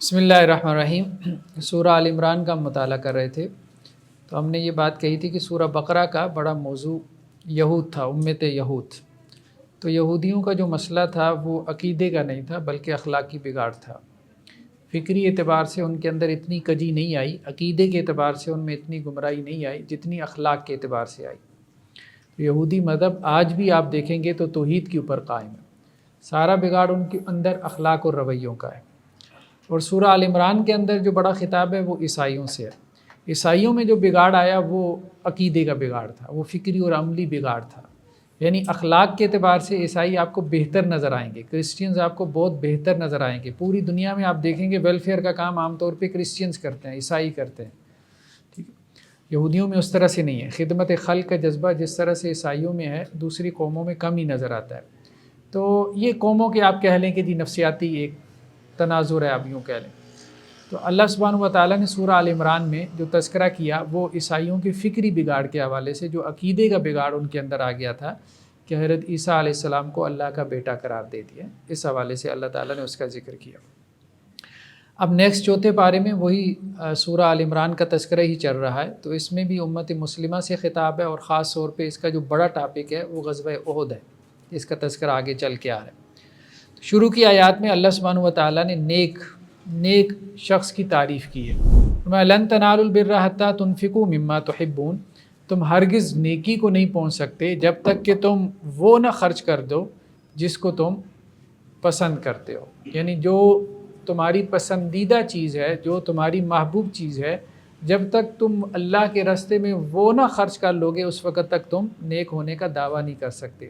بسم اللہ الرحمن الرحیم۔ سورہ آل عمران کا ہم مطالعہ کر رہے تھے، تو ہم نے یہ بات کہی تھی کہ سورہ بقرہ کا بڑا موضوع یہود تھا، امت یہود۔ تو یہودیوں کا جو مسئلہ تھا وہ عقیدے کا نہیں تھا بلکہ اخلاقی بگاڑ تھا۔ فکری اعتبار سے ان کے اندر اتنی کجی نہیں آئی، عقیدے کے اعتبار سے ان میں اتنی گمراہی نہیں آئی جتنی اخلاق کے اعتبار سے آئی۔ تو یہودی مذہب آج بھی آپ دیکھیں گے تو توحید کے اوپر قائم ہے، سارا بگاڑ ان کے اندر اخلاق اور رویوں کا ہے۔ اور سورہ آل عمران کے اندر جو بڑا خطاب ہے وہ عیسائیوں سے ہے۔ عیسائیوں میں جو بگاڑ آیا وہ عقیدے کا بگاڑ تھا، وہ فکری اور عملی بگاڑ تھا۔ یعنی اخلاق کے اعتبار سے عیسائی آپ کو بہتر نظر آئیں گے، کرسچینز آپ کو بہت بہتر نظر آئیں گے۔ پوری دنیا میں آپ دیکھیں گے ویلفیئر کا کام عام طور پہ کرسچینز کرتے ہیں، عیسائی کرتے ہیں، ٹھیک ہے۔ یہودیوں میں اس طرح سے نہیں ہے، خدمت خلق کا جذبہ جس طرح سے عیسائیوں میں ہے دوسری قوموں میں کم ہی نظر آتا ہے۔ تو یہ قوموں کے آپ کہہ لیں کہ جی نفسیاتی ایک تناظر ہے، آپ یوں کہہ لیں۔ تو اللہ سبحانہ و تعالیٰ نے سورہ آل عمران میں جو تذکرہ کیا وہ عیسائیوں کے فکری بگاڑ کے حوالے سے، جو عقیدے کا بگاڑ ان کے اندر آ گیا تھا کہ حضرت عیسیٰ علیہ السلام کو اللہ کا بیٹا قرار دے دیا، اس حوالے سے اللہ تعالیٰ نے اس کا ذکر کیا۔ اب نیکسٹ چوتھے پارے میں وہی سورہ آل عمران کا تذکرہ ہی چل رہا ہے، تو اس میں بھی امت مسلمہ سے خطاب ہے، اور خاص طور پہ اس کا جو بڑا ٹاپک ہے وہ غزوہ احد ہے، اس کا تذکرہ آگے چل کے آ رہا ہے۔ شروع کی آیات میں اللہ سبحانہ و تعالیٰ نے نیک شخص کی تعریف کی ہے۔ فرمایا لن تنالوا البر حتی تنفقوا مما تحبون، تم ہرگز نیکی کو نہیں پہنچ سکتے جب تک کہ تم وہ نہ خرچ کر دو جس کو تم پسند کرتے ہو۔ یعنی جو تمہاری پسندیدہ چیز ہے، جو تمہاری محبوب چیز ہے، جب تک تم اللہ کے راستے میں وہ نہ خرچ کر لوگے اس وقت تک تم نیک ہونے کا دعویٰ نہیں کر سکتے۔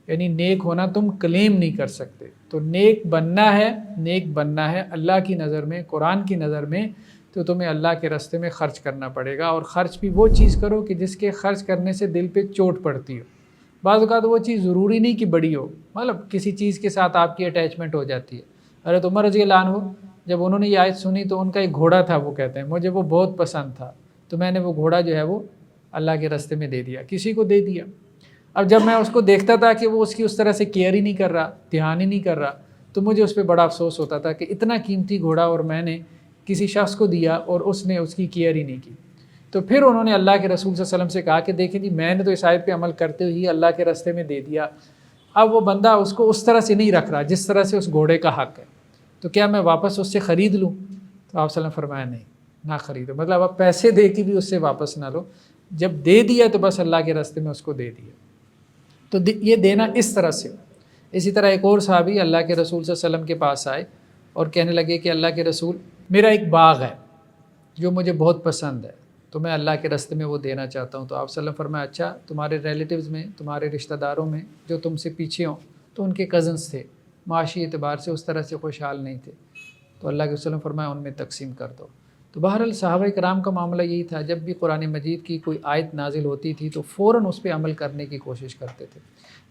یعنی نیک ہونا تم کلیم نہیں کر سکتے۔ تو نیک بننا ہے اللہ کی نظر میں، قرآن کی نظر میں، تو تمہیں اللہ کے راستے میں خرچ کرنا پڑے گا، اور خرچ بھی وہ چیز کرو کہ جس کے خرچ کرنے سے دل پہ چوٹ پڑتی ہو۔ بعض اوقات وہ چیز ضروری نہیں کہ بڑی ہو، مطلب کسی چیز کے ساتھ آپ کی اٹیچمنٹ ہو جاتی ہے۔ حضرت عمر رضی اللہ عنہ جب انہوں نے یہ آیت سنی تو ان کا ایک گھوڑا تھا، وہ کہتے ہیں مجھے وہ بہت پسند تھا، تو میں نے وہ گھوڑا جو ہے وہ اللہ کے راستے میں دے دیا، کسی کو دے دیا۔ اب جب میں اس کو دیکھتا تھا کہ وہ اس کی اس طرح سے کیئر ہی نہیں کر رہا، دھیان ہی نہیں کر رہا، تو مجھے اس پہ بڑا افسوس ہوتا تھا کہ اتنا قیمتی گھوڑا اور میں نے کسی شخص کو دیا اور اس نے اس کی کیئر ہی نہیں کی۔ تو پھر انہوں نے اللہ کے رسول صلی اللہ علیہ وسلم سے کہا کہ دیکھیں جی میں نے تو اس آیت پہ عمل کرتے ہوئے ہی اللہ کے راستے میں دے دیا، اب وہ بندہ اس کو اس طرح سے نہیں رکھ رہا جس طرح سے اس گھوڑے کا حق ہے، تو کیا میں واپس اس سے خرید لوں؟ تو آپ صلی اللہ علیہ وسلم فرمایا نہیں، نہ خریدو، مطلب اب پیسے دے کے بھی اس سے واپس نہ لو، جب دے دیا تو بس اللہ کے راستے میں اس کو دے دیا۔ تو یہ دینا اس طرح سے۔ اسی طرح ایک اور صحابی اللہ کے رسول صلی اللہ علیہ وسلم کے پاس آئے اور کہنے لگے کہ اللہ کے رسول میرا ایک باغ ہے جو مجھے بہت پسند ہے، تو میں اللہ کے راستے میں وہ دینا چاہتا ہوں۔ تو آپ صلی اللہ علیہ وسلم فرمایا اچھا تمہارے ریلیٹیوز میں، تمہارے رشتہ داروں میں جو تم سے پیچھے ہوں تو ان کے کزنس تھے، معاشی اعتبار سے اس طرح سے خوشحال نہیں تھے، تو اللہ کے وسلم فرمایا ان میں تقسیم کر دو۔ تو بہرحال صحابہ کرام کا معاملہ یہی تھا، جب بھی قرآن مجید کی کوئی آیت نازل ہوتی تھی تو فوراً اس پہ عمل کرنے کی کوشش کرتے تھے،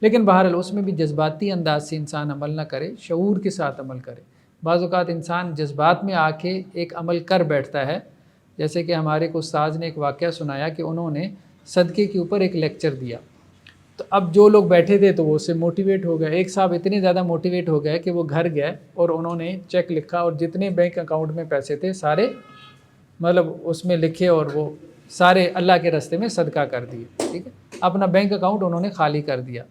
لیکن بہرحال اس میں بھی جذباتی انداز سے انسان عمل نہ کرے، شعور کے ساتھ عمل کرے۔ بعض اوقات انسان جذبات میں آ کے ایک عمل کر بیٹھتا ہے، جیسے کہ ہمارے کو استاذ نے ایک واقعہ سنایا کہ انہوں نے صدقے کے اوپر ایک لیکچر دیا، تو اب جو لوگ بیٹھے تھے تو وہ اس سے موٹیویٹ ہو گئے۔ ایک صاحب اتنے زیادہ موٹیویٹ ہو گئے کہ وہ گھر گئے اور انہوں نے چیک لکھا اور جتنے بینک اکاؤنٹ میں پیسے تھے سارے مطلب اس میں لکھے اور وہ سارے اللہ کے راستے میں صدقہ کر دیے، ٹھیک ہے، اپنا بینک اکاؤنٹ انہوں نے خالی کر دیا۔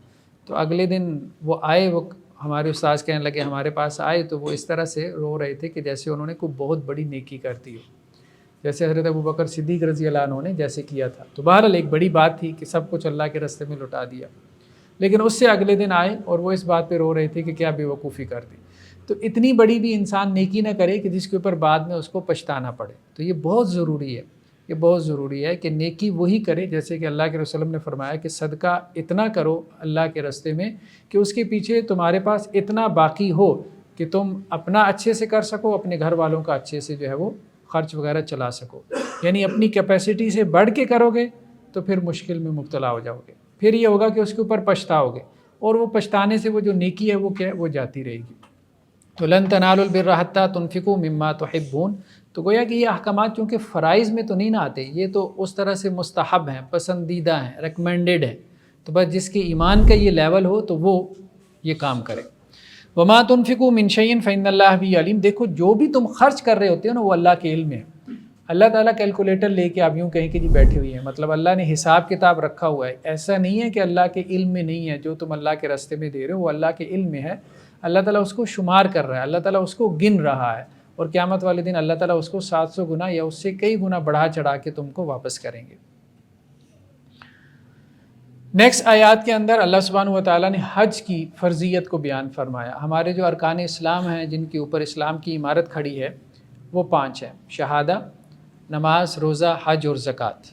تو اگلے دن وہ آئے، وہ ہمارے استاذ کہنے لگے ہمارے پاس آئے تو وہ اس طرح سے رو رہے تھے کہ جیسے انہوں نے کوئی بہت بڑی نیکی کر دی ہو، جیسے حضرت ابوبکر صدیق رضی اللہ عنہ نے جیسے کیا تھا۔ تو بہرحال ایک بڑی بات تھی کہ سب کچھ اللہ کے راستے میں لٹا دیا، لیکن اس سے اگلے دن آئے اور وہ اس بات پہ رو رہے تھے کہ کیا بے وقوفی کر دی۔ تو اتنی بڑی بھی انسان نیکی نہ کرے کہ جس کے اوپر بعد میں اس کو پچھتانا پڑے۔ تو یہ بہت ضروری ہے، یہ بہت ضروری ہے کہ نیکی وہی کرے جیسے کہ اللہ کے رسول نے فرمایا کہ صدقہ اتنا کرو اللہ کے راستے میں کہ اس کے پیچھے تمہارے پاس اتنا باقی ہو کہ تم اپنا اچھے سے کر سکو، اپنے گھر والوں کا اچھے سے جو ہے وہ خرچ وغیرہ چلا سکو۔ یعنی اپنی کیپیسٹی سے بڑھ کے کرو گے تو پھر مشکل میں مبتلا ہو جاؤ گے، پھر یہ ہوگا کہ اس کے اوپر پچھتاؤ گے، اور وہ پچھتانے سے وہ جو نیکی ہے وہ کیا ہے، وہ جاتی رہے گی۔ تو لن تنالوا البر حتی تنفقوا مما تحبون، تو گویا کہ یہ احکامات چونکہ فرائض میں تو نہیں نہ آتے، یہ تو اس طرح سے مستحب ہیں، پسندیدہ ہیں، ریکمینڈڈ ہیں، تو بس جس کے ایمان کا یہ لیول ہو تو وہ یہ کام کرے۔ وما تنفقوا من شيء فإن الله به علیم، دیکھو جو بھی تم خرچ کر رہے ہوتے ہو نا وہ اللہ کے علم میں ہے۔ اللہ تعالیٰ کیلکولیٹر لے کے آپ یوں کہیں کہ جی بیٹھے ہوئے ہیں، مطلب اللہ نے حساب کتاب رکھا ہوا ہے، ایسا نہیں ہے کہ اللہ کے علم میں نہیں ہے، جو تم اللہ کے راستے میں دے رہے ہو وہ اللہ کے علم میں ہے، اللہ تعالیٰ اس کو شمار کر رہا ہے، اللہ تعالیٰ اس کو گن رہا ہے، اور قیامت والے دن اللہ تعالیٰ اس کو 700 گنا یا اس سے کئی گنا بڑھا چڑھا کے تم کو واپس کریں گے۔ نیکسٹ آیات کے اندر اللہ سبحانہ و تعالیٰ نے حج کی فرضیت کو بیان فرمایا۔ ہمارے جو ارکان اسلام ہیں جن کے اوپر اسلام کی عمارت کھڑی ہے وہ 5 ہیں، شہادہ، نماز، روزہ، حج اور زکوٰۃ۔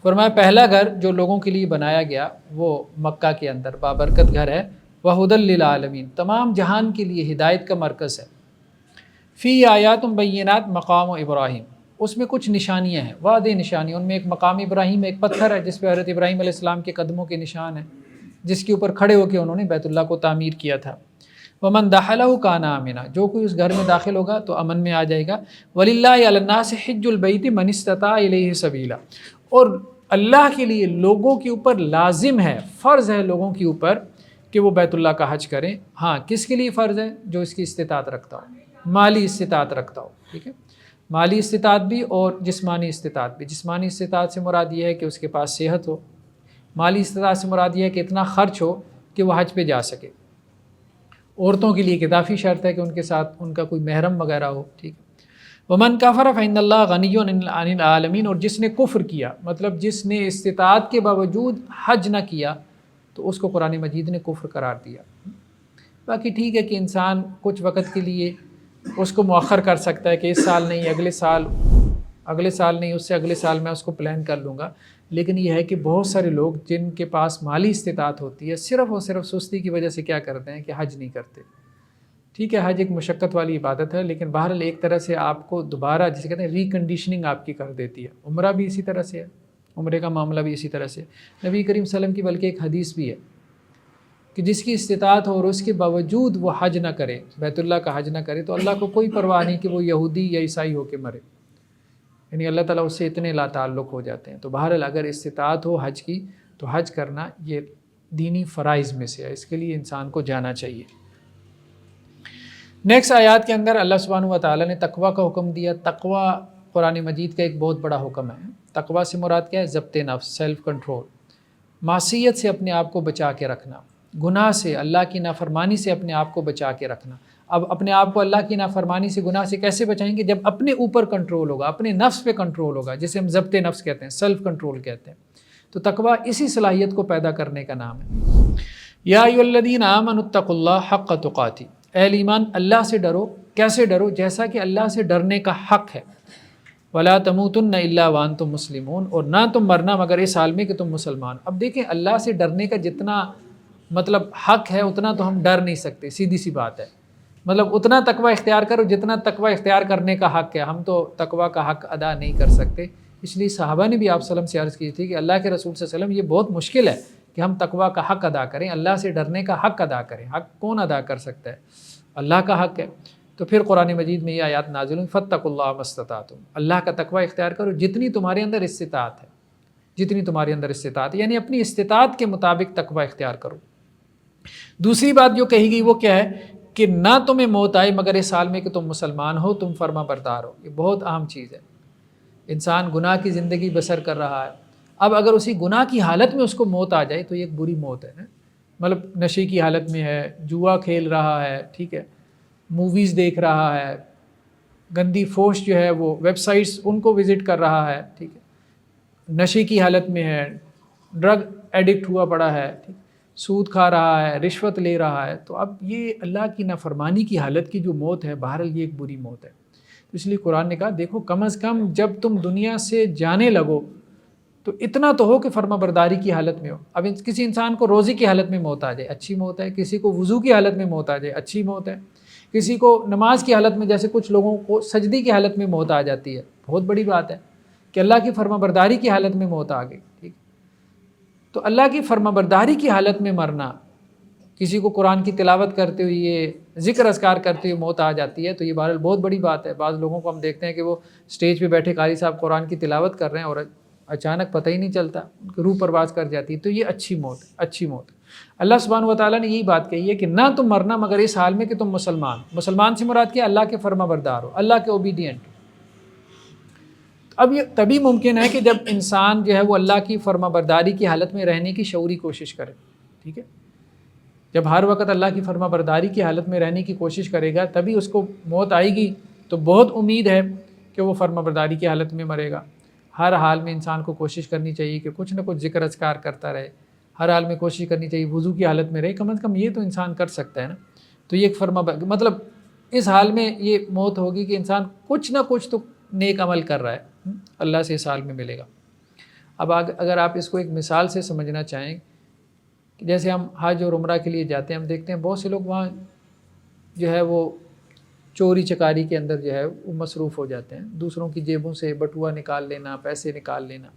فرمایا پہلا گھر جو لوگوں کے لیے بنایا گیا وہ مکہ کے اندر بابرکت گھر ہے، وہدی للعالمین، تمام جہان کے لیے ہدایت کا مرکز ہے۔ فی آیات بینات مقام ابراہیم، اس میں کچھ نشانیاں ہیں، واضح نشانیاں، ان میں ایک مقام ابراہیم، ایک پتھر ہے جس پہ حضرت ابراہیم علیہ السلام کے قدموں کے نشان ہیں، جس کے اوپر کھڑے ہو کے انہوں نے بیت اللہ کو تعمیر کیا تھا۔ ومن دخلہ کان آمنا، جو کوئی اس گھر میں داخل ہوگا تو امن میں آ جائے گا۔ وللہ علی الناس حج البیت من استطاع الیہ سبیلا، اور اللہ کے لیے لوگوں کے اوپر لازم ہے، فرض ہے لوگوں کے اوپر کہ وہ بیت اللہ کا حج کریں۔ ہاں کس کے لیے فرض ہے؟ جو اس کی استطاعت رکھتا ہو، مالی استطاعت رکھتا ہو، ٹھیک ہے، مالی استطاعت بھی اور جسمانی استطاعت بھی۔ جسمانی استطاعت سے مراد یہ ہے کہ اس کے پاس صحت ہو، مالی استطاعت سے مراد یہ ہے کہ اتنا خرچ ہو کہ وہ حج پہ جا سکے۔ عورتوں کے لیے ایک اضافی شرط ہے کہ ان کے ساتھ ان کا کوئی محرم وغیرہ ہو، ٹھیک ہے۔ ومن کفر فإن اللہ غنی عن العالمین، اور جس نے کفر کیا مطلب جس نے استطاعت کے باوجود حج نہ کیا تو اس کو قرآن مجید نے کفر قرار دیا۔ باقی ٹھیک ہے کہ انسان کچھ وقت کے لیے اس کو مؤخر کر سکتا ہے کہ اس سال نہیں، اگلے سال نہیں، اس سے اگلے سال میں اس کو پلان کر لوں گا، لیکن یہ ہے کہ بہت سارے لوگ جن کے پاس مالی استطاعت ہوتی ہے صرف اور صرف سستی کی وجہ سے کیا کرتے ہیں کہ حج نہیں کرتے۔ ٹھیک ہے حج ایک مشقت والی عبادت ہے، لیکن بہرحال ایک طرح سے آپ کو دوبارہ جسے کہتے ہیں ریکنڈیشننگ آپ کی کر دیتی ہے۔ عمرہ بھی اسی طرح سے ہے، عمرے کا معاملہ بھی اسی طرح سے۔ نبی کریم صلی اللہ علیہ وسلم کی بلکہ ایک حدیث بھی ہے کہ جس کی استطاعت ہو اور اس کے باوجود وہ حج نہ کرے، بیت اللہ کا حج نہ کرے، تو اللہ کو کوئی پرواہ نہیں کہ وہ یہودی یا عیسائی ہو کے مرے، یعنی اللہ تعالیٰ اس سے اتنے لا تعلق ہو جاتے ہیں۔ تو بہرحال اگر استطاعت ہو حج کی تو حج کرنا یہ دینی فرائض میں سے ہے، اس کے لیے انسان کو جانا چاہیے۔ نیکسٹ آیات کے اندر اللہ سبحانہ و تعالیٰ نے تقوی کا حکم دیا۔ تقوی قرآن مجید کا ایک بہت بڑا حکم ہے۔ تقوی سے مراد کیا ہے؟ ضبط نفس، سیلف کنٹرول، معصیت سے اپنے آپ کو بچا کے رکھنا، گناہ سے، اللہ کی نافرمانی سے اپنے آپ کو بچا کے رکھنا۔ اب اپنے آپ کو اللہ کی نافرمانی سے، گناہ سے کیسے بچائیں گے؟ جب اپنے اوپر کنٹرول ہوگا، اپنے نفس پہ کنٹرول ہوگا، جسے ہم ضبط نفس کہتے ہیں، سیلف کنٹرول کہتے ہیں۔ تو تقوی اسی صلاحیت کو پیدا کرنے کا نام ہے۔ یا ایھا الذین آمنوا اتقوا اللہ حق تقاتہ، اہل ایمان اللہ سے ڈرو۔ کیسے ڈرو؟ جیسا کہ اللہ سے ڈرنے کا حق ہے۔ ولا تموتن الا وانتم مسلمون، اور نہ تم مرنا مگر اس حال میں کہ تم مسلمان۔ اب دیکھیں اللہ سے ڈرنے کا جتنا مطلب حق ہے اتنا تو ہم ڈر نہیں سکتے، سیدھی سی بات ہے۔ مطلب اتنا تقوی اختیار کرو جتنا تقوی اختیار کرنے کا حق ہے، ہم تو تقوی کا حق ادا نہیں کر سکتے۔ اس لیے صحابہ نے بھی آپ صلی اللہ علیہ وسلم سے عرض کی تھی کہ اللہ کے رسول صلی اللہ علیہ وسلم یہ بہت مشکل ہے کہ ہم تقوی کا حق ادا کریں، اللہ سے ڈرنے کا حق ادا کریں۔ حق کون ادا کر سکتا ہے؟ اللہ کا حق ہے۔ تو پھر قرآن مجید میں یہ آیات نازل ہوئی، فاتقوا اللہ ما استطعتم، اللہ کا تقوی اختیار کرو جتنی تمہارے اندر استطاعت ہے، جتنی تمہارے اندر استطاعت ہے، یعنی اپنی استطاعت کے مطابق تقوی اختیار کرو۔ دوسری بات جو کہی گئی وہ کیا ہے کہ نہ تمہیں موت آئے مگر اس حال میں کہ تم مسلمان ہو، تم فرما بردار ہو۔ یہ بہت اہم چیز ہے۔ انسان گناہ کی زندگی بسر کر رہا ہے، اب اگر اسی گناہ کی حالت میں اس کو موت آ جائے تو یہ ایک بری موت ہے، مطلب نشے کی حالت میں ہے، جوا کھیل رہا ہے، ٹھیک ہے، موویز دیکھ رہا ہے، گندی فوش جو ہے وہ ویب سائٹس ان کو وزٹ کر رہا ہے، ٹھیک ہے، نشے کی حالت میں ہے، ڈرگ ایڈکٹ ہوا پڑا ہے، ٹھیک، سود کھا رہا ہے، رشوت لے رہا ہے، تو اب یہ اللہ کی نافرمانی کی حالت کی جو موت ہے بہرحال یہ ایک بری موت ہے۔ تو اس لیے قرآن نے کہا دیکھو کم از کم جب تم دنیا سے جانے لگو تو اتنا تو ہو کہ فرما برداری کی حالت میں ہو۔ اب کسی انسان کو روزی کی حالت میں موت آ جائے اچھی موت ہے، کسی کو وضو کی حالت میں موت آ جائے اچھی موت ہے، کسی کو نماز کی حالت میں، جیسے کچھ لوگوں کو سجدی کی حالت میں موت آ جاتی ہے، بہت بڑی بات ہے کہ اللہ کی فرما برداری کی حالت میں موت آ گئی، ٹھیک۔ تو اللہ کی فرما برداری کی حالت میں مرنا، کسی کو قرآن کی تلاوت کرتے ہوئے، ذکر اذکار کرتے ہوئے موت آ جاتی ہے، تو یہ بہرحال بہت بڑی بات ہے۔ بعض لوگوں کو ہم دیکھتے ہیں کہ وہ اسٹیج پہ بیٹھے قاری صاحب قرآن کی تلاوت کر رہے ہیں اور اچانک پتہ ہی نہیں چلتا، روح پرواز کر جاتی ہے، تو یہ اچھی موت، اچھی موت۔ اللہ سبحانہ و تعالیٰ نے یہی بات کہی ہے کہ نہ تم مرنا مگر اس حال میں کہ تم مسلمان سے مراد کیا؟ اللہ کے فرما بردار ہو، اللہ کے اوبیڈینٹ۔ اب یہ تبھی ممکن ہے کہ جب انسان جو ہے وہ اللہ کی فرما برداری کی حالت میں رہنے کی شعوری کوشش کرے، ٹھیک ہے؟ جب ہر وقت اللہ کی فرما برداری کی حالت میں رہنے کی کوشش کرے گا تبھی اس کو موت آئے گی، تو بہت امید ہے کہ وہ فرما برداری کی حالت میں مرے گا۔ ہر حال میں انسان کو کوشش کرنی چاہیے کہ کچھ نہ کچھ ذکر اذکار کرتا رہے، ہر حال میں کوشش کرنی چاہیے وضو کی حالت میں رہے، کم از کم یہ تو انسان کر سکتا ہے نا۔ تو یہ ایک مطلب اس حال میں یہ موت ہوگی کہ انسان کچھ نہ کچھ تو نیک عمل کر رہا ہے، اللہ سے اس حال میں ملے گا۔ اب اگر آپ اس کو ایک مثال سے سمجھنا چاہیں، جیسے ہم حج اور عمرہ کے لیے جاتے ہیں، ہم دیکھتے ہیں بہت سے لوگ وہاں جو ہے وہ چوری چکاری کے اندر جو ہے وہ مصروف ہو جاتے ہیں، دوسروں کی جیبوں سے بٹوا نکال لینا، پیسے نکال لینا۔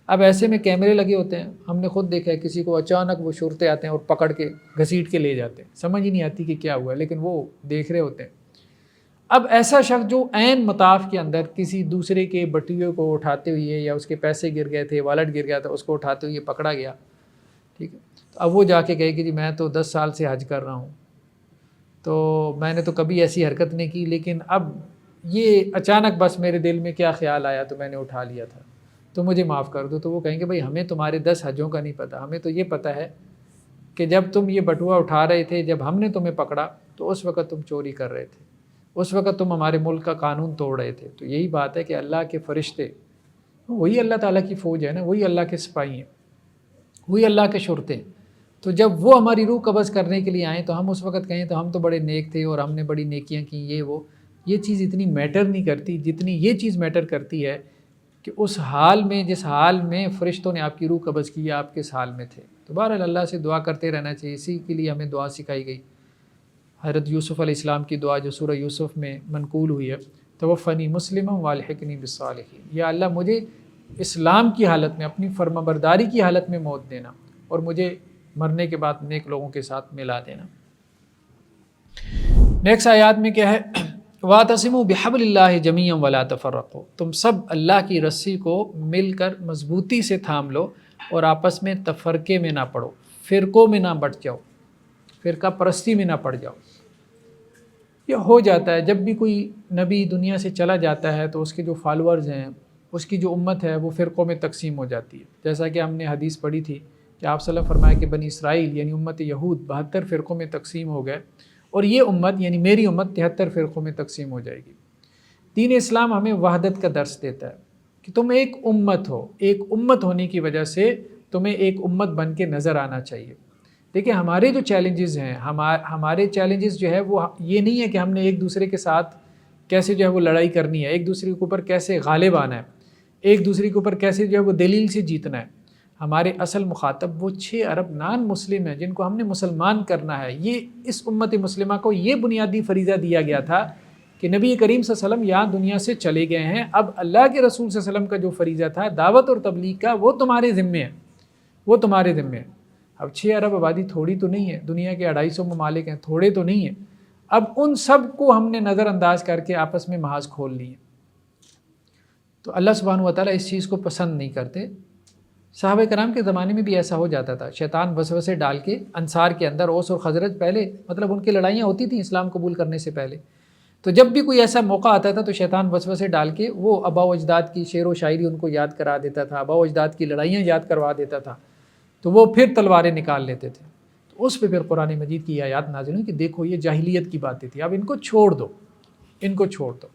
اب ایسے میں کیمرے لگے ہوتے ہیں، ہم نے خود دیکھا ہے کسی کو اچانک وہ شرطے آتے ہیں اور پکڑ کے گھسیٹ کے لے جاتے ہیں، سمجھ ہی نہیں آتی کہ کیا ہوا ہے، لیکن وہ دیکھ رہے ہوتے ہیں۔ اب ایسا شخص جو عین مطاف کے اندر کسی دوسرے کے بٹوے کو اٹھاتے ہوئے یا اس کے پیسے گر گئے تھے، والٹ گر گیا تھا، اس کو اٹھاتے ہوئے پکڑا گیا، ٹھیک ہے؟ تو اب وہ جا کے کہے کہ جی میں تو 10 سال سے حج کر رہا ہوں، تو میں نے تو کبھی ایسی حرکت نہیں کی، لیکن اب یہ اچانک بس میرے دل میں کیا خیال آیا تو میں نے اٹھا لیا تھا، تو مجھے معاف کر دو۔ تو وہ کہیں گے بھائی ہمیں تمہارے 10 حجوں کا نہیں پتہ، ہمیں تو یہ پتہ ہے کہ جب تم یہ بٹوا اٹھا رہے تھے، جب ہم نے تمہیں پکڑا تو اس وقت تم چوری کر رہے تھے، اس وقت تم ہمارے ملک کا قانون توڑ رہے تھے۔ تو یہی بات ہے کہ اللہ کے فرشتے، وہی اللہ تعالیٰ کی فوج ہے نا، وہی اللہ کے سپاہی ہیں، وہی اللہ کے شرطے ہیں۔ تو جب وہ ہماری روح قبض کرنے کے لیے آئیں تو ہم اس وقت کہیں تو ہم تو بڑے نیک تھے اور ہم نے بڑی نیکیاں کی، یہ چیز اتنی میٹر نہیں کرتی جتنی یہ چیز میٹر کرتی ہے کہ اس حال میں، جس حال میں فرشتوں نے آپ کی روح قبض کی، آپ کس حال میں تھے۔ تو بہرحال اللہ سے دعا کرتے رہنا چاہیے، اسی کے لیے ہمیں دعا سکھائی گئی۔ حضرت یوسف علیہ السلام کی دعا جو سورہ یوسف میں منقول ہوئی ہے، توفنی مسلما والحقنی بالصالحین، یا اللہ مجھے اسلام کی حالت میں، اپنی فرما برداری کی حالت میں موت دینا اور مجھے مرنے کے بعد نیک لوگوں کے ساتھ ملا دینا۔ نیکسٹ آیات میں کیا ہے؟ وَاعْتَصِمُوا بِحَبْلِ اللَّهِ جَمِيعًا وَلَا تَفَرَّقُوا، تم سب اللہ کی رسی کو مل کر مضبوطی سے تھام لو اور آپس میں تفرقے میں نہ پڑو، فرقوں میں نہ بٹ جاؤ، فرقہ پرستی میں نہ پڑ جاؤ۔ یہ ہو جاتا ہے جب بھی کوئی نبی دنیا سے چلا جاتا ہے تو اس کے جو فالورز ہیں، اس کی جو امت ہے وہ فرقوں میں تقسیم ہو جاتی ہے، جیسا کہ ہم نے حدیث پڑھی تھی کہ آپ صلی اللہ علیہ وسلم فرمایا کہ بنی اسرائیل یعنی امت یہود 72 فرقوں میں تقسیم ہو گئے، اور یہ امت یعنی میری امت 73 فرقوں میں تقسیم ہو جائے گی۔ دین اسلام ہمیں وحدت کا درس دیتا ہے کہ تم ایک امت ہو، ایک امت ہونے کی وجہ سے تمہیں ایک امت بن کے نظر آنا چاہیے۔ دیکھیں ہمارے جو چیلنجز ہیں، ہمارے چیلنجز جو ہے وہ یہ نہیں ہے کہ ہم نے ایک دوسرے کے ساتھ کیسے جو ہے وہ لڑائی کرنی ہے، ایک دوسرے کے اوپر کیسے غالب آنا ہے، ایک دوسرے کے اوپر کیسے جو ہے وہ دلیل سے جیتنا ہے۔ ہمارے اصل مخاطب وہ 6 ارب نان مسلم ہیں جن کو ہم نے مسلمان کرنا ہے۔ یہ اس امت مسلمہ کو یہ بنیادی فریضہ دیا گیا تھا کہ نبی کریم صلی اللہ علیہ وسلم یہاں دنیا سے چلے گئے ہیں، اب اللہ کے رسول صلی اللہ علیہ وسلم کا جو فریضہ تھا دعوت اور تبلیغ کا، وہ تمہارے ذمے ہے، وہ تمہارے ذمے ہے۔ اب 6 ارب آبادی تھوڑی تو نہیں ہے، دنیا کے 250 ممالک ہیں، تھوڑے تو نہیں ہیں۔ اب ان سب کو ہم نے نظر انداز کر کے آپس میں محاذ کھول لیے، تو اللہ سبحانہ و تعالیٰ اس چیز کو پسند نہیں کرتے۔ صحابہ کرام کے زمانے میں بھی ایسا ہو جاتا تھا، شیطان وسوسے ڈال کے انصار کے اندر، اوس اور خزرج پہلے مطلب ان کی لڑائیاں ہوتی تھیں اسلام قبول کرنے سے پہلے، تو جب بھی کوئی ایسا موقع آتا تھا تو شیطان وسوسے ڈال کے وہ آبا و اجداد کی شعر و شاعری ان کو یاد کرا دیتا تھا، آبا و اجداد کی لڑائیاں یاد کروا دیتا تھا، تو وہ پھر تلواریں نکال لیتے تھے۔ تو اس پہ پھر قرآن مجید کی آیات نازل ہوئی کہ دیکھو یہ جاہلیت کی باتیں تھیں، اب ان کو چھوڑ دو، ان کو چھوڑ دو۔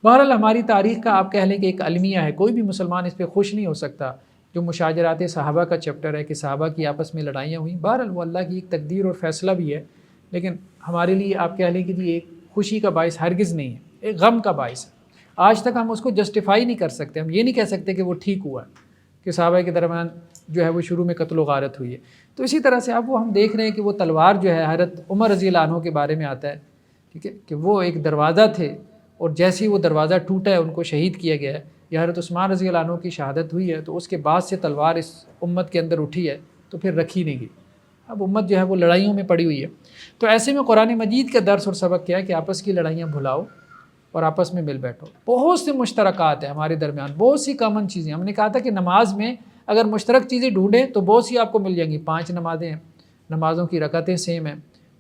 بہرحال ہماری تاریخ کا آپ کہہ لیں کہ ایک المیہ ہے، کوئی بھی مسلمان اس پہ خوش نہیں ہو سکتا۔ جو مشاجرات صحابہ کا چیپٹر ہے کہ صحابہ کی آپس میں لڑائیاں ہوئیں، بہرحال وہ اللہ کی ایک تقدیر اور فیصلہ بھی ہے، لیکن ہمارے لیے آپ کہہ لیں کہ یہ ایک خوشی کا باعث ہرگز نہیں ہے، ایک غم کا باعث ہے۔ آج تک ہم اس کو جسٹیفائی نہیں کر سکتے، ہم یہ نہیں کہہ سکتے کہ وہ ٹھیک ہوا ہے کہ صحابہ کے درمیان جو ہے وہ شروع میں قتل و غارت ہوئی ہے۔ تو اسی طرح سے اب وہ ہم دیکھ رہے ہیں کہ وہ تلوار جو ہے حضرت عمر رضی اللہ عنہ کے بارے میں آتا ہے، ٹھیک ہے، کہ وہ ایک دروازہ تھے اور جیسے ہی وہ دروازہ ٹوٹا ہے ان کو شہید کیا گیا ہے، یا حضرت عثمان رضی اللہ عنہ کی شہادت ہوئی ہے، تو اس کے بعد سے تلوار اس امت کے اندر اٹھی ہے تو پھر رکھی نہیں گئی، اب امت جو ہے وہ لڑائیوں میں پڑی ہوئی ہے۔ تو ایسے میں قرآن مجید کا درس اور سبق کیا ہے کہ آپس کی لڑائیاں بھلاؤ اور آپس میں مل بیٹھو. بہت سے مشترکات ہیں ہمارے درمیان, بہت سی کامن چیزیں. ہم نے کہا تھا کہ نماز میں اگر مشترک چیزیں ڈھونڈیں تو بہت سی آپ کو مل جائیں گی. 5 نمازیں ہیں, نمازوں کی رکعتیں سیم ہیں,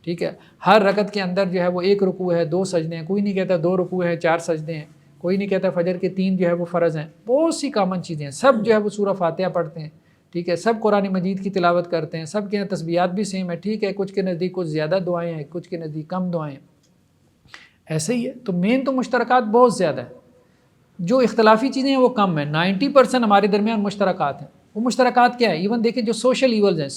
ٹھیک ہے. ہر رکعت کے اندر جو ہے وہ 1 رکوع ہے, 2 سجدے ہیں, کوئی نہیں کہتا 2 رکوع ہیں 4 سجدے ہیں, کوئی نہیں کہتا فجر کے 3 جو ہے وہ فرض ہیں. بہت سی کامن چیزیں ہیں. سب جو ہے وہ سورہ فاتحہ پڑھتے ہیں, ٹھیک ہے. سب قرآن مجید کی تلاوت کرتے ہیں, سب کے یہاں تسبیحات بھی سیم ہے, ٹھیک ہے. کچھ کے نزدیک کچھ زیادہ دعائیں ہیں, کچھ کے نزدیک کم دعائیں ہیں, ایسے ہی ہے. تو مین تو مشترکات بہت زیادہ ہیں, جو اختلافی چیزیں ہیں وہ کم ہیں. 90% ہمارے درمیان مشترکات ہیں. وہ مشترکات کیا ہے؟ ایون دیکھیں جو سوشل ایولز ہیں,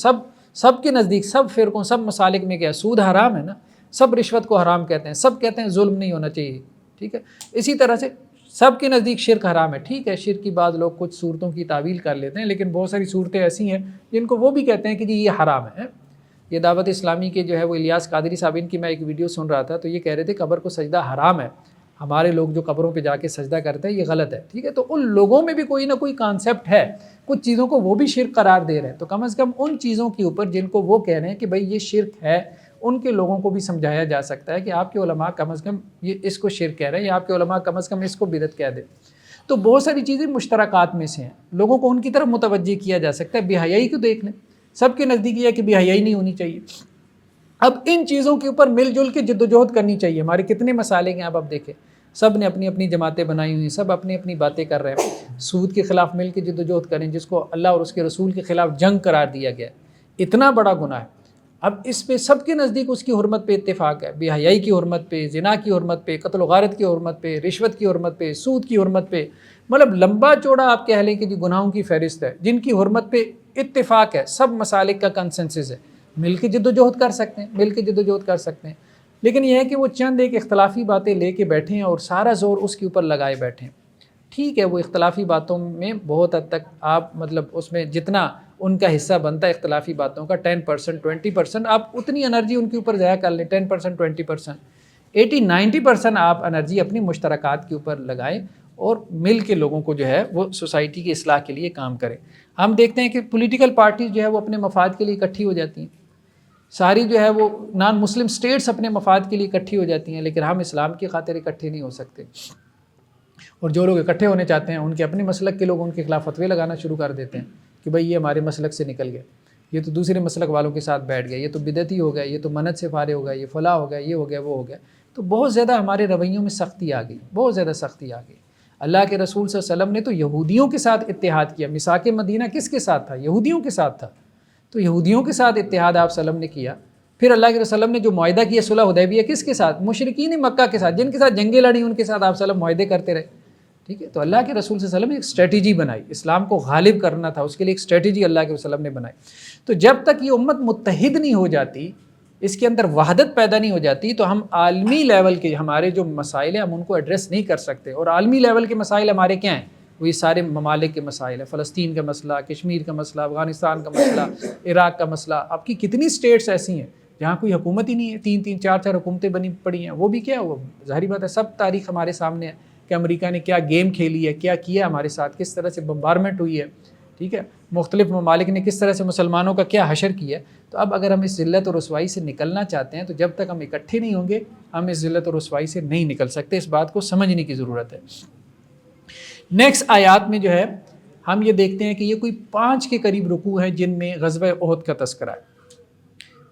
سب کے نزدیک, سب فرقوں, سب مسالک میں کیا ہے؟ سود حرام ہے نا. سب رشوت کو حرام کہتے ہیں, سب کہتے ہیں ظلم نہیں ہونا چاہیے, ٹھیک ہے. اسی طرح سے سب کے نزدیک شرک حرام ہے, ٹھیک ہے. شرک کی بعض لوگ کچھ صورتوں کی تعویل کر لیتے ہیں, لیکن بہت ساری صورتیں ایسی ہیں جن کو وہ بھی کہتے ہیں کہ جی یہ حرام ہے. یہ دعوت اسلامی کے جو ہے وہ الیاس قادری صاحب, ان کی میں ایک ویڈیو سن رہا تھا, تو یہ کہہ رہے تھے قبر کو سجدہ حرام ہے. ہمارے لوگ جو قبروں پہ جا کے سجدہ کرتے ہیں یہ غلط ہے, ٹھیک ہے. تو ان لوگوں میں بھی کوئی نہ کوئی کانسیپٹ ہے, کچھ چیزوں کو وہ بھی شرک قرار دے رہے ہیں. تو کم از کم ان چیزوں کے اوپر جن کو وہ کہہ رہے ہیں کہ بھائی یہ شرک ہے, ان کے لوگوں کو بھی سمجھایا جا سکتا ہے کہ آپ کے علماء کم از کم یہ اس کو شرک کہہ رہے ہیں, یا آپ کے علماء کم از کم اس کو بدعت کہہ دیں. تو بہت ساری چیزیں مشترکات میں سے ہیں, لوگوں کو ان کی طرف متوجہ کیا جا سکتا ہے. بے حیائی کو دیکھ لیں, سب کے نزدیک یہ ہے کہ بے حیائی نہیں ہونی چاہیے. اب ان چیزوں کے اوپر مل جل کے جد و جہد کرنی چاہیے. ہمارے کتنے مسالے ہیں اب دیکھیں, سب نے اپنی اپنی جماعتیں بنائی ہوئی ہیں, سب اپنی اپنی باتیں کر رہے ہیں. سود کے خلاف مل کے جد و جہد کریں, جس کو اللہ اور اس کے رسول کے خلاف جنگ قرار دیا گیا, اتنا بڑا گناہ ہے. اب اس پہ سب کے نزدیک اس کی حرمت پہ اتفاق ہے, بے حیائی کی حرمت پہ, زنا کی حرمت پہ, قتل و غارت کی حرمت پہ, رشوت کی حرمت پہ, سود کی حرمت پہ. مطلب لمبا چوڑا آپ کہہ لیں کہ جی گناہوں کی فہرست ہے جن کی حرمت پہ اتفاق ہے. سب مسالک کا کنسنسس ہے, مل کے جد و جہد کر سکتے ہیں, مل کے جد و جہد کر سکتے ہیں. لیکن یہ ہے کہ وہ چند ایک اختلافی باتیں لے کے بیٹھے ہیں اور سارا زور اس کے اوپر لگائے بیٹھے ہیں. ٹھیک ہے, وہ اختلافی باتوں میں بہت حد تک آپ مطلب اس میں جتنا ان کا حصہ بنتا ہے اختلافی باتوں کا 10% 20%, آپ اتنی انرجی ان کے اوپر ضائع کر لیں. 10% 20%, 80-90% آپ انرجی اپنی مشترکات کے اوپر لگائیں اور مل کے لوگوں کو جو ہے وہ سوسائٹی کی اصلاح کے لیے کام کریں. ہم دیکھتے ہیں کہ پولیٹیکل پارٹیز جو ہے وہ اپنے مفاد کے لیے اکٹھی ہو جاتی ہیں, ساری جو ہے وہ نان مسلم سٹیٹس اپنے مفاد کے لیے اکٹھی ہو جاتی ہیں, لیکن ہم اسلام کی خاطر اکٹھے نہیں ہو سکتے. اور جو لوگ اکٹھے ہونے چاہتے ہیں ان کے اپنے مسلک کے لوگ ان کے خلاف فتوے لگانا شروع کر دیتے ہیں کہ بھئی یہ ہمارے مسلک سے نکل گیا, یہ تو دوسرے مسلک والوں کے ساتھ بیٹھ گیا, یہ تو بدعتی ہو گیا, یہ تو منت سے فارغ ہو گیا, یہ فلاں ہو گیا, یہ ہو گیا, وہ ہو گیا. تو بہت زیادہ ہمارے رویوں میں سختی آ گئی, بہت زیادہ سختی آ گئی. اللہ کے رسول صلی اللہ علیہ وسلم نے تو یہودیوں کے ساتھ اتحاد کیا. میثاق مدینہ کس کے ساتھ تھا؟ یہودیوں کے ساتھ تھا. تو یہودیوں کے ساتھ اتحاد آپ صلی اللہ علیہ وسلم نے کیا. پھر اللہ کے رسول نے جو معاہدہ کیا صلح حدیبیہ کس کے ساتھ؟ مشرکین مکہ کے ساتھ, جن کے ساتھ جنگیں لڑیں ان کے ساتھ آپ صلی اللہ علیہ وسلم معاہدے کرتے رہے. ٹھیک ہے, تو اللہ کے رسول صلی اللہ علیہ وسلم نے ایک اسٹریٹجی بنائی, اسلام کو غالب کرنا تھا, اس کے لیے ایک اسٹریٹجی اللہ کے رسول نے بنائی. تو جب تک یہ امت متحد نہیں ہو جاتی, اس کے اندر وحدت پیدا نہیں ہو جاتی, تو ہم عالمی لیول کے ہمارے جو مسائل ہیں ہم ان کو ایڈریس نہیں کر سکتے. اور عالمی لیول کے مسائل ہمارے کیا ہیں؟ وہ یہ سارے ممالک کے مسائل ہیں. فلسطین کا مسئلہ, کشمیر کا مسئلہ, افغانستان کا مسئلہ, عراق کا مسئلہ. آپ کی کتنی سٹیٹس ایسی ہیں جہاں کوئی حکومت ہی نہیں ہے, 3-3 4-4 حکومتیں بنی پڑی ہیں. وہ بھی کیا, وہ ظاہری بات ہے, سب تاریخ ہمارے سامنے ہے کہ امریکہ نے کیا گیم کھیلی ہے, کیا کیا ہمارے ساتھ, کس طرح سے بمبارمنٹ ہوئی ہے. ٹھیک ہے, مختلف ممالک نے کس طرح سے مسلمانوں کا کیا حشر کیا ہے. تو اب اگر ہم اس ذلت اور رسوائی سے نکلنا چاہتے ہیں تو جب تک ہم اکٹھے نہیں ہوں گے ہم اس ذلت اور رسوائی سے نہیں نکل سکتے. اس بات کو سمجھنے کی ضرورت ہے. نیکسٹ آیات میں جو ہے ہم یہ دیکھتے ہیں کہ یہ کوئی 5 کے قریب رکوع ہیں جن میں غزوہ احد کا تذکرہ ہے.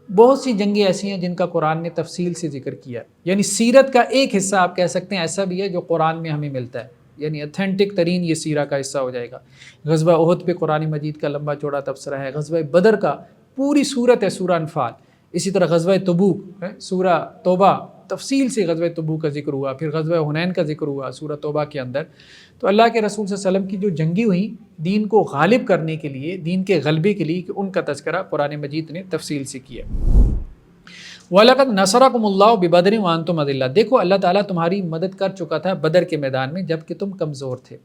بہت سی جنگیں ایسی ہیں جن کا قرآن نے تفصیل سے ذکر کیا ہے. یعنی سیرت کا ایک حصہ آپ کہہ سکتے ہیں ایسا بھی ہے جو قرآن میں ہمیں ملتا ہے, یعنی اتھینٹک ترین یہ سیرہ کا حصہ ہو جائے گا. غزوہ احد پہ قرآن مجید کا لمبا چوڑا تبصرہ ہے. غزوہ بدر کا پوری صورت ہے سورہ انفال. اسی طرح غزوہ تبوک ہے سورہ توبہ, تفصیل سے غزوہ تبوک کا ذکر ہوا. پھر غزوہ حنین کا ذکر ہوا سورہ توبہ کے اندر. تو اللہ کے رسول صلی اللہ علیہ وسلم کی جو جنگیں ہوئیں دین کو غالب کرنے کے لیے, دین کے غلبے کے لیے, کہ ان کا تذکرہ قرآن مجید نے تفصیل سے کیا. وَلَقَدْ نَصَرَكُمُ اللَّهُ بِبَدْرٍ وَأَنْتُمْ أَذِلَّةٌ, دیکھو اللہ تعالیٰ تمہاری مدد کر چکا تھا بدر کے میدان میں جب کہ تم کمزور تھے.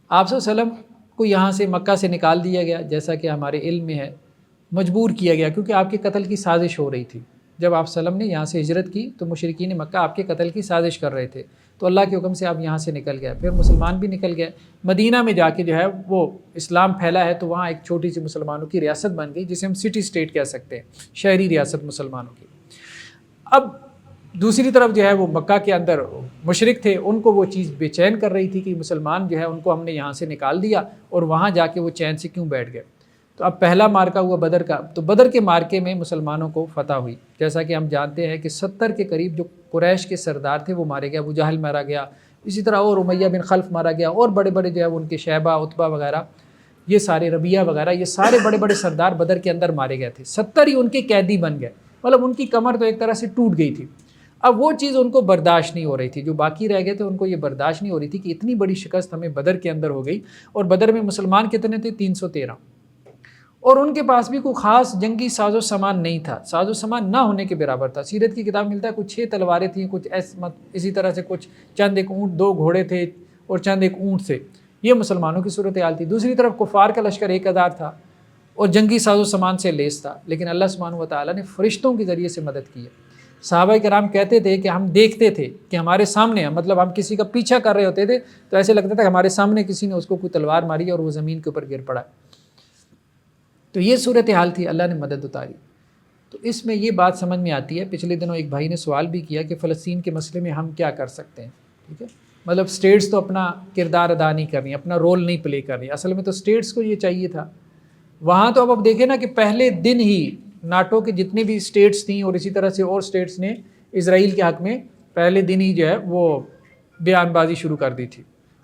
آپ صلی اللہ علیہ وسلم کو یہاں سے مکہ سے نکال دیا گیا, جیسا کہ ہمارے علم میں ہے, مجبور کیا گیا کیونکہ آپ کے قتل کی سازش ہو رہی تھی. جب آپ صلی اللہ علیہ وسلم نے یہاں سے ہجرت کی تو مشرکین مکہ آپ کے قتل کی سازش کر رہے تھے. تو اللہ کے حکم سے آپ یہاں سے نکل گئے. پھر مسلمان بھی نکل گئے. مدینہ میں جا کے جو ہے وہ اسلام پھیلا ہے, تو وہاں ایک چھوٹی سی مسلمانوں کی ریاست بن گئی جسے ہم سٹی اسٹیٹ کہہ سکتے ہیں, شہری ریاست مسلمانوں کی. اب دوسری طرف جو ہے وہ مکہ کے اندر مشرک تھے، ان کو وہ چیز بے چین کر رہی تھی کہ مسلمان جو ہے ان کو ہم نے یہاں سے نکال دیا اور وہاں جا کے وہ چین سے کیوں بیٹھ گئے۔ تو اب پہلا مارکہ ہوا بدر کا، تو بدر کے مارکے میں مسلمانوں کو فتح ہوئی، جیسا کہ ہم جانتے ہیں کہ 70 کے قریب جو قریش کے سردار تھے وہ مارے گئے، ابو جہل مارا گیا، اسی طرح اور امیہ بن خلف مارا گیا، اور بڑے بڑے جو ہے ان کے شیبہ، عتبہ وغیرہ، یہ سارے ربیہ وغیرہ، یہ سارے بڑے بڑے سردار بدر کے اندر مارے گئے تھے، 70 ہی ان کے قیدی بن گئے، مطلب ان کی کمر تو ایک طرح سے ٹوٹ گئی تھی۔ اب وہ چیز ان کو برداشت نہیں ہو رہی تھی، جو باقی رہ گئے تھے ان کو یہ برداشت نہیں ہو رہی تھی کہ اتنی بڑی شکست ہمیں بدر کے اندر ہو گئی، اور بدر میں مسلمان کتنے تھے؟ 313، اور ان کے پاس بھی کوئی خاص جنگی ساز و سامان نہیں تھا، ساز و سامان نہ ہونے کے برابر تھا۔ سیرت کی کتاب ملتا ہے کچھ 6 تلواریں تھیں، کچھ اسی طرح سے کچھ چند ایک اونٹ، 2 گھوڑے تھے اور چند ایک اونٹ تھے، یہ مسلمانوں کی صورتحال تھی۔ دوسری طرف کفار کا لشکر 1000 تھا اور جنگی ساز و سامان سے لیس تھا، لیکن اللہ سبحانہ و تعالیٰ نے فرشتوں کے ذریعے سے مدد کی ہے۔ صحابہ کرام کہتے تھے کہ ہم دیکھتے تھے کہ ہمارے سامنے، مطلب ہم کسی کا پیچھا کر رہے ہوتے تھے تو ایسے لگتا تھا کہ ہمارے سامنے کسی نے اس کو کوئی تلوار ماری اور وہ زمین کے اوپر گر پڑا۔ تو یہ صورتحال تھی، اللہ نے مدد اتاری۔ تو اس میں یہ بات سمجھ میں آتی ہے، پچھلے دنوں ایک بھائی نے سوال بھی کیا کہ فلسطین کے مسئلے میں ہم کیا کر سکتے ہیں، ٹھیک ہے، مطلب سٹیٹس تو اپنا کردار ادا نہیں کر رہی، اپنا رول نہیں پلے کر رہی، اصل میں تو سٹیٹس کو یہ چاہیے تھا۔ وہاں تو اب دیکھیں نا کہ پہلے دن ہی ناٹو کے جتنے بھی سٹیٹس تھیں اور اسی طرح سے اور سٹیٹس نے اسرائیل کے حق میں پہلے دن ہی جو ہے وہ بیان بازی شروع کر دی تھی،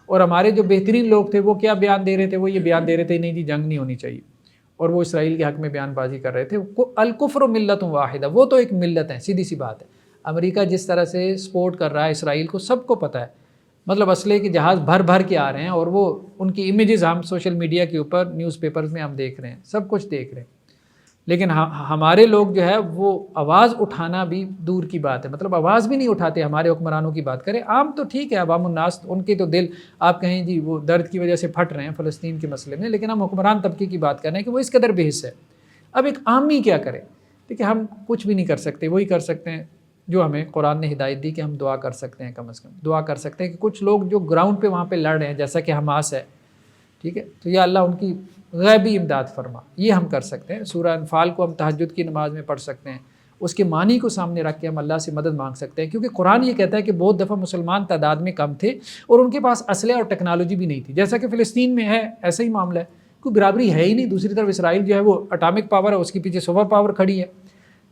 اور ہمارے جو بہترین لوگ تھے وہ کیا بیان دے رہے تھے؟ وہ یہ بیان دے رہے تھے نہیں جی جنگ نہیں ہونی چاہیے، اور وہ اسرائیل کے حق میں بیان بازی کر رہے تھے۔ الکفر ملت واحدہ، وہ تو ایک ملت ہے، سیدھی سی بات ہے۔ امریکہ جس طرح سے سپورٹ کر رہا ہے اسرائیل کو، سب کو پتہ ہے، مطلب اسلحے کے جہاز بھر بھر کے آ رہے ہیں، اور وہ ان کی امیجز ہم سوشل میڈیا کے اوپر، نیوز پیپرز میں ہم دیکھ رہے ہیں، سب کچھ دیکھ رہے ہیں، لیکن ہمارے لوگ جو ہے وہ آواز اٹھانا بھی دور کی بات ہے، مطلب آواز بھی نہیں اٹھاتے۔ ہمارے حکمرانوں کی بات کریں، عام تو ٹھیک ہے، عوام الناس ان کے تو دل آپ کہیں جی وہ درد کی وجہ سے پھٹ رہے ہیں فلسطین کے مسئلے میں، لیکن ہم حکمران طبقے کی بات کر رہے ہیں کہ وہ اس قدر بے حس ہے۔ اب ایک عامی کیا کرے؟ دیکھیں ہم کچھ بھی نہیں کر سکتے، وہی کر سکتے ہیں جو ہمیں قرآن نے ہدایت دی کہ ہم دعا کر سکتے ہیں، کم از کم دعا کر سکتے ہیں کہ کچھ لوگ جو گراؤنڈ پہ وہاں پہ لڑ رہے ہیں، جیسا کہ حماس ہے، ٹھیک ہے، تو یا اللہ ان کی غیبی امداد فرما، یہ ہم کر سکتے ہیں۔ سورہ انفال کو ہم تہجد کی نماز میں پڑھ سکتے ہیں، اس کے معنی کو سامنے رکھ کے ہم اللہ سے مدد مانگ سکتے ہیں، کیونکہ قرآن یہ کہتا ہے کہ بہت دفعہ مسلمان تعداد میں کم تھے اور ان کے پاس اسلحہ اور ٹیکنالوجی بھی نہیں تھی، جیسا کہ فلسطین میں ہے، ایسا ہی معاملہ ہے، کوئی برابری ہے ہی نہیں۔ دوسری طرف اسرائیل جو ہے وہ اٹامک پاور ہے، اس کے پیچھے سپر پاور کھڑی ہے،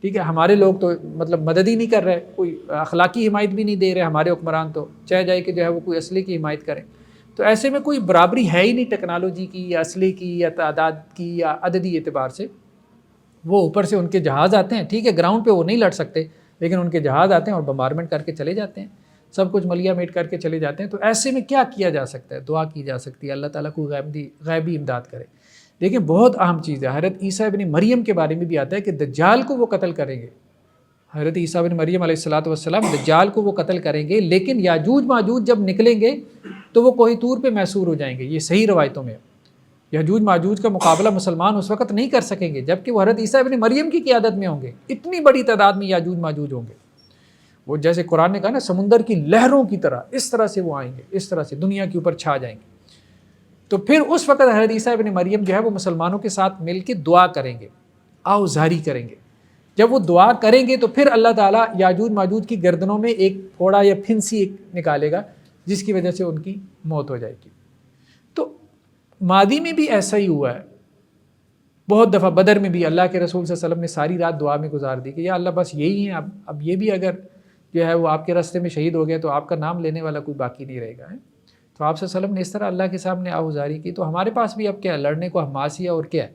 ٹھیک ہے، ہمارے لوگ تو مطلب مدد ہی نہیں کر رہے، کوئی اخلاقی حمایت بھی نہیں دے رہے ہمارے حکمران، تو چاہے جائے کہ جو ہے وہ کوئی اسلحے کی حمایت کریں۔ تو ایسے میں کوئی برابری ہے ہی نہیں ٹیکنالوجی کی یا اسلحے کی یا تعداد کی یا عددی اعتبار سے۔ وہ اوپر سے ان کے جہاز آتے ہیں، ٹھیک ہے، گراؤنڈ پہ وہ نہیں لڑ سکتے، لیکن ان کے جہاز آتے ہیں اور بمبارمنٹ کر کے چلے جاتے ہیں، سب کچھ ملیا میٹ کر کے چلے جاتے ہیں۔ تو ایسے میں کیا کیا جا سکتا ہے؟ دعا کی جا سکتی ہے، اللہ تعالیٰ کو غیبی امداد کرے۔ دیکھیں بہت اہم چیز ہے، حضرت عیسیٰ ابن مریم کے بارے میں بھی آتا ہے کہ دجال کو وہ قتل کریں گے، حضرت عیسیٰ بن مریم علیہ السلام دجال کو وہ قتل کریں گے، لیکن یاجوج ماجوج جب نکلیں گے تو وہ کوہ طور پہ محصور ہو جائیں گے، یہ صحیح روایتوں میں۔ یاجوج ماجوج کا مقابلہ مسلمان اس وقت نہیں کر سکیں گے جبکہ وہ حضرت عیسیٰ بن مریم کی قیادت میں ہوں گے، اتنی بڑی تعداد میں یاجوج ماجوج ہوں گے، وہ جیسے قرآن نے کہا نا سمندر کی لہروں کی طرح، اس طرح سے وہ آئیں گے، اس طرح سے دنیا کے اوپر چھا جائیں گے۔ تو پھر اس وقت حضرت عیسیٰ بن مریم جو ہے وہ مسلمانوں کے ساتھ مل کے دعا کریں گے، آؤزاری کریں گے۔ جب وہ دعا کریں گے تو پھر اللہ تعالیٰ یاجوج ماجوج کی گردنوں میں ایک پھوڑا یا پھنسی ایک نکالے گا، جس کی وجہ سے ان کی موت ہو جائے گی۔ تو ماضی میں بھی ایسا ہی ہوا ہے، بہت دفعہ بدر میں بھی اللہ کے رسول صلی اللہ علیہ وسلم نے ساری رات دعا میں گزار دی کہ یا اللہ بس یہی ہیں، اب یہ بھی اگر جو ہے وہ آپ کے راستے میں شہید ہو گئے تو آپ کا نام لینے والا کوئی باقی نہیں رہے گا۔ تو آپ صلی اللہ علیہ وسلم نے اس طرح اللہ کے سامنے آہوزاری کی۔ تو ہمارے پاس بھی اب کیا ہے، لڑنے کو حماس ہی ہے، اور کیا ہے،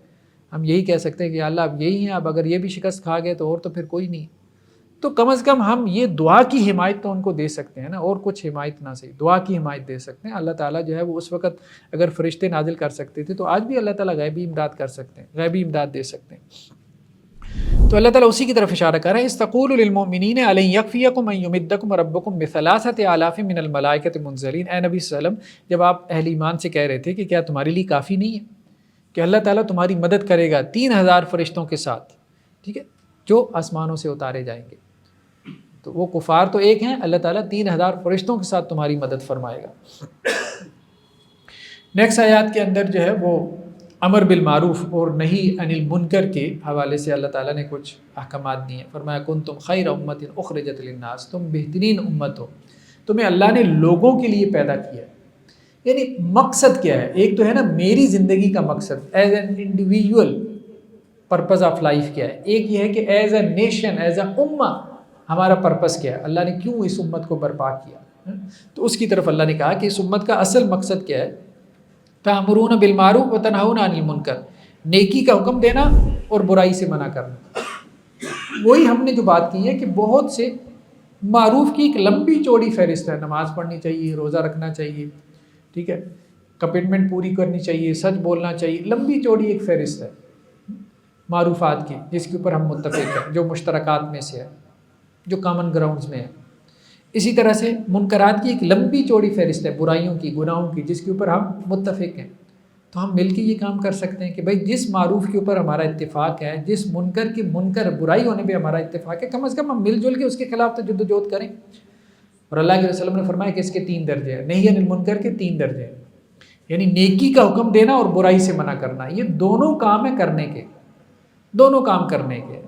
ہم یہی کہہ سکتے ہیں کہ اللہ اب یہی ہیں، اب اگر یہ بھی شکست کھا گئے تو اور تو پھر کوئی نہیں۔ تو کم از کم ہم یہ دعا کی حمایت تو ان کو دے سکتے ہیں نا، اور کچھ حمایت نہ صحیح، دعا کی حمایت دے سکتے ہیں۔ اللہ تعالیٰ جو ہے وہ اس وقت اگر فرشتے نازل کر سکتے تھے تو آج بھی اللہ تعالیٰ غیبی امداد کر سکتے ہیں، غیبی امداد دے سکتے ہیں۔ تو اللہ تعالیٰ اسی کی طرف اشارہ کر رہے ہیں، استقول للمؤمنین الن یکفیکم ان یمدکم ربکم بثلاثۃ آلاف من الملائکۃ منزلین۔ اے نبی صلی اللہ علیہ وسلم، جب آپ اہل ایمان سے کہہ رہے تھے کہ کیا تمہارے لیے کافی نہیں ہے کہ اللہ تعالیٰ تمہاری مدد کرے گا 3000 فرشتوں کے ساتھ، ٹھیک ہے، جو آسمانوں سے اتارے جائیں گے۔ تو وہ کفار تو ایک ہیں، اللہ تعالیٰ 3000 فرشتوں کے ساتھ تمہاری مدد فرمائے گا۔ نیکسٹ آیات کے اندر جو ہے وہ امر بالمعروف اور نہی عن المنکر کے حوالے سے اللہ تعالیٰ نے کچھ احکامات دیے ہیں. فرمایا کنتم خیر امت اخرجت للناس، تم بہترین امت ہو، تمہیں اللہ نے لوگوں کے لیے پیدا کیا ہے. یعنی مقصد کیا ہے؟ ایک تو ہے نا میری زندگی کا مقصد as an individual purpose of life کیا ہے، ایک یہ ہے کہ as a nation, as a امہ ہمارا پرپز کیا ہے، اللہ نے کیوں اس امت کو برپا کیا. تو اس کی طرف اللہ نے کہا کہ اس امت کا اصل مقصد کیا ہے؟ تأمرون بالمعروف وتنہون عن المنکر، نیکی کا حکم دینا اور برائی سے منع کرنا. وہی ہم نے جو بات کی ہے کہ بہت سے معروف کی ایک لمبی چوڑی فہرست ہے. نماز پڑھنی چاہیے، روزہ رکھنا چاہیے، ٹھیک ہے، کمٹمنٹ پوری کرنی چاہیے، سچ بولنا چاہیے، لمبی چوڑی ایک فہرست ہے معروفات کی جس کے اوپر ہم متفق ہیں، جو مشترکات میں سے ہے، جو کامن گراؤنڈز میں ہے. اسی طرح سے منکرات کی ایک لمبی چوڑی فہرست ہے، برائیوں کی، گناہوں کی، جس کے اوپر ہم متفق ہیں. تو ہم مل کے یہ کام کر سکتے ہیں کہ بھائی جس معروف کے اوپر ہمارا اتفاق ہے، جس منکر کی منکر برائی ہونے پہ ہمارا اتفاق ہے، کم از کم ہم مل جل کے اس کے خلاف تو جد و جہد کریں. اور اللہ کے رسول نے فرمایا کہ اس کے 3 درجے ہیں، نہی عن المنکر کے 3 درجے ہیں. یعنی نیکی کا حکم دینا اور برائی سے منع کرنا، یہ دونوں کام ہیں کرنے کے، دونوں کام کرنے کے.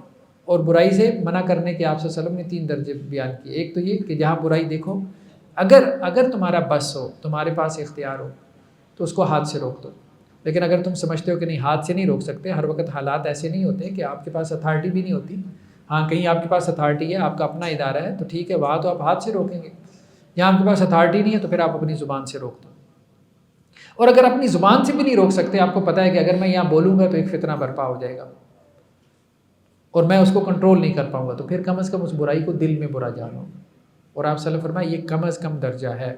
اور برائی سے منع کرنے کے آپ صلی اللہ علیہ وسلم نے 3 درجے بیان کیے. ایک تو یہ کہ جہاں برائی دیکھو، اگر تمہارا بس ہو، تمہارے پاس اختیار ہو تو اس کو ہاتھ سے روک دو. لیکن اگر تم سمجھتے ہو کہ نہیں ہاتھ سے نہیں روک سکتے، ہر وقت حالات ایسے نہیں ہوتے کہ آپ کے پاس اتھارٹی بھی نہیں ہوتی. ہاں کہیں آپ کے پاس اتھارٹی ہے، آپ کا اپنا ادارہ ہے تو ٹھیک ہے، وہاں تو آپ ہاتھ سے روکیں گے. یہاں آپ کے پاس اتھارٹی نہیں ہے تو پھر آپ اپنی زبان سے روک دو. اور اگر اپنی زبان سے بھی نہیں روک سکتے، آپ کو پتہ ہے کہ اگر میں یہاں بولوں گا تو ایک فتنہ برپا ہو جائے گا اور میں اس کو کنٹرول نہیں کر پاؤں گا، تو پھر کم از کم اس برائی کو دل میں برا جانو. اور آپ صلی اللہ علیہ وسلم فرمایا یہ کم از کم درجہ ہے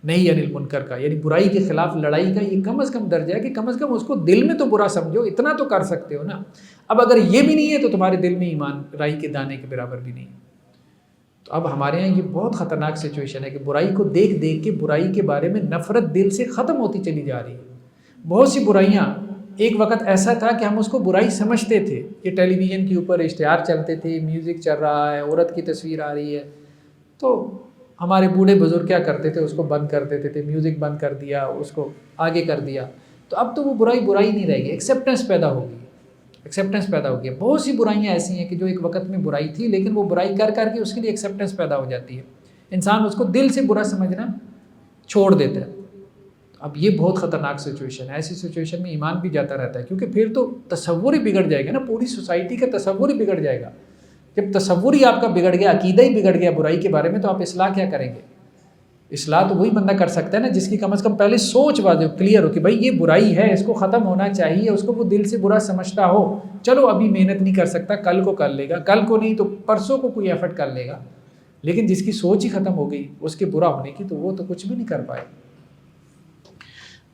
نہیں عن المنکر کا، یعنی برائی کے خلاف لڑائی کا یہ کم از کم درجہ ہے کہ کم از کم اس کو دل میں تو برا سمجھو، اتنا تو کر سکتے ہو نا. اب اگر یہ بھی نہیں ہے تو تمہارے دل میں ایمان رائی کے دانے کے برابر بھی نہیں. تو اب ہمارے یہاں یہ بہت خطرناک سچویشن ہے کہ برائی کو دیکھ دیکھ کے برائی کے بارے میں نفرت دل سے ختم ہوتی چلی جا رہی ہے. بہت سی برائیاں ایک وقت ایسا تھا کہ ہم اس کو برائی سمجھتے تھے، کہ ٹیلی ویژن کے اوپر اشتہار چلتے تھے، میوزک چل رہا ہے، عورت کی تصویر آ رہی ہے، تو ہمارے بوڑھے بزرگ کیا کرتے تھے، اس کو بند کر دیتے تھے، میوزک بند کر دیا، اس کو آگے کر دیا. تو اب تو وہ برائی نہیں رہے گی، ایکسیپٹنس پیدا ہوگی، ایکسیپٹنس پیدا ہوگی. بہت سی برائیاں ایسی ہیں کہ جو ایک وقت میں برائی تھی لیکن وہ برائی کر کر کے اس کے لیے ایکسیپٹنس پیدا ہو جاتی ہے، انسان اس کو دل سے برا سمجھنا چھوڑ دیتا ہے. اب یہ بہت خطرناک سچویشن ہے. ایسی سچویشن میں ایمان بھی جاتا رہتا ہے، کیونکہ پھر تو تصور ہی بگڑ جائے گا نا، پوری سوسائٹی کا تصور ہی بگڑ جائے گا. جب تصور ہی آپ کا بگڑ گیا، عقیدہ ہی بگڑ گیا برائی کے بارے میں، تو آپ اصلاح کیا کریں گے؟ اصلاح تو وہی بندہ کر سکتا ہے نا جس کی کم از کم پہلے سوچ واضح کلیئر ہو کہ بھائی یہ برائی ہے، اس کو ختم ہونا چاہیے، اس کو وہ دل سے برا سمجھتا ہو. چلو ابھی محنت نہیں کر سکتا، کل کو کر لے گا، کل کو نہیں تو پرسوں کو کوئی ایفرٹ کر لے گا. لیکن جس کی سوچ ہی ختم ہو گئی اس کے برا ہونے کی، تو وہ تو کچھ بھی نہیں کر پائے.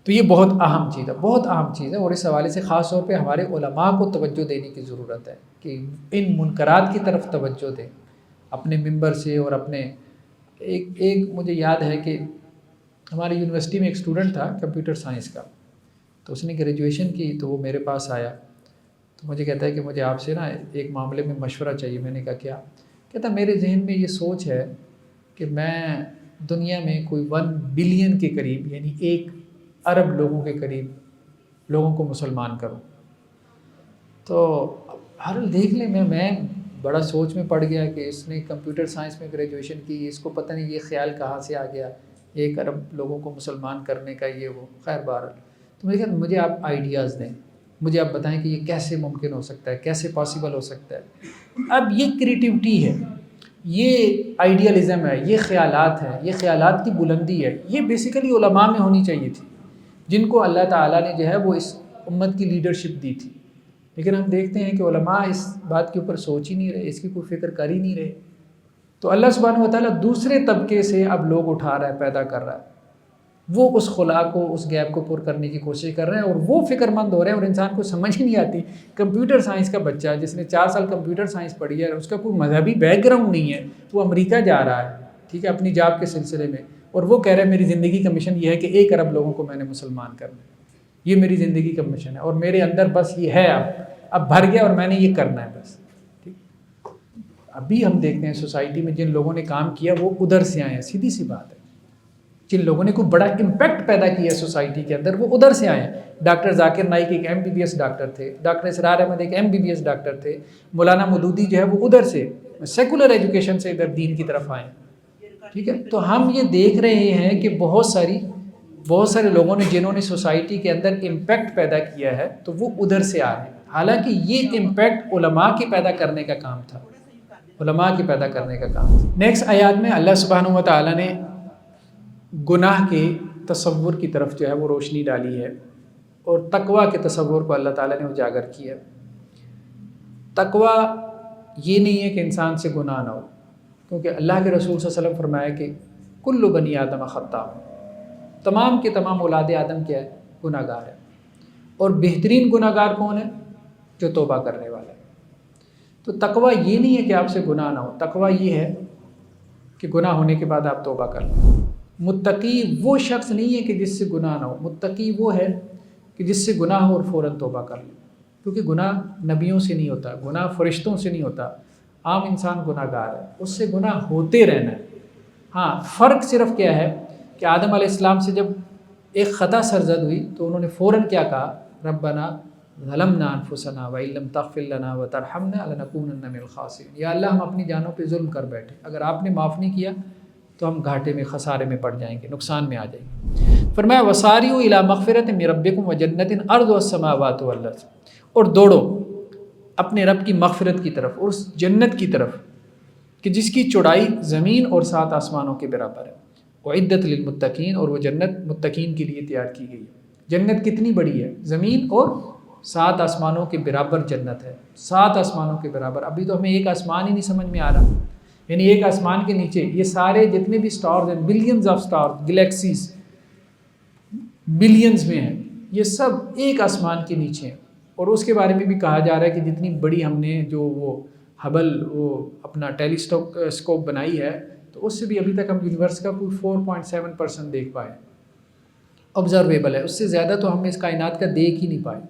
تو یہ بہت اہم چیز ہے، بہت اہم چیز ہے. اور اس حوالے سے خاص طور پہ ہمارے علماء کو توجہ دینے کی ضرورت ہے کہ ان منکرات کی طرف توجہ دیں اپنے ممبر سے. اور اپنے ایک مجھے یاد ہے کہ ہماری یونیورسٹی میں ایک اسٹوڈنٹ تھا کمپیوٹر سائنس کا، تو اس نے گریجویشن کی تو وہ میرے پاس آیا تو مجھے کہتا ہے کہ مجھے آپ سے نا ایک معاملے میں مشورہ چاہیے. میں نے کہا کیا؟ کہتا میرے ذہن میں یہ سوچ ہے کہ میں دنیا میں کوئی 1 بلین کے قریب، یعنی 1 ارب لوگوں کے قریب لوگوں کو مسلمان کروں. تو ہر دیکھ لیں میں بڑا سوچ میں پڑ گیا کہ اس نے کمپیوٹر سائنس میں گریجویشن کی، اس کو پتہ نہیں یہ خیال کہاں سے آ گیا 1 ارب لوگوں کو مسلمان کرنے کا، یہ وہ. خیر بہرحال تو میں نے کہا مجھے آپ آئیڈیاز دیں، مجھے آپ بتائیں کہ یہ کیسے ممکن ہو سکتا ہے، کیسے پاسبل ہو سکتا ہے. اب یہ کریٹیوٹی ہے، یہ آئیڈیالزم ہے، یہ خیالات ہے، یہ خیالات کی بلندی ہے. یہ بیسیکلی علماء میں ہونی چاہیے تھی جن کو اللہ تعالیٰ نے جو ہے وہ اس امت کی لیڈرشپ دی تھی. لیکن ہم دیکھتے ہیں کہ علماء اس بات کے اوپر سوچ ہی نہیں رہے، اس کی کوئی فکر کر ہی نہیں رہے. تو اللہ سبحانہ و تعالیٰ دوسرے طبقے سے اب لوگ اٹھا رہا ہے، پیدا کر رہا ہے، وہ اس خلا کو، اس گیپ کو پر کرنے کی کوشش کر رہے ہیں. اور وہ فکر مند ہو رہے ہیں اور انسان کو سمجھ ہی نہیں آتی. کمپیوٹر سائنس کا بچہ جس نے 4 سال کمپیوٹر سائنس پڑھی ہے، اس کا کوئی مذہبی بیک گراؤنڈ نہیں ہے، وہ امریکہ جا رہا ہے، ٹھیک ہے، اپنی جاب کے سلسلے میں، اور وہ کہہ رہے ہیں میری زندگی کا مشن یہ ہے کہ 1 ارب لوگوں کو میں نے مسلمان کرنا ہے، یہ میری زندگی کا مشن ہے، اور میرے اندر بس یہ ہے، اب بھر گیا اور میں نے یہ کرنا ہے بس. ٹھیک. ابھی ہم دیکھتے ہیں سوسائٹی میں جن لوگوں نے کام کیا وہ ادھر سے آئے ہیں، سیدھی سی بات ہے. جن لوگوں نے کوئی بڑا امپیکٹ پیدا کیا ہے سوسائٹی کے اندر، وہ ادھر سے آئے ہیں۔ ڈاکٹر ذاکر نائک ایک MBBS ڈاکٹر تھے، ڈاکٹر اسرار احمد ایک MBBS ڈاکٹر تھے، مولانا مودودی جو ہے وہ ادھر سے سیکولر ایجوکیشن سے ادھر دین کی طرف آئے ہیں، ٹھیک ہے۔ تو ہم یہ دیکھ رہے ہیں کہ بہت سارے لوگوں نے جنہوں نے سوسائٹی کے اندر امپیکٹ پیدا کیا ہے تو وہ ادھر سے آ رہے ہیں، حالانکہ یہ امپیکٹ علماء کے پیدا کرنے کا کام تھا، علماء کے پیدا کرنے کا کام تھا۔ نیکسٹ آیات میں اللہ سبحانہ و تعالیٰ نے گناہ کے تصور کی طرف جو ہے وہ روشنی ڈالی ہے، اور تقویٰ کے تصور کو اللہ تعالیٰ نے اجاگر کیا۔ تقویٰ یہ نہیں ہے کہ انسان سے گناہ نہ ہو، کیونکہ اللہ کے رسول صلی اللہ علیہ وسلم فرمایا کہ کل بنی آدم خطاء، تمام کے تمام اولاد آدم کیا ہے؟ گناہ گار ہے، اور بہترین گناہ گار کون ہے؟ جو توبہ کرنے والا ہے۔ تو تقویٰ یہ نہیں ہے کہ آپ سے گناہ نہ ہو، تقویٰ یہ ہے کہ گناہ ہونے کے بعد آپ توبہ کر لیں۔ متقی وہ شخص نہیں ہے کہ جس سے گناہ نہ ہو، متقی وہ ہے کہ جس سے گناہ ہو اور فوراً توبہ کر لے، کیونکہ گناہ نبیوں سے نہیں ہوتا، گناہ فرشتوں سے نہیں ہوتا، عام انسان گناہ گار ہے، اس سے گناہ ہوتے رہنا ہے۔ ہاں، فرق صرف کیا ہے کہ آدم علیہ السلام سے جب ایک خطا سرزد ہوئی تو انہوں نے فوراً کیا کہا؟ ربنا ظلمنا انفسنا وان لم تغفر لنا وترحمنا لنکونن من الخاسرین، یا اللہ ہم اپنی جانوں پہ ظلم کر بیٹھے، اگر آپ نے معاف نہیں کیا تو ہم گھاٹے میں، خسارے میں پڑ جائیں گے، نقصان میں آ جائیں گے۔ فرمایا وساریعوا الی مغفرۃ من ربکم وجنۃ عرضها السماوات والارض، اور دوڑو اپنے رب کی مغفرت کی طرف اور اس جنت کی طرف کہ جس کی چوڑائی زمین اور 7 آسمانوں کے برابر ہے، اعدت للمتقین، اور وہ جنت متقین کے لیے تیار کی گئی ہے۔ جنت کتنی بڑی ہے؟ زمین اور 7 آسمانوں کے برابر جنت ہے، 7 آسمانوں کے برابر۔ ابھی تو ہمیں ایک آسمان ہی نہیں سمجھ میں آ رہا، یعنی ایک آسمان کے نیچے یہ سارے جتنے بھی سٹارز ہیں، billions of stars, galaxies billions میں ہیں، یہ سب ایک آسمان کے نیچے ہیں۔ اور اس کے بارے میں بھی کہا جا رہا ہے کہ جتنی بڑی ہم نے جو وہ ہبل وہ اپنا ٹیلیسکوپ بنائی ہے، تو اس سے بھی ابھی تک ہم یونیورس کا کوئی 4.7% دیکھ پائے، آبزرویبل ہے، اس سے زیادہ تو ہم اس کائنات کا دیکھ ہی نہیں پائے۔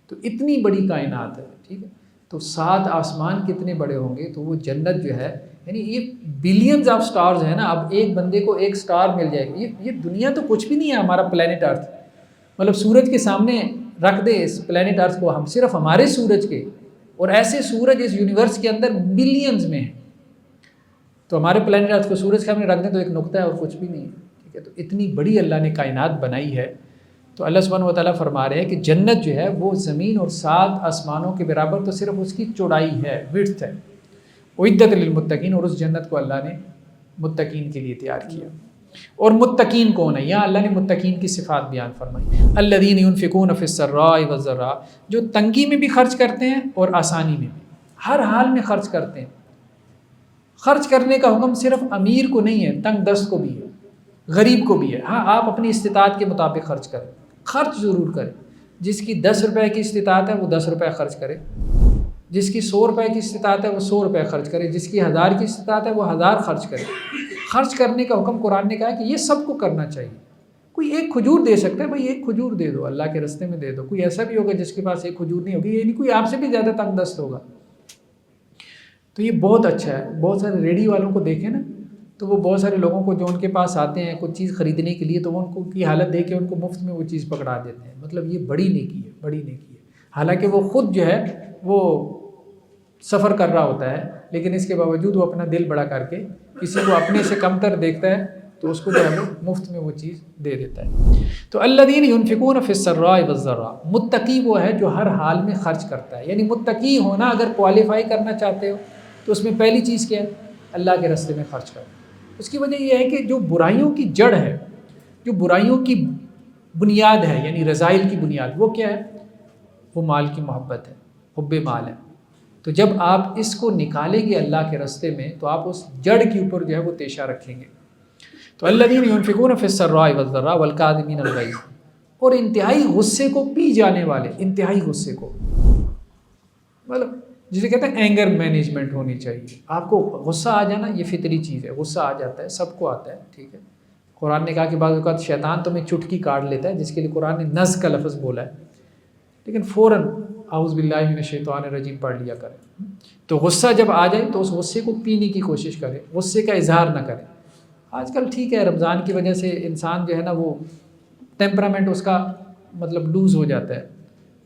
تو اتنی بڑی کائنات ہے، ٹھیک ہے۔ تو 7 آسمان کتنے بڑے ہوں گے، تو وہ جنت جو ہے، یعنی یہ بلینز آف سٹارز ہیں نا۔ اب ایک بندے کو ایک سٹار مل جائے گا، یہ دنیا تو کچھ بھی نہیں ہے، ہمارا پلینٹ ارتھ، مطلب سورج کے سامنے رکھ دے اس پلینٹ ارتھ کو، ہم صرف ہمارے سورج کے، اور ایسے سورج اس یونیورس کے اندر بلینز میں ہیں، تو ہمارے پلینٹ ارتھ کو سورج کے سامنے رکھ دیں تو ایک نقطہ ہے اور کچھ بھی نہیں ہے، ٹھیک ہے۔ تو اتنی بڑی اللہ نے کائنات بنائی ہے۔ تو اللہ سبحانہ و تعالیٰ فرما رہے ہیں کہ جنت جو ہے وہ زمین اور 7 آسمانوں کے برابر، تو صرف اس کی چوڑائی ہے، وڈتھ ہے۔ اعدت للمتقین، اور اس جنت کو اللہ نے متقین کے لیے تیار کیا۔ اور متقین کون ہے؟ یہاں اللہ نے متقین کی صفات بیان فرمائی، الذین ينفقون فی السراء والضراء، جو تنگی میں بھی خرچ کرتے ہیں اور آسانی میں بھی، ہر حال میں خرچ کرتے ہیں۔ خرچ کرنے کا حکم صرف امیر کو نہیں ہے، تنگ دست کو بھی ہے، غریب کو بھی ہے۔ ہاں، آپ اپنی استطاعت کے مطابق خرچ کریں، خرچ ضرور کریں۔ جس کی 10 روپے کی استطاعت ہے وہ 10 روپے خرچ کرے، جس کی 100 روپے کی استطاعت ہے وہ 100 روپے خرچ کرے، جس کی 1000 کی استطاعت ہے وہ 1000 خرچ کرے۔ خرچ کرنے کا حکم قرآن نے کہا ہے کہ یہ سب کو کرنا چاہیے۔ کوئی ایک کھجور دے سکتا ہے، بھائی ایک کھجور دے دو، اللہ کے راستے میں دے دو۔ کوئی ایسا بھی ہوگا جس کے پاس ایک کھجور نہیں ہوگی، یعنی کوئی آپ سے بھی زیادہ تنگ دست ہوگا، تو یہ بہت اچھا ہے۔ بہت سارے ریڈی والوں کو دیکھیں نا، تو وہ بہت سارے لوگوں کو جو ان کے پاس آتے ہیں کچھ چیز خریدنے کے لیے، تو وہ ان کو کی حالت دیکھ کے ان کو مفت میں وہ چیز پکڑا دیتے ہیں۔ مطلب یہ بڑی نیکی ہے، بڑی نیکی ہے۔ حالانکہ وہ خود جو ہے وہ سفر کر رہا ہوتا ہے، لیکن اس کے باوجود وہ اپنا دل بڑا کر کے کسی کو اپنے سے کم تر دیکھتا ہے تو اس کو جو ہے وہ مفت میں وہ چیز دے دیتا ہے۔ تو الذین ينفقون فی السراء والضراء، متقی وہ ہے جو ہر حال میں خرچ کرتا ہے۔ یعنی متقی ہونا اگر کوالیفائی کرنا چاہتے ہو تو اس میں پہلی چیز کیا ہے؟ اللہ کے راستے میں خرچ کرنا۔ اس کی وجہ یہ ہے کہ جو برائیوں کی جڑ ہے، جو برائیوں کی بنیاد ہے، یعنی رذائل کی بنیاد، وہ کیا ہے؟ وہ مال کی محبت ہے، حب مال ہے۔ تو جب آپ اس کو نکالیں گے اللہ کے راستے میں تو آپ اس جڑ کے اوپر جو ہے وہ تیشہ رکھیں گے۔ تو الذین ينفقون فی السراء والضراء والکاظمین الغیظ، اور انتہائی غصے کو پی جانے والے، انتہائی غصے کو، مطلب جسے کہتے ہیں اینگر مینجمنٹ ہونی چاہیے۔ آپ کو غصہ آ جانا یہ فطری چیز ہے، غصہ آ جاتا ہے، سب کو آتا ہے، ٹھیک ہے۔ قرآن نے کہا کہ بعض اوقات شیطان تمہیں چٹکی کاٹ لیتا ہے، جس کے لیے قرآن نے نز کا لفظ بولا ہے، لیکن فوراً اعوذ باللہ من الشیطان الرجیم پڑھ لیا کرے۔ تو غصہ جب آ جائے تو اس غصے کو پینے کی کوشش کرے، غصے کا اظہار نہ کرے۔ آج کل ٹھیک ہے رمضان کی وجہ سے انسان جو ہے نا وہ ٹیمپرامنٹ اس کا مطلب لوز ہو جاتا ہے،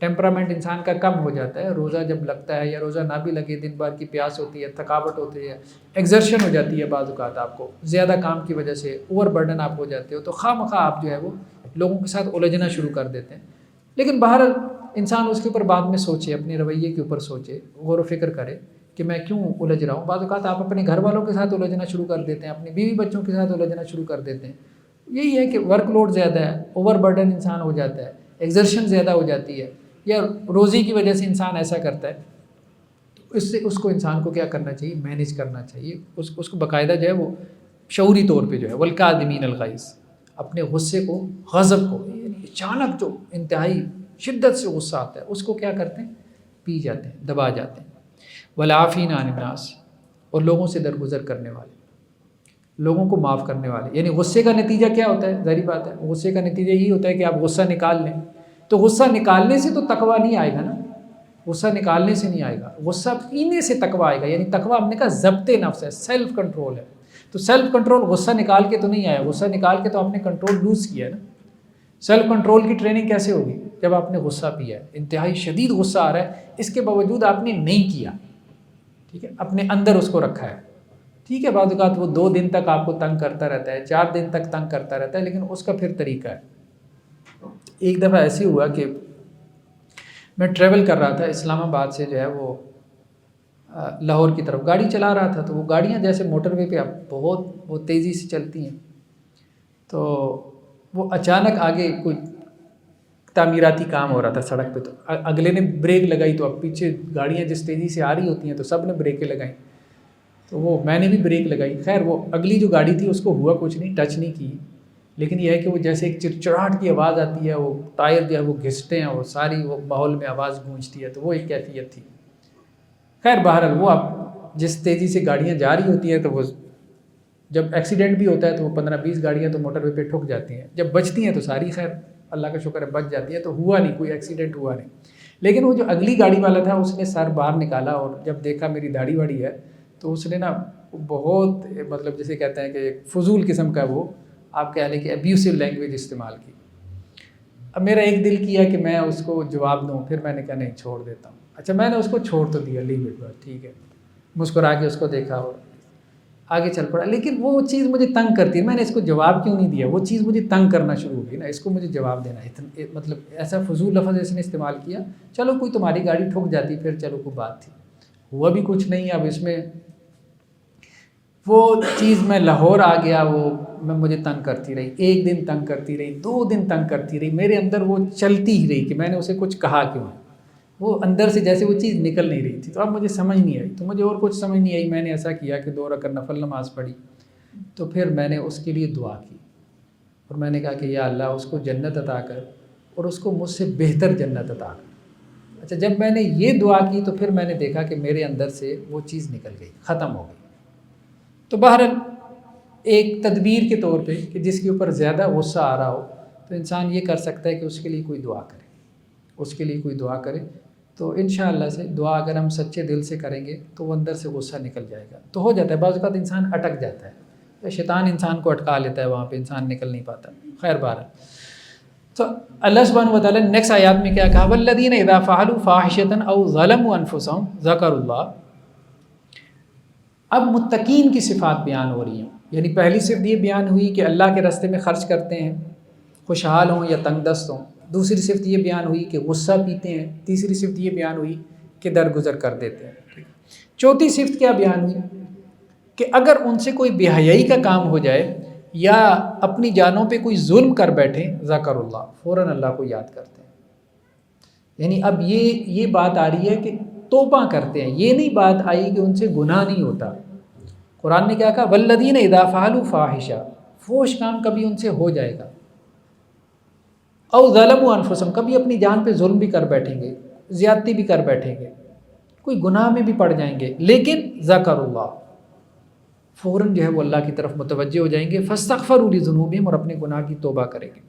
ٹیمپرامنٹ انسان کا کم ہو جاتا ہے، روزہ جب لگتا ہے یا روزہ نہ بھی لگے، دن بھر کی پیاس ہوتی ہے، تھکاوٹ ہوتی ہے، ایگزرشن ہو جاتی ہے، بعض اوقات آپ کو زیادہ کام کی وجہ سے اوور برڈن آپ ہو جاتے ہو، تو خواہ مخواہ آپ جو ہے وہ لوگوں کے ساتھ الجھنا شروع کر دیتے ہیں۔ لیکن بہرحال انسان اس کے اوپر بعد میں سوچے، اپنے رویے کے اوپر سوچے، غور و فکر کرے کہ میں کیوں الجھ رہا ہوں۔ بعض اوقات آپ اپنے گھر والوں کے ساتھ الجھنا شروع کر دیتے ہیں، اپنی بیوی بچوں کے ساتھ الجھنا شروع کر دیتے ہیں۔ یہی ہے کہ ورک لوڈ زیادہ ہے، اوور برڈن انسان ہو جاتا ہے، ایگزرشن زیادہ ہو جاتی ہے، یا روزی کی وجہ سے انسان ایسا کرتا ہے، تو اس سے اس کو انسان کو کیا کرنا چاہیے، مینیج کرنا چاہیے، اس کو باقاعدہ جو ہے وہ شعوری طور پہ جو ہے والکاظمین الغیظ، اپنے غصے کو، غضب کو، یعنی اچانک جو انتہائی شدت سے غصہ آتا ہے اس کو کیا کرتے ہیں، پی جاتے ہیں، دبا جاتے ہیں۔ والعافین عن الناس، اور لوگوں سے درگزر کرنے والے، لوگوں کو معاف کرنے والے۔ یعنی غصے کا نتیجہ کیا ہوتا ہے، ظاہری بات ہے غصے کا نتیجہ یہی ہوتا ہے کہ آپ غصہ نکال لیں، تو غصہ نکالنے سے تو تقویٰ نہیں آئے گا نا، غصہ نکالنے سے نہیں آئے گا، غصہ پینے سے تقویٰ آئے گا۔ یعنی تقویٰ ہم نے کہا ضبط نفس ہے، سیلف کنٹرول ہے، تو سیلف کنٹرول غصہ نکال کے تو نہیں آیا، غصہ نکال کے تو آپ نے کنٹرول لوز کیا ہے نا۔ سیلف کنٹرول کی ٹریننگ کیسے ہوگی، جب آپ نے غصہ پیا ہے، انتہائی شدید غصہ آ رہا ہے، اس کے باوجود آپ نے نہیں کیا، ٹھیک ہے، اپنے اندر اس کو رکھا ہے، ٹھیک ہے۔ بعض اوقات وہ 2 دن تک آپ کو تنگ کرتا رہتا ہے، 4 دن تک تنگ کرتا رہتا ہے، لیکن اس کا پھر طریقہ ہے۔ ایک دفعہ ایسے ہوا کہ میں ٹریول کر رہا تھا اسلام آباد سے جو ہے وہ لاہور کی طرف، گاڑی چلا رہا تھا، تو وہ گاڑیاں جیسے موٹر وے پہ بہت تیزی سے چلتی ہیں، تو وہ اچانک آگے کوئی تعمیراتی کام ہو رہا تھا سڑک پہ، تو اگلے نے بریک لگائی، تو اب پیچھے گاڑیاں جس تیزی سے آ رہی ہوتی ہیں تو سب نے بریکیں لگائیں، تو وہ میں نے بھی بریک لگائی۔ خیر وہ اگلی جو گاڑی تھی اس کو ہوا کچھ نہیں، ٹچ نہیں کی، لیکن یہ ہے کہ وہ جیسے ایک چڑچڑاہٹ کی آواز آتی ہے، وہ ٹائر جو ہے وہ گھستے ہیں، اور ساری وہ ماحول میں آواز گونجتی ہے، تو وہ ایک کیفیت تھی۔ خیر بہرحال وہ اب جس تیزی سے گاڑیاں جا رہی ہوتی ہیں، تو وہ جب ایکسیڈنٹ بھی ہوتا ہے تو وہ 15-20 گاڑیاں تو موٹر وے پہ ٹھک جاتی ہیں، جب بچتی ہیں تو ساری خیر اللہ کا شکر ہے بچ جاتی ہے، تو ہوا نہیں، کوئی ایکسیڈنٹ ہوا نہیں۔ لیکن وہ جو اگلی گاڑی والا تھا اس نے سر باہر نکالا، اور جب دیکھا میری داڑھی واڑی ہے تو اس نے نا بہت مطلب جسے کہتے ہیں کہ ایک فضول قسم کا وہ آپ کہہ لیں کہ ابیوسو لینگویج استعمال کی۔ اب میرا ایک دل کیا کہ میں اس کو جواب دوں، پھر میں نے کہا نہیں چھوڑ دیتا ہوں۔ اچھا میں نے اس کو چھوڑ تو دیا، لیو اٹ بس، ٹھیک ہے، مسکرا کے اس کو دیکھا اور آگے چل پڑا۔ لیکن وہ چیز مجھے تنگ کرتی ہے، میں نے اس کو جواب کیوں نہیں دیا، وہ چیز مجھے تنگ کرنا شروع ہو گئی نا، اس کو مجھے جواب دینا مطلب ایسا فضول لفظ اس نے استعمال کیا۔ چلو کوئی تمہاری گاڑی ٹھک جاتی پھر چلو کوئی بات تھی، ہوا بھی کچھ نہیں۔ اب اس میں وہ چیز میں لاہور آ گیا، وہ مجھے تنگ کرتی رہی، 1 دن تنگ کرتی رہی، 2 دن تنگ کرتی رہی، میرے اندر وہ چلتی ہی رہی کہ میں نے اسے کچھ کہا کیوں، وہ اندر سے جیسے وہ چیز نکل نہیں رہی تھی۔ تو اب مجھے سمجھ نہیں آئی، تو مجھے اور کچھ سمجھ نہیں آئی، میں نے ایسا کیا کہ 2 رکعت نفل نماز پڑھی، تو پھر میں نے اس کے لیے دعا کی، اور میں نے کہا کہ یا اللہ اس کو جنت عطا کر، اور اس کو مجھ سے بہتر جنت عطا کر۔ اچھا جب میں نے یہ دعا کی تو پھر میں نے دیکھا کہ میرے اندر سے وہ چیز نکل گئی، ختم ہو گئی۔ تو بہرحال ایک تدبیر کے طور پہ کہ جس کے اوپر زیادہ غصہ آ رہا ہو تو انسان یہ کر سکتا ہے کہ اس کے لیے کوئی دعا کرے، اس کے لیے کوئی دعا کرے، تو انشاءاللہ سے دعا اگر ہم سچے دل سے کریں گے تو وہ اندر سے غصہ نکل جائے گا، تو ہو جاتا ہے۔ بعض اوقات انسان اٹک جاتا ہے، شیطان انسان کو اٹکا لیتا ہے، وہاں پہ انسان نکل نہیں پاتا۔ خیر بہرحال تو اللہ سبحانہ و تعالیٰ نے نیکسٹ آیات میں کیا کہا، والذین اذا فعلوا فاحشۃ او ظلموا انفسهم ذکروا اللہ۔ اب متقین کی صفات بیان ہو رہی ہیں، یعنی پہلی صفت یہ بیان ہوئی کہ اللہ کے راستے میں خرچ کرتے ہیں، خوشحال ہوں یا تنگ دست ہوں۔ دوسری صفت یہ بیان ہوئی کہ غصہ پیتے ہیں۔ تیسری صفت یہ بیان ہوئی کہ درگزر کر دیتے ہیں۔ چوتھی صفت کیا بیان ہوئی کہ اگر ان سے کوئی بے حیائی کا کام ہو جائے یا اپنی جانوں پہ کوئی ظلم کر بیٹھے، ذکر اللہ، فوراً اللہ کو یاد کرتے ہیں۔ یعنی اب یہ بات آ رہی ہے کہ توبہ کرتے ہیں، یہ نہیں بات آئی کہ ان سے گناہ نہیں ہوتا۔ قرآن نے کیا کہا، والذین اذا فعلوا فاحشہ، فحش کام کبھی ان سے ہو جائے گا، او ظلموا انفسہم، کبھی اپنی جان پہ ظلم بھی کر بیٹھیں گے، زیادتی بھی کر بیٹھیں گے، کوئی گناہ میں بھی پڑ جائیں گے، لیکن ذکر اللہ، فوراً جو ہے وہ اللہ کی طرف متوجہ ہو جائیں گے، فاستغفروا لذنوبہم، اور اپنے گناہ کی توبہ کریں گے۔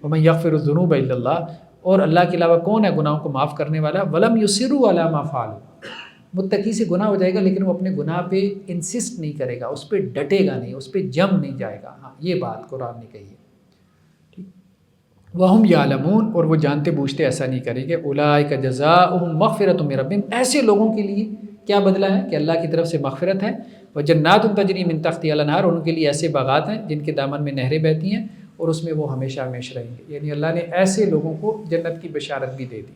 ومن یغفر الذنوب الا اللہ، اور اللہ کے علاوہ کون ہے گناہوں کو معاف کرنے والا، ولم یصروا علی ما فعلوا، متقی سے گناہ ہو جائے گا لیکن وہ اپنے گناہ پہ انسسٹ نہیں کرے گا، اس پہ ڈٹے گا نہیں، اس پہ جم نہیں جائے گا. ہاں یہ بات قرآن نے کہی ہے. وَهُمْ يَعْلَمُونَ، اور وہ جانتے بوجھتے ایسا نہیں کریں گے. اولئک جزاؤہم مغفرۃ من ربہم، ایسے لوگوں کے لیے کیا بدلہ ہے کہ اللہ کی طرف سے مغفرت ہے. وجنات تجری من تحتہا الانہار، ان کے لیے ایسے باغات ہیں جن کے دامن میں نہریں بہتی ہیں اور اس میں وہ ہمیشہ ہمیشہ رہیں گے. یعنی اللہ نے ایسے لوگوں کو جنت کی بشارت بھی دے دی.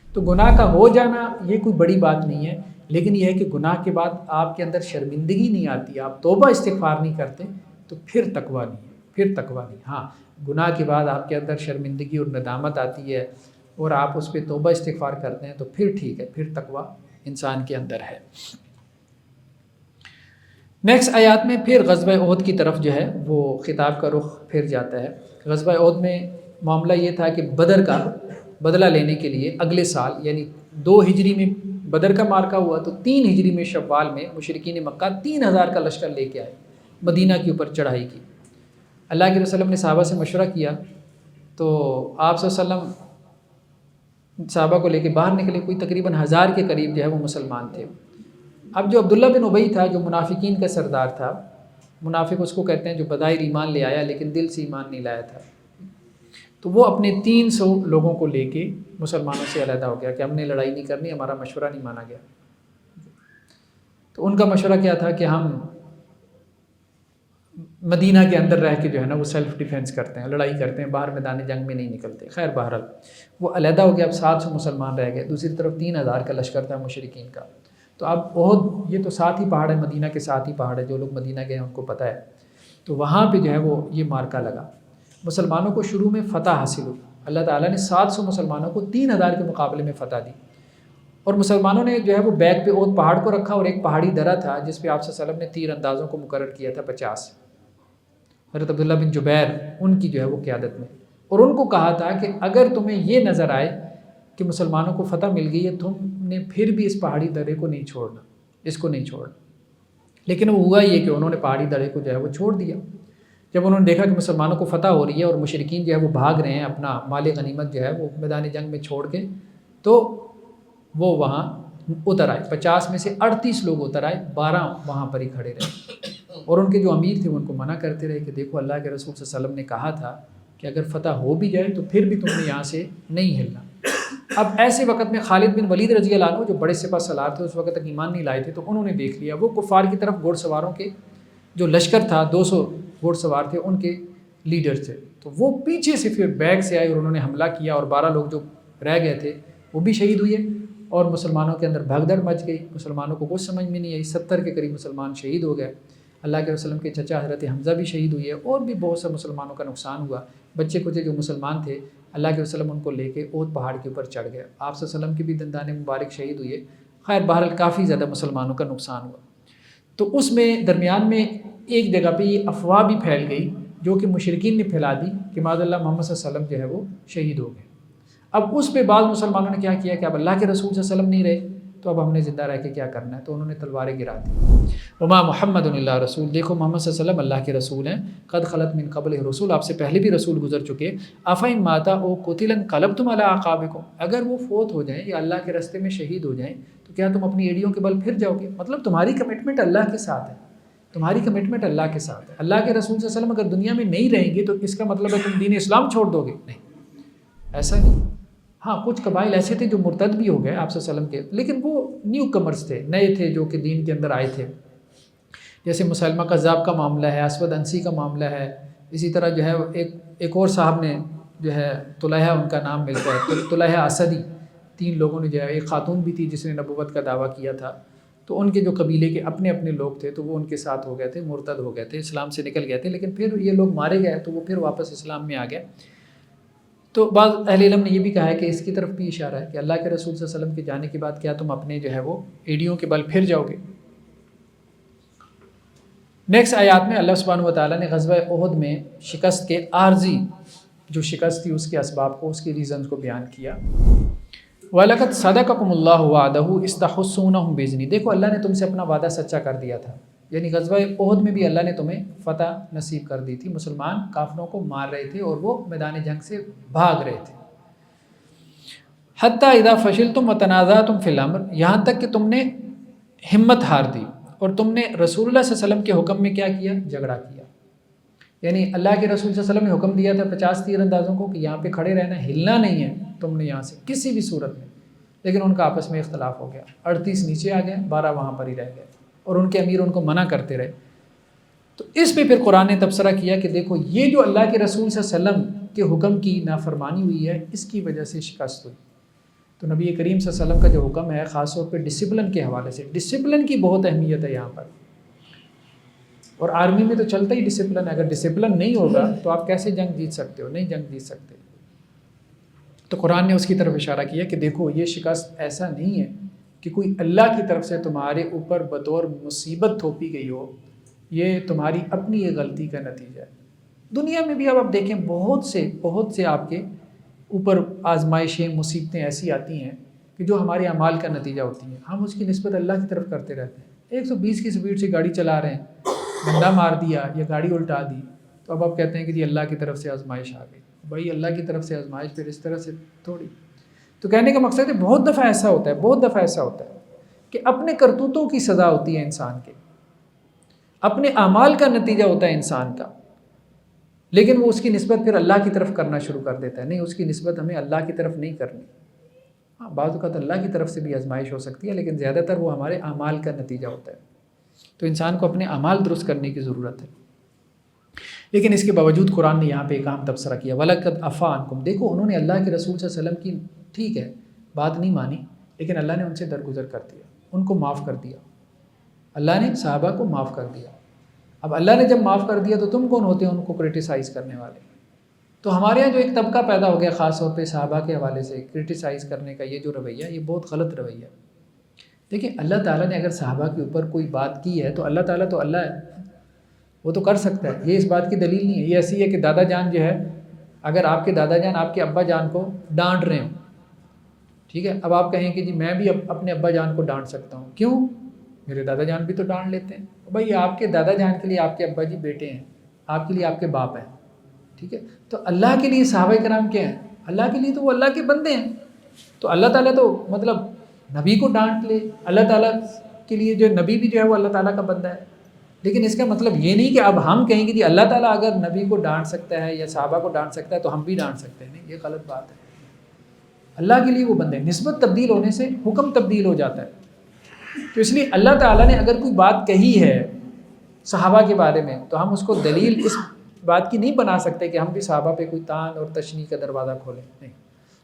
تو گناہ کا ہو جانا یہ کوئی بڑی بات نہیں ہے، لیکن یہ ہے کہ گناہ کے بعد آپ کے اندر شرمندگی نہیں آتی، آپ توبہ استغفار نہیں کرتے، تو پھر تقویٰ نہیں ہے، پھر تقویٰ نہیں. ہاں گناہ کے بعد آپ کے اندر شرمندگی اور ندامت آتی ہے اور آپ اس پہ توبہ استغفار کرتے ہیں تو پھر ٹھیک ہے، پھر تقویٰ انسان کے اندر ہے. نیکسٹ آیات میں پھر غزوہ احد کی طرف جو ہے وہ خطاب کا رخ پھر جاتا ہے. غزوہ احد میں معاملہ یہ تھا کہ بدر کا بدلہ لینے کے لیے اگلے سال یعنی 2 ہجری میں بدر کا مارکا ہوا، تو 3 ہجری میں شوال میں مشرکین مکہ 3000 کا لشکر لے کے آئے، مدینہ کے اوپر چڑھائی کی. اللہ کے رسول نے صحابہ سے مشورہ کیا تو آپ صلی اللہ علیہ وسلم صحابہ کو لے کے باہر نکلے. کوئی تقریباً 1000 کے قریب جو ہے وہ مسلمان تھے. اب جو عبداللہ بن ابی تھا جو منافقین کا سردار تھا، منافق اس کو کہتے ہیں جو بظاہر ایمان لے آیا لیکن دل سے ایمان نہیں لایا تھا، تو وہ اپنے 300 لوگوں کو لے کے مسلمانوں سے علیحدہ ہو گیا کہ ہم نے لڑائی نہیں کرنی، ہمارا مشورہ نہیں مانا گیا. تو ان کا مشورہ کیا تھا کہ ہم مدینہ کے اندر رہ کے جو ہے نا وہ سیلف ڈیفینس کرتے ہیں، لڑائی کرتے ہیں، باہر میدان جنگ میں نہیں نکلتے. خیر بہرحال وہ علیحدہ ہو گیا. اب 700 مسلمان رہ گئے، دوسری طرف 3000 کا لشکر تھا مشرکین کا. تو اب احد یہ تو ساتھ ہی پہاڑ ہے، مدینہ کے ساتھ ہی پہاڑ ہے، جو لوگ مدینہ گئے ہیں ان کو پتہ ہے. تو وہاں پہ جو ہے وہ یہ مارکا لگا. مسلمانوں کو شروع میں فتح حاصل ہوئی. اللہ تعالیٰ نے 700 مسلمانوں کو 3000 کے مقابلے میں فتح دی. اور مسلمانوں نے جو ہے وہ بیک پہ احد پہاڑ کو رکھا اور ایک پہاڑی درہ تھا جس پہ آپ صلی اللہ علیہ وسلم نے تیر اندازوں کو مقرر کیا تھا 50. حضرت عبداللہ بن جبیر ان کی جو ہے وہ قیادت میں، اور ان کو کہا تھا کہ اگر تمہیں یہ نظر آئے کہ مسلمانوں کو فتح مل گئی ہے، تم نے پھر بھی اس پہاڑی درے کو نہیں چھوڑنا، اس کو نہیں چھوڑنا. لیکن وہ ہوا یہ کہ انہوں نے پہاڑی درے کو جو ہے وہ چھوڑ دیا. جب انہوں نے دیکھا کہ مسلمانوں کو فتح ہو رہی ہے اور مشرکین جو ہے وہ بھاگ رہے ہیں اپنا مال غنیمت جو ہے وہ میدان جنگ میں چھوڑ کے، تو وہ وہاں اتر آئے. 50 میں سے 38 لوگ اتر آئے، 12 وہاں پر ہی کھڑے رہے. اور ان کے جو امیر تھے وہ ان کو منع کرتے رہے کہ دیکھو اللہ کے رسول صلی اللہ علیہ وسلم نے کہا تھا کہ اگر فتح ہو بھی جائے تو پھر بھی تم نے یہاں سے نہیں ہلنا. اب ایسے وقت میں خالد بن ولید رضی اللہ عنہ جو بڑے سپہ سالار تھے، اس وقت تک ایمان نہیں لائے تھے، تو انہوں نے دیکھ لیا. وہ کفار کی طرف گھوڑ سواروں کے جو لشکر تھا 200 گھوڑ سوار تھے، ان کے لیڈر تھے. تو وہ پیچھے سے پھر بیک سے آئے اور انہوں نے حملہ کیا، اور 12 لوگ جو رہ گئے تھے وہ بھی شہید ہوئے اور مسلمانوں کے اندر بھگدڑ مچ گئی. مسلمانوں کو کچھ سمجھ میں نہیں آئی. 70 کے قریب مسلمان شہید ہو گئے. اللہ کے وسلم کے چچا حضرت حمزہ بھی شہید ہوئے، اور بھی بہت سے مسلمانوں کا نقصان ہوا. بچے کچھ جو مسلمان تھے اللہ کے وسلم ان کو لے کے احد پہاڑ کے اوپر چڑھ گئے. آپ صلی اللہ علیہ وسلم کے بھی دندان مبارک شہید ہوئے. خیر بہرحال کافی زیادہ مسلمانوں کا نقصان ہوا. تو اس میں درمیان میں ایک جگہ پہ یہ افواہ بھی پھیل گئی جو کہ مشرکین نے پھیلا دی کہ معاذ اللہ محمد صلی اللہ علیہ وسلم جو ہے وہ شہید ہو گئے. اب اس پہ بعض مسلمانوں نے کیا کیا کہ اب اللہ کے رسول صلی اللہ علیہ وسلم نہیں رہے تو اب ہم نے زندہ رہ کے کیا کرنا ہے، تو انہوں نے تلواریں گرا دی. وما محمد اللہ رسول، دیکھو محمد صلی اللہ علیہ وسلم اللہ کے رسول ہیں. قد خلت من قبل رسول، آپ سے پہلے بھی رسول گزر چکے. افئن ماتا او قتل انقلبتم علی اعقابکم، اگر وہ فوت ہو جائیں یا اللہ کے راستے میں شہید ہو جائیں تو کیا تم اپنی ایڑیوں کے بل پھر جاؤ گے؟ مطلب تمہاری کمٹمنٹ اللہ کے ساتھ ہے، تمہاری کمٹمنٹ اللہ کے ساتھ ہے. اللہ کے رسول صلی اللہ علیہ وسلم اگر دنیا میں نہیں رہیں گے تو اس کا مطلب ہے تم دین اسلام چھوڑ دو گے؟ نہیں، ایسا نہیں. ہاں کچھ قبائل ایسے تھے جو مرتد بھی ہو گئے آپ صلی اللہ علیہ وسلم کے، لیکن وہ نیو کمرز تھے، نئے تھے جو کہ دین کے اندر آئے تھے. جیسے مسلمہ کذاب کا معاملہ ہے، اسود انسی کا معاملہ ہے. اسی طرح جو ہے ایک اور صاحب نے جو ہے طلحہ ان کا نام ملتا ہے، طلحہ اسدی. 3 لوگوں نے جو ہے، ایک خاتون بھی تھی جس نے نبوت کا دعویٰ کیا تھا. تو ان کے جو قبیلے کے اپنے اپنے لوگ تھے تو وہ ان کے ساتھ ہو گئے تھے، مرتد ہو گئے تھے، اسلام سے نکل گئے تھے. لیکن پھر یہ لوگ مارے گئے تو وہ پھر واپس اسلام میں آ گئے. تو بعض اہل علم نے یہ بھی کہا ہے کہ اس کی طرف بھی اشارہ ہے کہ اللہ کے رسول صلی اللہ علیہ وسلم کے جانے کے بعد کیا تم اپنے جو ہے وہ ایڑیوں کے بل پھر جاؤ گے؟ نیکسٹ آیات میں اللہ سبحانہ و تعالیٰ نے غزوہ احد میں شکست کے عارضی جو شکست تھی اس کے اسباب کو، اس کے ریزنز کو بیان کیا. وَلَقَدْ صَدَقَكُمُ اللَّهُ وَعْدَهُ إِذْ تَحُسُّونَهُم بِإِذْنِهِ، دیکھو اللہ نے تم سے اپنا وعدہ سچا کر دیا تھا. یعنی غزوہ احد میں بھی اللہ نے تمہیں فتح نصیب کر دی تھی. مسلمان کافروں کو مار رہے تھے اور وہ میدان جنگ سے بھاگ رہے تھے. حتیٰ اذا فشلتم وتنازعتم فی الامر، یہاں تک کہ تم نے ہمت ہار دی اور تم نے رسول اللہ صلی اللہ علیہ وسلم کے حکم میں کیا کیا؟ جھگڑا کیا. یعنی اللہ کے رسول صلی اللہ علیہ وسلم نے حکم دیا تھا 50 تیر اندازوں کو کہ یہاں پہ کھڑے رہنا، ہلنا نہیں ہے تم نے یہاں سے کسی بھی صورت میں، لیکن ان کا آپس میں اختلاف ہو گیا. 38 نیچے آ گئے، 12 وہاں پر ہی رہ گئے اور ان کے امیر ان کو منع کرتے رہے. تو اس پہ پھر قرآن نے تبصرہ کیا کہ دیکھو یہ جو اللہ کے رسول صلی اللہ علیہ وسلم کے حکم کی نافرمانی ہوئی ہے، اس کی وجہ سے شکست ہوئی. تو نبی کریم صلی اللہ علیہ وسلم کا جو حکم ہے خاص طور پہ ڈسپلن کے حوالے سے، ڈسپلن کی بہت اہمیت ہے یہاں پر. اور آرمی میں تو چلتا ہی ڈسپلن ہے، اگر ڈسپلن نہیں ہوگا تو آپ کیسے جنگ جیت سکتے ہو؟ نہیں جنگ جیت سکتے. تو قرآن نے اس کی طرف اشارہ کیا کہ دیکھو یہ شکست ایسا نہیں ہے کہ کوئی اللہ کی طرف سے تمہارے اوپر بطور مصیبت تھوپی گئی ہو، یہ تمہاری اپنی یہ غلطی کا نتیجہ ہے. دنیا میں بھی اب آپ دیکھیں بہت سے آپ کے اوپر آزمائشیں مصیبتیں ایسی آتی ہیں کہ جو ہمارے اعمال کا نتیجہ ہوتی ہیں، ہم اس کی نسبت اللہ کی طرف کرتے رہتے ہیں. 120 کی سپیڈ سے گاڑی چلا رہے ہیں، بندہ مار دیا یا گاڑی الٹا دی، تو اب آپ کہتے ہیں کہ جی اللہ کی طرف سے آزمائش آ گئی. بھائی اللہ کی طرف سے آزمائش پھر اس طرح سے تھوڑی. تو کہنے کا مقصد ہے بہت دفعہ ایسا ہوتا ہے کہ اپنے کرتوتوں کی سزا ہوتی ہے انسان کے، اپنے اعمال کا نتیجہ ہوتا ہے انسان کا، لیکن وہ اس کی نسبت پھر اللہ کی طرف کرنا شروع کر دیتا ہے. نہیں، اس کی نسبت ہمیں اللہ کی طرف نہیں کرنی. ہاں بعض اوقات اللہ کی طرف سے بھی آزمائش ہو سکتی ہے، لیکن زیادہ تر وہ ہمارے اعمال کا نتیجہ ہوتا ہے. تو انسان کو اپنے اعمال درست کرنے کی ضرورت ہے. لیکن اس کے باوجود قرآن نے یہاں پہ ایک اہم تبصرہ کیا، وَلَقَدْ عَفَا عَنْكُمْ. دیکھو انہوں نے اللہ کے رسول صلی اللہ علیہ وسلم کی ٹھیک ہے بات نہیں مانی، لیکن اللہ نے ان سے درگزر کر دیا، ان کو معاف کر دیا. اللہ نے صحابہ کو معاف کر دیا. اب اللہ نے جب معاف کر دیا تو تم کون ہوتے ہیں ان کو کرٹیسائز کرنے والے؟ تو ہمارے یہاں جو ایک طبقہ پیدا ہو گیا خاص طور پہ صحابہ کے حوالے سے کرٹیسائز کرنے کا یہ جو رویہ، یہ بہت غلط رویہ ہے. دیکھیں اللہ تعالیٰ نے اگر صحابہ کے اوپر کوئی بات کی ہے تو اللہ تعالیٰ تو اللہ ہے، وہ تو کر سکتا ہے. یہ اس بات کی دلیل نہیں ہے. یہ ایسی ہے کہ دادا جان جو ہے، اگر آپ کے دادا جان آپ کے ابا جان کو ڈانٹ رہے ہوں، ٹھیک ہے، اب آپ کہیں کہ جی میں بھی اپنے ابا جان کو ڈانٹ سکتا ہوں. کیوں؟ میرے دادا جان بھی تو ڈانٹ لیتے ہیں. بھائی آپ کے دادا جان کے لیے آپ کے ابا جی بیٹے ہیں، آپ کے لیے آپ کے باپ ہیں، ٹھیک ہے. تو اللہ کے لیے صحابہ کرام کیا ہیں؟ اللہ کے لیے تو وہ اللہ کے بندے ہیں. تو اللہ تعالیٰ تو مطلب نبی کو ڈانٹ لے، اللہ تعالیٰ کے لیے جو نبی بھی جو ہے وہ اللہ تعالیٰ کا بندہ ہے. لیکن اس کا مطلب یہ نہیں کہ اب ہم کہیں گے کہ اللہ تعالیٰ اگر نبی کو ڈانٹ سکتا ہے یا صحابہ کو ڈانٹ سکتا ہے تو ہم بھی ڈانٹ سکتے ہیں. نہیں، یہ غلط بات ہے. اللہ کے لیے وہ بندے، نسبت تبدیل ہونے سے حکم تبدیل ہو جاتا ہے. تو اس لیے اللہ تعالیٰ نے اگر کوئی بات کہی ہے صحابہ کے بارے میں تو ہم اس کو دلیل اس بات کی نہیں بنا سکتے کہ ہم بھی صحابہ پہ کوئی تان اور تشنیع کا دروازہ کھولیں. نہیں،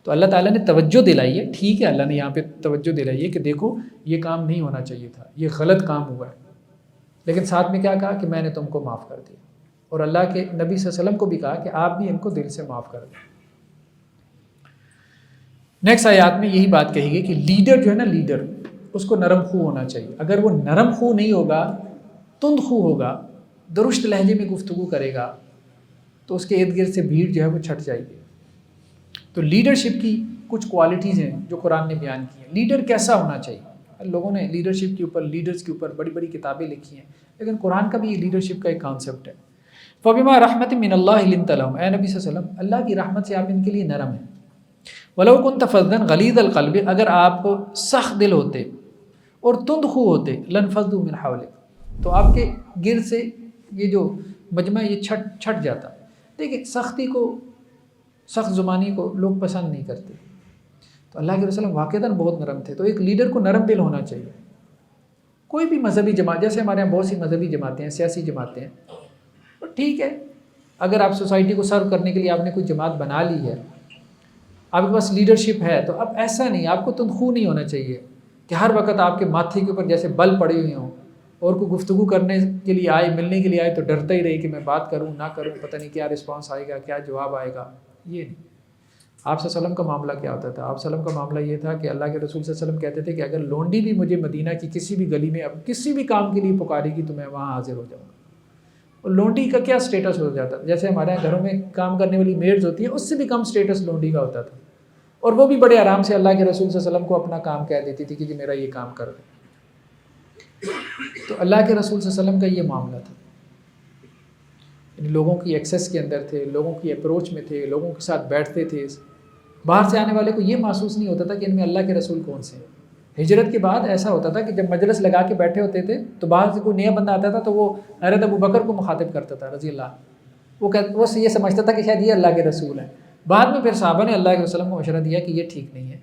تو اللہ تعالیٰ نے توجہ دلائی ہے. ٹھیک ہے، اللہ نے یہاں پہ توجہ دلائی ہے کہ دیکھو یہ کام نہیں ہونا چاہیے تھا، یہ غلط کام ہوا ہے، لیکن ساتھ میں کیا کہا کہ میں نے تم کو معاف کر دیا. اور اللہ کے نبی صلی اللہ علیہ وسلم کو بھی کہا کہ آپ بھی ان کو دل سے معاف کر دیں. نیکسٹ آیات میں یہی بات کہی گئی کہ لیڈر جو ہے نا، لیڈر اس کو نرم خو ہونا چاہیے. اگر وہ نرم خو نہیں ہوگا، تند خو ہوگا، درست لہجے میں گفتگو کرے گا تو اس کے ارد گرد سے بھیڑ جو ہے وہ چھٹ جائے گی. تو لیڈرشپ کی کچھ کوالٹیز ہیں جو قرآن نے بیان کی ہیں. لیڈر کیسا ہونا چاہیے؟ لوگوں نے لیڈرشپ کے اوپر، لیڈرز کے اوپر بڑی بڑی کتابیں لکھی ہیں، لیکن قرآن کا بھی یہ لیڈرشپ کا ایک کانسیپٹ ہے. فَبِمَا رَحْمَةٍ مِّنَ اللَّهِ لِنْتَ لَهُمْ. اے نبی صلی اللہ علیہ وسلم، اللہ کی رحمت سے آپ ان کے لیے نرم ہیں. وَلَوْ كُنْتَ فَظًّا غَلِيظَ الْقَلْبِ. اگر آپ سخت دل ہوتے اور تند خو ہوتے، لَانفَضُّوا مِنْ حَوْلِكَ، تو آپ کے گرد سے یہ جو مجمع یہ چھٹ جاتا. دیکھیں سختی کو، سخت زبانی کو لوگ پسند نہیں کرتے. تو اللہ کے رسول واقعتاً بہت نرم تھے. تو ایک لیڈر کو نرم دل ہونا چاہیے. کوئی بھی مذہبی جماعت، جیسے ہمارے یہاں بہت سی مذہبی جماعتیں ہیں، سیاسی جماعتیں ہیں، تو ٹھیک ہے، اگر آپ سوسائٹی کو سرو کرنے کے لیے آپ نے کوئی جماعت بنا لی ہے، آپ کے پاس لیڈرشپ ہے، تو اب ایسا نہیں، آپ کو تندخو نہیں ہونا چاہیے کہ ہر وقت آپ کے ماتھے کے اوپر جیسے بل پڑے ہوئے ہوں، اور کوئی گفتگو کرنے کے لیے آئے، ملنے کے لیے آئے تو ڈرتا ہی رہے کہ میں بات کروں نہ کروں، پتہ نہیں کیا رسپانس آئے گا، کیا جواب آئے گا. یہ نہیں. آپ صلی اللہ علیہ وسلم کا معاملہ کیا ہوتا تھا؟ آپ صلی اللہ علیہ وسلم کا معاملہ یہ تھا کہ اللہ کے رسول صلی اللہ علیہ وسلم کہتے تھے کہ اگر لونڈی بھی مجھے مدینہ کی کسی بھی گلی میں اب کسی بھی کام کے لیے پکارے گی تو میں وہاں حاضر ہو جاؤں گا. اور لونڈی کا کیا سٹیٹس ہو جاتا تھا؟ جیسے ہمارے یہاں گھروں میں کام کرنے والی میڈز ہوتی ہیں، اس سے بھی کم سٹیٹس لونڈی کا ہوتا تھا. اور وہ بھی بڑے آرام سے اللہ کے رسول صلی اللہ علیہ وسلم کو اپنا کام کہہ دیتی تھی کہ جی میرا یہ کام کر دیں. تو اللہ کے رسول صلی اللہ علیہ وسلم کا یہ معاملہ تھا، یعنی لوگوں کی ایکسیس کے اندر تھے، لوگوں کی اپروچ میں تھے، لوگوں کے ساتھ بیٹھتے تھے. باہر سے آنے والے کو یہ محسوس نہیں ہوتا تھا کہ ان میں اللہ کے رسول کون سے ہیں. ہجرت کے بعد ایسا ہوتا تھا کہ جب مجلس لگا کے بیٹھے ہوتے تھے تو باہر سے کوئی نیا بندہ آتا تھا تو وہ حضرت ابوبکر کو مخاطب کرتا تھا رضی اللہ، وہ یہ سمجھتا تھا کہ شاید یہ اللہ کے رسول ہیں. بعد میں پھر صحابہ نے اللہ کے وسلم کو مشورہ دیا کہ یہ ٹھیک نہیں ہے،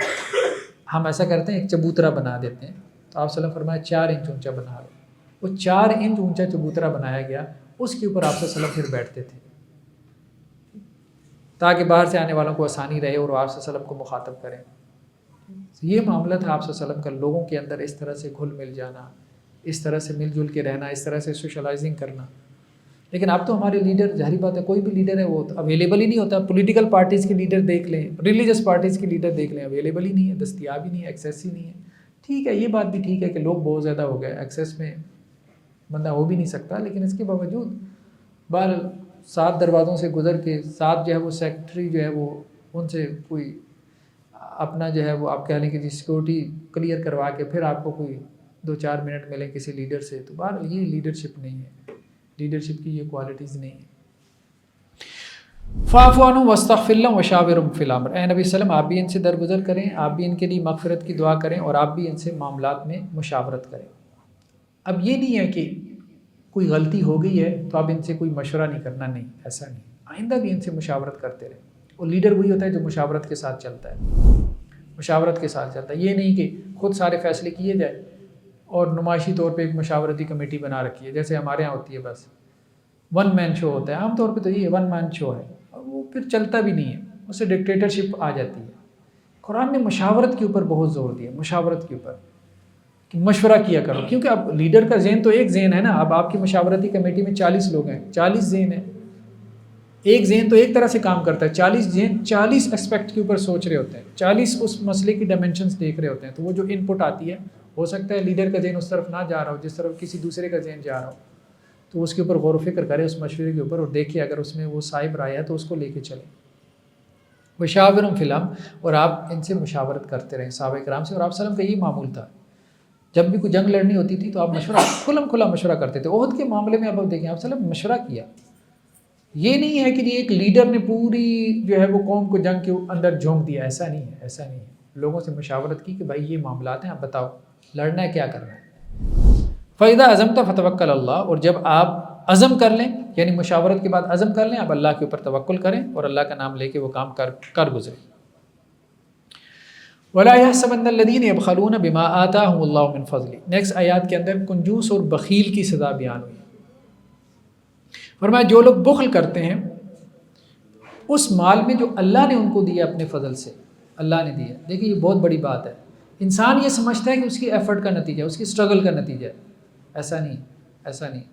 ہم ایسا کرتے ہیں ایک چبوترا بنا دیتے ہیں. تو آپ صلی اللہ علیہ وسلم فرمایا 4 انچ اونچا بنا لو. وہ 4 انچ اونچا چبوترا بنایا گیا، اس کے اوپر آپ صلی اللہ علیہ وسلم پھر بیٹھتے تھے تاکہ باہر سے آنے والوں کو آسانی رہے اور آپ صلی اللہ علیہ وسلم کو مخاطب کریں. یہ معاملہ تھا آپ صلی اللہ علیہ وسلم کا، لوگوں کے اندر اس طرح سے گھل مل جانا، اس طرح سے مل جل کے رہنا، اس طرح سے سوشلائزنگ کرنا. لیکن اب تو ہمارے لیڈر، ظاہری بات ہے کوئی بھی لیڈر ہے وہ اویلیبل ہی نہیں ہوتا. پولیٹیکل پارٹیز کے لیڈر دیکھ لیں، ریلیجس پارٹیز کے لیڈر دیکھ لیں، اویلیبل ہی نہیں ہے، دستیاب ہی نہیں ہے، ایکسیس ہی نہیں ہے. ٹھیک ہے، یہ بات بھی ٹھیک ہے کہ لوگ بہت زیادہ ہو گئے، ایکسیس میں بندہ ہو بھی نہیں سکتا، لیکن اس کے باوجود بار 7 دروازوں سے گزر کے 7 جو ہے وہ سیکٹری جو ہے وہ ان سے کوئی اپنا جو ہے وہ آپ کہہ لیں کہ سیکورٹی کلیئر کروا کے پھر آپ کو کوئی 2-4 منٹ ملیں کسی لیڈر سے، تو بہرحال یہ لیڈرشپ نہیں ہے، لیڈرشپ کی یہ کوالٹیز نہیں ہیں. فاعف عنہم واستغفر لہم وشاورہم فی الامر. اے نبی صلی اللہ علیہ وسلم آپ بھی ان سے درگزر کریں، آپ بھی ان کے لیے مغفرت کی دعا کریں اور آپ بھی ان سے معاملات میں مشاورت کریں. اب یہ نہیں ہے کہ کوئی غلطی ہو گئی ہے تو اب ان سے کوئی مشورہ نہیں کرنا، نہیں، ایسا نہیں. آئندہ بھی ان سے مشاورت کرتے رہیں. اور لیڈر وہی ہوتا ہے جو مشاورت کے ساتھ چلتا ہے، مشاورت کے ساتھ چلتا ہے. یہ نہیں کہ خود سارے فیصلے کیے جائے اور نمائشی طور پہ ایک مشاورتی کمیٹی بنا رکھی ہے جیسے ہمارے ہاں ہوتی ہے، بس 1 مین شو ہوتا ہے. عام طور پہ تو یہ 1 مین شو ہے اور وہ پھر چلتا بھی نہیں ہے، اس سے ڈکٹیٹرشپ آ جاتی ہے. قرآن نے مشاورت کے اوپر بہت زور دیا، مشاورت کے اوپر کہ مشورہ کیا کرو، کیونکہ اب لیڈر کا ذہن تو ایک ذہن ہے نا. اب آپ کی مشاورتی کمیٹی میں 40 لوگ ہیں، 40 ذہن ہیں. ایک ذہن تو ایک طرح سے کام کرتا ہے، 40 ذہن 40 اسپیکٹ کے اوپر سوچ رہے ہوتے ہیں، 40 اس مسئلے کی ڈائمینشنز دیکھ رہے ہوتے ہیں. تو وہ جو ان پٹ آتی ہے، ہو سکتا ہے لیڈر کا ذہن اس طرف نہ جا رہا ہو جس طرف کسی دوسرے کا ذہن جا رہا ہو، تو اس کے اوپر غور و فکر کرے اس مشورے کے اوپر اور دیکھے اگر اس میں وہ صائب رائے ہے تو اس کو لے کے چلیں. وشاورہم فی الامر، اور آپ ان سے مشاورت کرتے رہیں صحابہ کرام سے. اور آپ صلی اللہ علیہ وسلم کا یہی معمول تھا، جب بھی کوئی جنگ لڑنی ہوتی تھی تو آپ مشورہ کھلا مشورہ کرتے تھے. عہد کے معاملے میں اب آپ دیکھیں آپ صلی اللہ علیہ وسلم مشورہ کیا. یہ نہیں ہے کہ ایک لیڈر نے پوری جو ہے وہ قوم کو جنگ کے اندر جھونک دیا، ایسا نہیں ہے، ایسا نہیں ہے. لوگوں سے مشاورت کی کہ بھائی یہ معاملات ہیں، آپ بتاؤ لڑنا ہے، کیا کرنا ہے. فَإِذَا عَزَمْتَ فَتَوَكَّلْ عَلَى اللَّهِ، اور جب آپ عزم کر لیں، یعنی مشاورت کے بعد عزم کر لیں، اب اللہ کے اوپر توکل کریں اور اللہ کا نام لے کے وہ کام کر گزریں. وَلَا يَحْسَبَنَّ الَّذِينَ يَبْخَلُونَ بِمَا آتَاهُمُ اللَّهُ مِنْ فَضْلِهِ. نیکسٹ آیات کے اندر کنجوس اور بخیل کی سزا بیان ہوئی. فرمایا جو لوگ بخل کرتے ہیں اس مال میں جو اللہ نے ان کو دیا اپنے فضل سے، اللہ نے دیا. دیکھیں یہ بہت بڑی بات ہے. انسان یہ سمجھتا ہے کہ اس کی ایفرٹ کا نتیجہ، اس کی اسٹرگل کا نتیجہ ہے. ایسا نہیں، ایسا نہیں.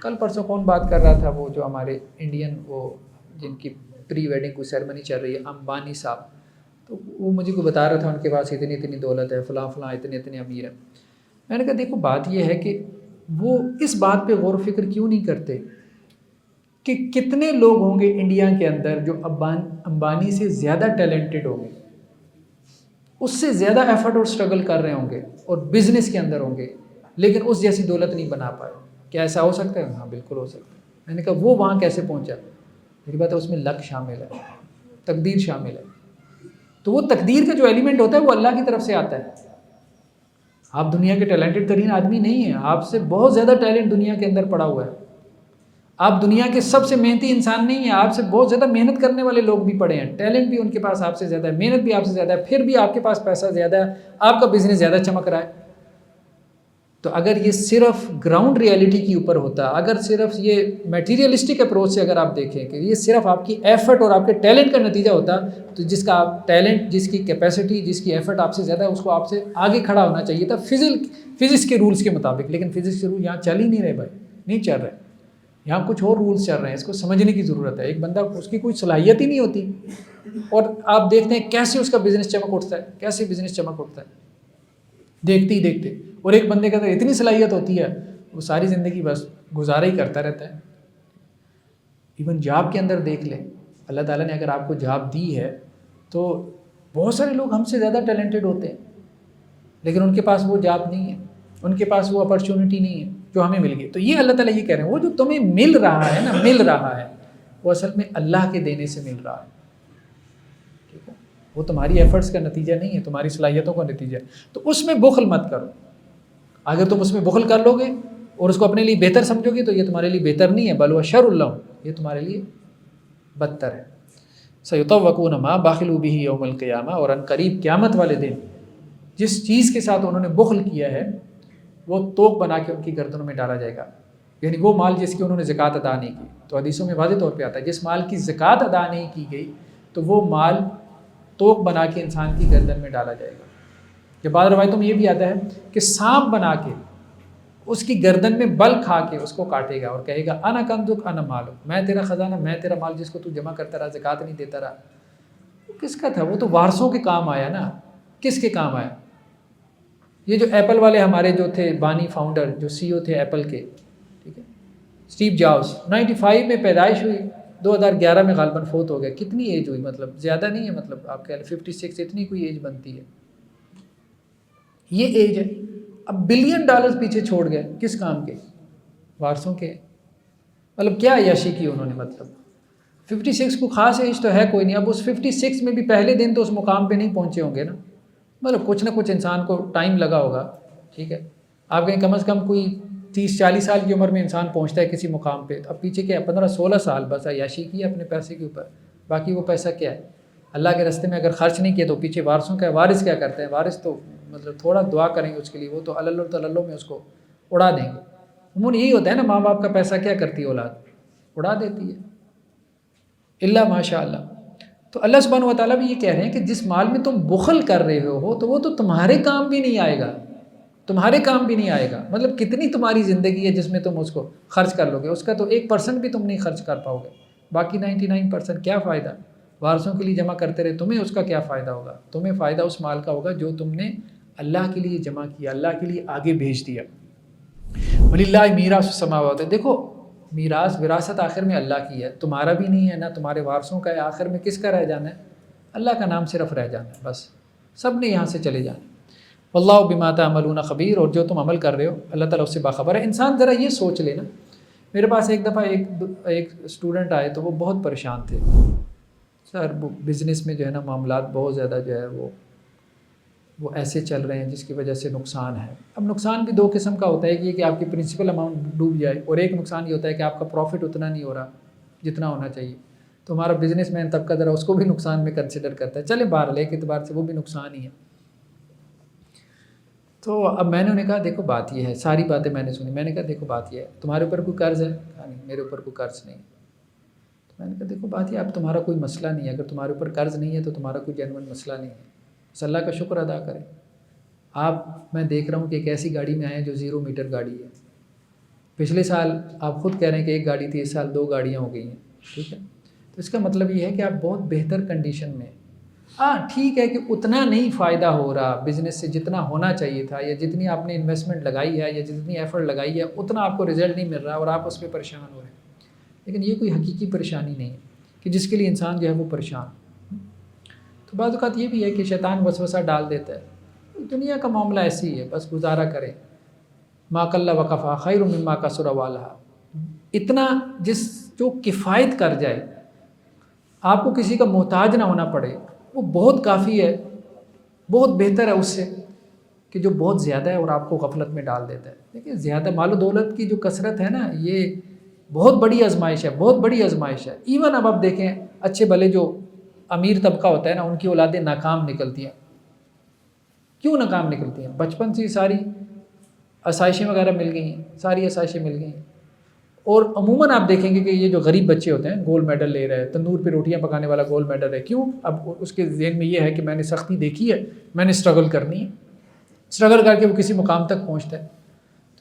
کل پرسوں کون بات کر رہا تھا، وہ جو ہمارے انڈین وہ جن کی پری ویڈنگ کو سیرمنی چل رہی ہے، امبانی صاحب، تو وہ مجھے کو بتا رہا تھا ان کے پاس اتنی دولت ہے، فلاں اتنے امیر ہیں. میں نے کہا دیکھو بات یہ ہے کہ وہ اس بات پہ غور و فکر کیوں نہیں کرتے کہ کتنے لوگ ہوں گے انڈیا کے اندر جو امبانی سے زیادہ ٹیلنٹڈ ہوں گے، اس سے زیادہ ایفرٹ اور اسٹرگل کر رہے ہوں گے اور بزنس کے اندر ہوں گے، لیکن اس جیسی دولت نہیں بنا پائے. کیا ایسا ہو سکتا ہے؟ ہاں بالکل ہو سکتا ہے. میں نے کہا وہ وہاں کیسے پہنچا؟ میری بات ہے اس میں لک شامل ہے، تقدیر شامل ہے. تو وہ تقدیر کا جو ایلیمنٹ ہوتا ہے وہ اللہ کی طرف سے آتا ہے. آپ دنیا کے ٹیلنٹڈ ترین آدمی نہیں ہیں، آپ سے بہت زیادہ ٹیلنٹ دنیا کے اندر پڑا ہوا ہے. آپ دنیا کے سب سے محنتی انسان نہیں ہیں، آپ سے بہت زیادہ محنت کرنے والے لوگ بھی پڑے ہیں. ٹیلنٹ بھی ان کے پاس آپ سے زیادہ ہے، محنت بھی آپ سے زیادہ ہے، پھر بھی آپ کے پاس پیسہ زیادہ ہے، آپ کا بزنس زیادہ چمک رہا ہے. تو اگر یہ صرف گراؤنڈ ریالٹی کے اوپر ہوتا، اگر صرف یہ میٹیریلسٹک اپروچ سے اگر آپ دیکھیں کہ یہ صرف آپ کی ایفرٹ اور آپ کے ٹیلنٹ کا نتیجہ ہوتا، تو جس کا آپ ٹیلنٹ، جس کی کیپیسٹی، جس کی ایفرٹ آپ سے زیادہ ہے، اس کو آپ سے آگے کھڑا ہونا چاہیے تھا فزکس کے رولز کے مطابق. لیکن فزکس کے رول یہاں چل ہی نہیں رہے بھائی، نہیں چل رہے. یہاں کچھ اور رولز چل رہے ہیں، اس کو سمجھنے کی ضرورت ہے. ایک بندہ اس کی کوئی صلاحیت ہی نہیں ہوتی اور آپ دیکھتے ہیں کیسے اس کا بزنس چمک اٹھتا ہے، کیسے بزنس چمک اٹھتا ہے دیکھتے ہی دیکھتے. اور ایک بندے کے اندر اتنی صلاحیت ہوتی ہے وہ ساری زندگی بس گزارا ہی کرتا رہتا ہے. ایون جاب کے اندر دیکھ لیں، اللہ تعالیٰ نے اگر آپ کو جاب دی ہے تو بہت سارے لوگ ہم سے زیادہ ٹیلنٹڈ ہوتے ہیں لیکن ان کے پاس وہ جاب نہیں ہے، ان کے پاس وہ اپرچونٹی نہیں ہے جو ہمیں مل گئی. تو یہ اللہ تعالیٰ یہ کہہ رہے ہیں وہ جو تمہیں مل رہا ہے نا، مل رہا ہے وہ اصل میں اللہ کے دینے سے مل رہا ہے. ٹھیک ہے، وہ تمہاری ایفرٹس کا نتیجہ نہیں ہے، تمہاری صلاحیتوں کا نتیجہ ہے، تو اس میں بخل مت کرو۔ اگر تم اس میں بخل کر لو گے اور اس کو اپنے لیے بہتر سمجھو گے تو یہ تمہارے لیے بہتر نہیں ہے، بل وہ شر اللہ، یہ تمہارے لیے بدتر ہے۔ سیطوقون ما بخلوا به یوم القیامہ، اور ان قریب قیامت والے دن جس چیز کے ساتھ انہوں نے بخل کیا ہے وہ توق بنا کے ان کی گردنوں میں ڈالا جائے گا، یعنی وہ مال جس کی انہوں نے زکوٰۃ ادا نہیں کی۔ تو حدیثوں میں واضح طور پہ آتا ہے جس مال کی زکوٰۃ ادا نہیں کی گئی تو وہ مال توق بنا کے انسان کی گردن میں ڈالا جائے گا۔ کہ بعض روایتوں میں یہ بھی آتا ہے کہ سانپ بنا کے اس کی گردن میں بل کھا کے اس کو کاٹے گا اور کہے گا انا کنزک انا مالک، میں تیرا خزانہ، میں تیرا مال جس کو تو جمع کرتا رہا، زکوٰۃ نہیں دیتا رہا۔ وہ کس کا تھا؟ وہ تو وارثوں کے کام آیا نا۔ کس کے کام آیا؟ یہ جو ایپل والے ہمارے جو تھے بانی فاؤنڈر، جو سی او تھے ایپل کے، ٹھیک ہے، اسٹیو جابس، 95 میں پیدائش ہوئی، 2011 میں غالباً فوت ہو گیا۔ کتنی ایج ہوئی؟ مطلب زیادہ نہیں ہے، مطلب آپ کہہ لیں 56، اتنی کوئی ایج بنتی ہے، یہ ایج ہے۔ اب $1 بلین پیچھے چھوڑ گئے، کس کام کے؟ وارثوں کے۔ مطلب کیا عیاشی کی انہوں نے؟ مطلب 56 کو خاص ایج تو ہے کوئی نہیں، اب اس 56 میں بھی پہلے دن تو اس مقام پہ نہیں پہنچے ہوں گے نا، مطلب کچھ نہ کچھ انسان کو ٹائم لگا ہوگا، ٹھیک ہے۔ آپ کہیں کم از کم کوئی 30-40 سال کی عمر میں انسان پہنچتا ہے کسی مقام پہ، تو اب پیچھے کیا 15-16 سال بس عیاشی کی ہے اپنے پیسے کے اوپر، باقی وہ پیسہ کیا ہے؟ اللہ کے راستے میں اگر خرچ نہیں کیا تو پیچھے وارثوں کا ہے۔ وارث کیا کرتے ہیں؟ وارث تو مطلب تھوڑا دعا کریں گے اس کے لیے، وہ تو اللہ تللو میں اس کو اڑا دیں گے۔ عموماً یہی ہوتا ہے نا، ماں باپ کا پیسہ کیا کرتی ہے اولاد؟ اڑا دیتی ہے، اللہ ماشاء اللہ۔ تو اللہ سبحانہ و تعالیٰ بھی یہ کہہ رہے ہیں کہ جس مال میں تم بخل کر رہے ہو تو وہ تو تمہارے کام بھی نہیں آئے گا، تمہارے کام بھی نہیں آئے گا۔ مطلب کتنی تمہاری زندگی ہے جس میں تم اس کو خرچ کر لو گے، اس کا تو 1% بھی تم نہیں خرچ کر پاؤ گے، باقی 99% کیا فائدہ؟ وارثوں کے لیے جمع کرتے رہے، تمہیں اس کا کیا فائدہ ہوگا؟ تمہیں فائدہ اس مال کا ہوگا جو تم نے اللہ کے لیے جمع کیا، اللہ کے لیے آگے بھیج دیا۔ وَلِلَّهِ مِيرَاثُ السَّمَاوَاتِ، دیکھو میراث، وراثت آخر میں اللہ کی ہے، تمہارا بھی نہیں ہے، نہ تمہارے وارثوں کا ہے۔ آخر میں کس کا رہ جانا ہے؟ اللہ کا نام صرف رہ جانا ہے، بس سب نے یہاں سے چلے جانا ہے۔ واللہ بما تعملون خبیر، اور جو تم عمل کر رہے ہو اللہ تعالیٰ اس سے باخبر ہے۔ انسان ذرا یہ سوچ لے نا، میرے پاس ایک دفعہ ایک اسٹوڈنٹ آئے تو وہ بہت پریشان تھے، سر وہ بزنس میں جو ہے نا معاملات بہت زیادہ جو ہے وہ ایسے چل رہے ہیں جس کی وجہ سے نقصان ہے۔ اب نقصان بھی 2 قسم کا ہوتا ہے، کہ آپ کی پرنسپل اماؤنٹ ڈوب جائے، اور ایک نقصان یہ ہوتا ہے کہ آپ کا پروفٹ اتنا نہیں ہو رہا جتنا ہونا چاہیے۔ تو ہمارا بزنس مین طبقہ ذرا اس کو بھی نقصان میں کنسیڈر کرتا ہے، چلے بہرحال ایک اعتبار سے وہ بھی نقصان ہی ہے۔ تو اب میں نے انہیں کہا دیکھو بات یہ ہے، ساری باتیں میں نے سنی، میں نے کہا دیکھو بات یہ ہے، تمہارے اوپر کوئی قرض ہے؟ کہا نہیں میرے اوپر کوئی قرض نہیں۔ تو میں نے کہا دیکھو بات یہ، اب تمہارا کوئی مسئلہ نہیں ہے، اگر تمہارے اوپر قرض نہیں ہے تو تمہارا کوئی جینوئن مسئلہ نہیں ہے، بس اللہ کا شکر ادا کریں۔ میں دیکھ رہا ہوں کہ ایک ایسی گاڑی میں آئے ہیں جو 0 میٹر گاڑی ہے، پچھلے سال آپ خود کہہ رہے ہیں کہ 1 گاڑی تھی، اس سال 2 گاڑیاں ہو گئی ہیں، ٹھیک ہے۔ تو اس کا مطلب یہ ہے کہ آپ بہت بہتر کنڈیشن میں، ہاں ٹھیک ہے کہ اتنا نہیں فائدہ ہو رہا بزنس سے جتنا ہونا چاہیے تھا، یا جتنی آپ نے انویسٹمنٹ لگائی ہے یا جتنی ایفرٹ لگائی ہے اتنا آپ کو رزلٹ نہیں مل رہا اور آپ اس پہ پریشان ہو رہے ہیں۔ لیکن یہ کوئی حقیقی پریشانی نہیں ہے کہ جس کے لیے انسان جو ہے وہ پریشان۔ تو بعض اوقات یہ بھی ہے کہ شیطان وسوسہ ڈال دیتا ہے، دنیا کا معاملہ ایسی ہے، بس گزارا کریں، ما قل وکفیٰ خیر مما کثر والہا، اتنا جو کفایت کر جائے، آپ کو کسی کا محتاج نہ ہونا پڑے، وہ بہت کافی ہے، بہت بہتر ہے اس سے کہ جو بہت زیادہ ہے اور آپ کو غفلت میں ڈال دیتا ہے۔ لیکن زیادہ مال و دولت کی جو کثرت ہے نا، یہ بہت بڑی آزمائش ہے، بہت بڑی آزمائش ہے۔ ایون اب آپ دیکھیں اچھے بھلے جو امیر طبقہ ہوتا ہے نا، ان کی اولادیں ناکام نکلتی ہیں۔ کیوں ناکام نکلتی ہیں؟ بچپن سے ساری آسائشیں وغیرہ مل گئی ہیں، ساری آسائشیں مل گئی ہیں، اور عموماً آپ دیکھیں گے کہ یہ جو غریب بچے ہوتے ہیں گولڈ میڈل لے رہے ہیں، تندور پہ روٹیاں پکانے والا گولڈ میڈل ہے، کیوں؟ اب اس کے ذہن میں یہ ہے کہ میں نے سختی دیکھی ہے، میں نے اسٹرگل کرنی ہے، اسٹرگل کر کے وہ کسی مقام تک پہنچتا ہے۔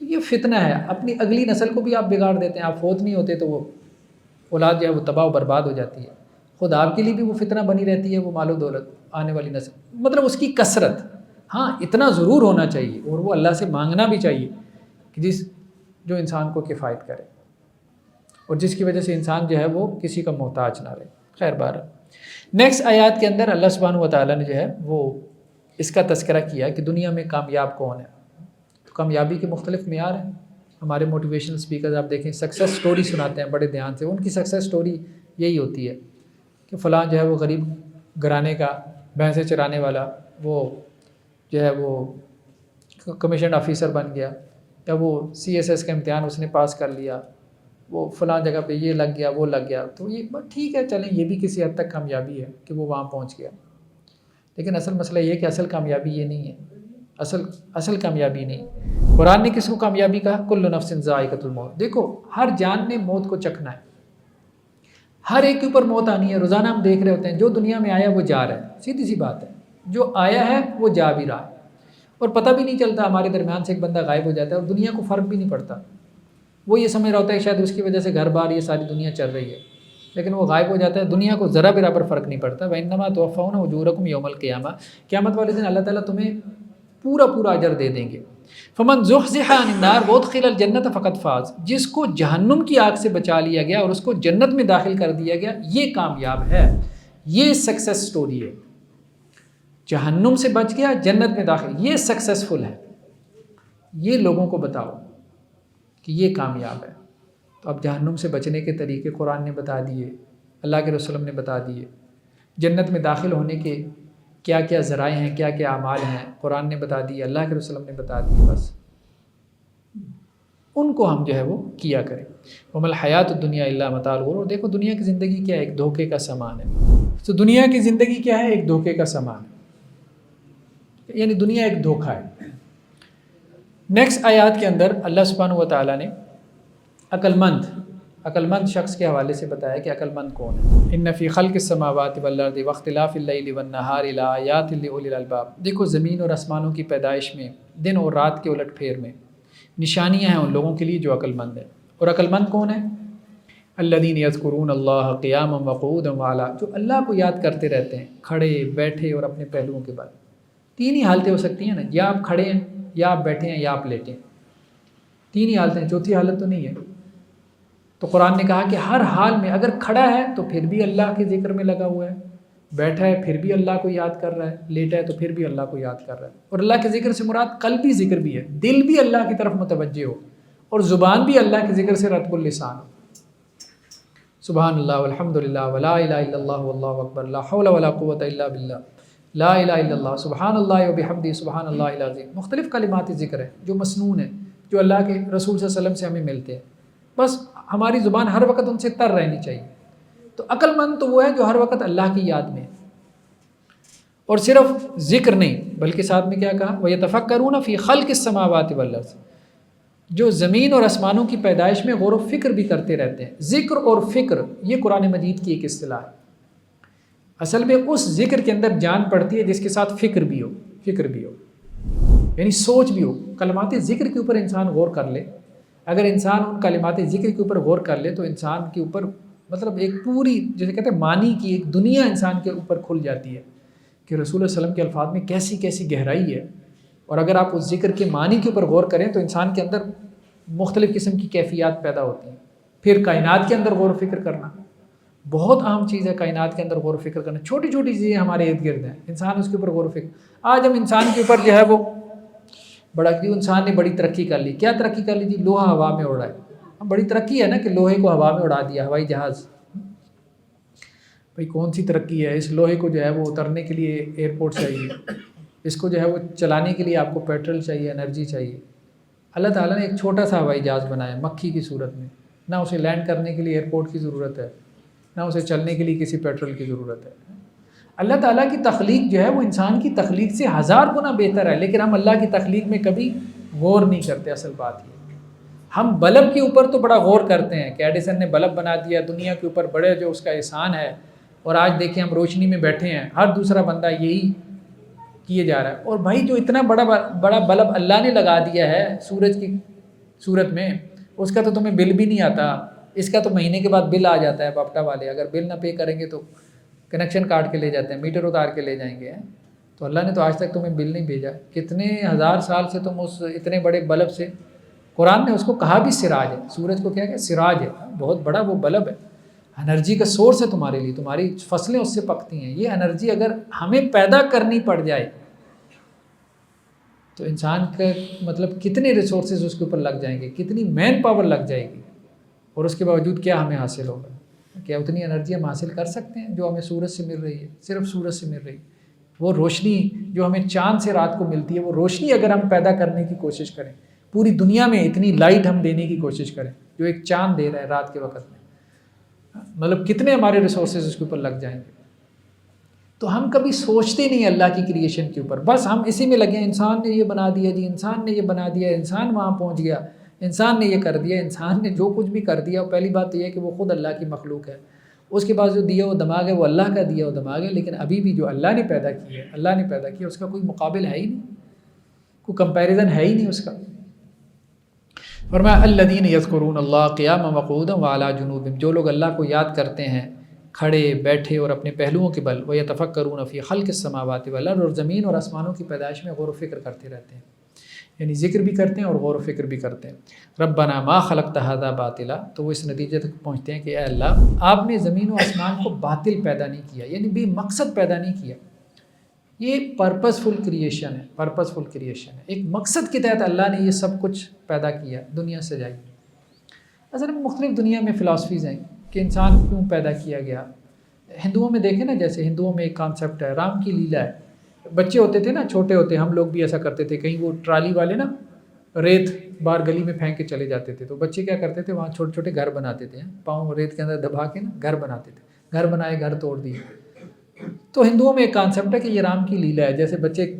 تو یہ فتنہ ہے، اپنی اگلی نسل کو بھی آپ بگاڑ دیتے ہیں، آپ فوت نہیں ہوتے تو وہ اولاد جو ہے وہ تباہ و برباد ہو جاتی ہے، خود آپ کے لیے بھی وہ فتنہ بنی رہتی ہے، وہ مال و دولت آنے والی نسل، مطلب اس کی کثرت، ہاں اتنا ضرور ہونا چاہیے اور وہ اللہ سے مانگنا بھی چاہیے کہ جو انسان کو کفایت کرے اور جس کی وجہ سے انسان جو ہے وہ کسی کا محتاج نہ رہے۔ خیر بہر نیکسٹ آیات کے اندر اللہ سبحانہ و تعالیٰ نے جو ہے وہ اس کا تذکرہ کیا کہ دنیا میں کامیاب کون ہے۔ تو کامیابی کے مختلف معیار ہیں۔ ہمارے موٹیویشنل اسپیکرز آپ دیکھیں سکسیس سٹوری سناتے ہیں بڑے دھیان سے، ان کی سکسیس سٹوری یہی ہوتی ہے کہ فلاں جو ہے وہ غریب گھرانے کا بھینسیں چرانے والا وہ جو ہے وہ کمیشن آفیسر بن گیا، یا وہ CSS کا امتحان اس نے پاس کر لیا، وہ فلاں جگہ پہ یہ لگ گیا وہ لگ گیا، تو یہ ٹھیک ہے، چلیں یہ بھی کسی حد تک کامیابی ہے کہ وہ وہاں پہنچ گیا، لیکن اصل مسئلہ یہ کہ اصل کامیابی یہ نہیں ہے، اصل کامیابی نہیں۔ قرآن نے کس کو کامیابی کہا؟ کل نفس ذائقۃ الموت۔ دیکھو ہر جان نے موت کو چکھنا ہے، ہر ایک کے اوپر موت آنی ہے۔ روزانہ ہم دیکھ رہے ہوتے ہیں جو دنیا میں آیا وہ جا رہا ہے، سیدھی سی بات ہے، جو آیا ہے وہ جا بھی رہا ہے، اور پتہ بھی نہیں چلتا، ہمارے درمیان سے ایک بندہ غائب ہو جاتا ہے اور دنیا کو فرق بھی نہیں پڑتا، وہ یہ سمجھ رہا ہوتا ہے شاید اس کی وجہ سے گھر بار یہ ساری دنیا چل رہی ہے، لیکن وہ غائب ہو جاتا ہے، دنیا کو ذرا برابر فرق نہیں پڑتا۔ وَإِنَّمَا تُوَفَّوْنَ أُجُورَكُمْ يَوْمَ الْقِيَامَةِ، قیامت والے دن اللہ تعالیٰ تمہیں پورا اجر دے دیں گے۔ فمن زحزح عن النار وادخل الجنت فقد فاز، جس کو جہنم کی آگ سے بچا لیا گیا اور اس کو جنت میں داخل کر دیا گیا، یہ کامیاب ہے، یہ سکسیس سٹوری ہے۔ جہنم سے بچ گیا، جنت میں داخل، یہ سکسیسفل ہے۔ یہ لوگوں کو بتاؤ کہ یہ کامیاب ہے۔ تو اب جہنم سے بچنے کے طریقے قرآن نے بتا دیے، اللہ کے رسول نے بتا دیے، جنت میں داخل ہونے کے کیا کیا ذرائع ہیں، کیا کیا اعمال ہیں، قرآن نے بتا دی، اللہ کے رسول نے بتا دی، بس ان کو ہم جو ہے وہ کیا کریں۔ وَمَا الْحَيَاةُ الدُّنْيَا إِلَّا مَتَاعُ الْغُرُورِ۔ دیکھو دنیا کی زندگی کیا ہے؟ ایک دھوکے کا سامان ہے۔ تو دنیا کی زندگی کیا ہے؟ ایک دھوکے کا سامان ہے، یعنی دنیا ایک دھوکہ ہے۔ نیکسٹ آیات کے اندر اللہ سبحانہ و تعالیٰ نے عقل مند شخص کے حوالے سے بتایا کہ عقل مند کون ہے۔ ان فی خلق السماوات والارض واختلاف اللیل والنہار لآیات لأولی الالباب۔ دیکھو زمین اور آسمانوں کی پیدائش میں، دن اور رات کے الٹ پھیر میں نشانیاں ہیں ان لوگوں کے لیے جو عقل مند ہے۔ اور عقل مند کون ہے؟ الذین یذکرون اللہ قیاما وقعودا وعلا، جو اللہ کو یاد کرتے رہتے ہیں کھڑے بیٹھے اور اپنے پہلوؤں کے بل۔ تین ہی حالتیں ہو سکتی ہیں نا، یا آپ کھڑے ہیں، یا آپ بیٹھے ہیں، یا آپ لیٹے ہیں، تین ہی حالتیں، چوتھی حالت تو نہیں ہے۔ تو قرآن نے کہا کہ ہر حال میں اگر کھڑا ہے تو پھر بھی اللہ کے ذکر میں لگا ہوا ہے، بیٹھا ہے پھر بھی اللہ کو یاد کر رہا ہے، لیٹا ہے تو پھر بھی اللہ کو یاد کر رہا ہے۔ اور اللہ کے ذکر سے مراد قلبی ذکر بھی ہے، دل بھی اللہ کی طرف متوجہ ہو اور زبان بھی اللہ کے ذکر سے رطب اللسان ہو۔ سبحان اللہ والحمد للہ ولا الہ الا اللہ واللہ اکبر لا حول ولا قوۃ الا باللہ لا الہ الا اللہ سبحان اللہ وبحمدہ سبحان اللہ العظیم۔ مختلف کلمات ذکر ہیں جو مسنون ہیں، جو اللہ کے رسول صلی اللہ علیہ وسلم سے ہمیں ملتے ہیں، بس ہماری زبان ہر وقت ان سے تر رہنی چاہیے۔ تو عقل مند تو وہ ہے جو ہر وقت اللہ کی یاد میں ہے، اور صرف ذکر نہیں بلکہ ساتھ میں کیا کہا؟ وَيَتَفَكَّرُونَ فِي خَلْقِ السَّمَاوَاتِ وَالْأَرْضِ، جو زمین اور آسمانوں کی پیدائش میں غور و فکر بھی کرتے رہتے ہیں۔ ذکر اور فکر یہ قرآن مجید کی ایک اصطلاح ہے۔ اصل میں اس ذکر کے اندر جان پڑتی ہے جس کے ساتھ فکر بھی ہو، یعنی سوچ بھی ہو۔ کلمات ذکر کے اوپر انسان غور کر لے، اگر انسان ان کلمات ذکر کے اوپر غور کر لے تو انسان کے اوپر مطلب ایک پوری جیسے کہتے ہیں معنی کی ایک دنیا انسان کے اوپر کھل جاتی ہے کہ رسول اللہ علیہ وسلم کے الفاظ میں کیسی کیسی گہرائی ہے۔ اور اگر آپ اس ذکر کے معنی کے اوپر غور کریں تو انسان کے اندر مختلف قسم کی کیفیات پیدا ہوتی ہیں۔ پھر کائنات کے اندر غور و فکر کرنا بہت اہم چیز ہے، کائنات کے اندر غور و فکر کرنا، چھوٹی چھوٹی چیزیں ہمارے ارد گرد ہیں، انسان اس کے اوپر غور و فکر۔ آج ہم انسان کے اوپر جو ہے وہ بڑا کہ انسان نے بڑی ترقی کر لی، کیا ترقی کر لی جی؟ لوہا ہوا میں اڑا ہے، بڑی ترقی ہے نا کہ لوہے کو ہوا میں اڑا دیا، ہوائی جہاز۔ بھئی کون سی ترقی ہے؟ اس لوہے کو جو ہے وہ اترنے کے لیے ایئرپورٹ چاہیے، اس کو جو ہے وہ چلانے کے لیے آپ کو پیٹرول چاہیے، انرجی چاہیے۔ اللہ تعالیٰ نے ایک چھوٹا سا ہوائی جہاز بنایا مکھی کی صورت میں، نہ اسے لینڈ کرنے کے لیے ایئرپورٹ کی ضرورت ہے، نہ اسے چلنے کے لیے کسی پیٹرول کی ضرورت ہے۔ اللہ تعالیٰ کی تخلیق جو ہے وہ انسان کی تخلیق سے 1000 گنا بہتر ہے، لیکن ہم اللہ کی تخلیق میں کبھی غور نہیں کرتے۔ اصل بات یہ ہم بلب کے اوپر تو بڑا غور کرتے ہیں کہ ایڈیسن نے بلب بنا دیا، دنیا کے اوپر بڑے جو اس کا احسان ہے، اور آج دیکھیں ہم روشنی میں بیٹھے ہیں، ہر دوسرا بندہ یہی کیے جا رہا ہے۔ اور بھائی جو اتنا بڑا بلب اللہ نے لگا دیا ہے سورج کی صورت میں، اس کا تو تمہیں بل بھی نہیں آتا، اس کا تو مہینے کے بعد بل آ جاتا ہے۔ باپٹا والے اگر بل نہ پے کریں گے تو کنیکشن کاٹ کے لے جاتے ہیں، میٹر اتار کے لے جائیں گے۔ تو اللہ نے تو آج تک تمہیں بل نہیں بھیجا، کتنے 1000 سال سے تم اس اتنے بڑے بلب سے، قرآن نے اس کو کہا بھی سراج ہے، سورج کو کیا کہ سراج ہے، بہت بڑا وہ بلب ہے، انرجی کا سورس ہے تمہارے لیے، تمہاری فصلیں اس سے پکتی ہیں۔ یہ انرجی اگر ہمیں پیدا کرنی پڑ جائے تو انسان کا مطلب کتنے ریسورسز اس کے اوپر لگ جائیں گے، کتنی مین پاور لگ جائے گی، اور اس کے باوجود کیا ہمیں حاصل ہوگا؟ کیا اتنی انرجی ہم حاصل کر سکتے ہیں جو ہمیں سورج سے مل رہی ہے؟ صرف سورج سے مل رہی ہے، وہ روشنی جو ہمیں چاند سے رات کو ملتی ہے، وہ روشنی اگر ہم پیدا کرنے کی کوشش کریں، پوری دنیا میں اتنی لائٹ ہم دینے کی کوشش کریں جو ایک چاند دے رہا ہے رات کے وقت میں، مطلب کتنے ہمارے ریسورسز اس کے اوپر لگ جائیں گے۔ تو ہم کبھی سوچتے نہیں اللہ کی کریشن کے اوپر، بس ہم اسی میں لگے ہیں، انسان نے یہ بنا دیا جی، انسان نے یہ بنا دیا، انسان وہاں پہنچ گیا، انسان نے یہ کر دیا، انسان نے جو کچھ بھی کر دیا۔ پہلی بات تو یہ ہے کہ وہ خود اللہ کی مخلوق ہے، اس کے بعد جو دیا وہ دماغ ہے وہ اللہ کا دیا وہ دماغ ہے، لیکن ابھی بھی جو اللہ نے پیدا کی ہے، اللہ نے پیدا کیا، اس کا کوئی مقابل ہے ہی نہیں، کوئی کمپیریزن ہے ہی نہیں اس کا۔ فرمایا الذین یذکرون اللہ قیاما وقعودا وعلی جنوبہم، جو لوگ اللہ کو یاد کرتے ہیں کھڑے بیٹھے اور اپنے پہلوؤں کے بل، وَيَتَفَكَّرُونَ فِي خَلْقِ السَّمَاوَاتِ وَالْأَرْضِ، اور زمین اور آسمانوں کی پیدائش میں غور و فکر کرتے رہتے ہیں، یعنی ذکر بھی کرتے ہیں اور غور و فکر بھی کرتے ہیں۔ ربنا ما خلقت ھذا باطلا، تو وہ اس نتیجے تک پہنچتے ہیں کہ اے اللہ آپ نے زمین و آسمان کو باطل پیدا نہیں کیا، یعنی بے مقصد پیدا نہیں کیا، یہ پرپسفل کریشن ہے، پرپسفل کریشن ہے، ایک مقصد کے تحت اللہ نے یہ سب کچھ پیدا کیا، دنیا سجائی۔ اصل میں مختلف دنیا میں فلاسفیز ہیں کہ انسان کیوں پیدا کیا گیا۔ ہندوؤں میں دیکھیں نا، جیسے ہندوؤں میں ایک کانسیپٹ ہے رام کی لیلا ہے، بچے ہوتے تھے نا، چھوٹے ہوتے ہم لوگ بھی ایسا کرتے تھے، کہیں وہ ٹرالی والے نا ریت باہر گلی میں پھینک کے چلے جاتے تھے، تو بچے کیا کرتے تھے وہاں چھوٹے چھوٹے گھر بناتے تھے، پاؤں ریت کے اندر دبا کے نا گھر بناتے تھے، گھر بنائے گھر توڑ دیے۔ تو ہندوؤں میں ایک کانسیپٹ ہے کہ یہ رام کی لیلا ہے، جیسے بچے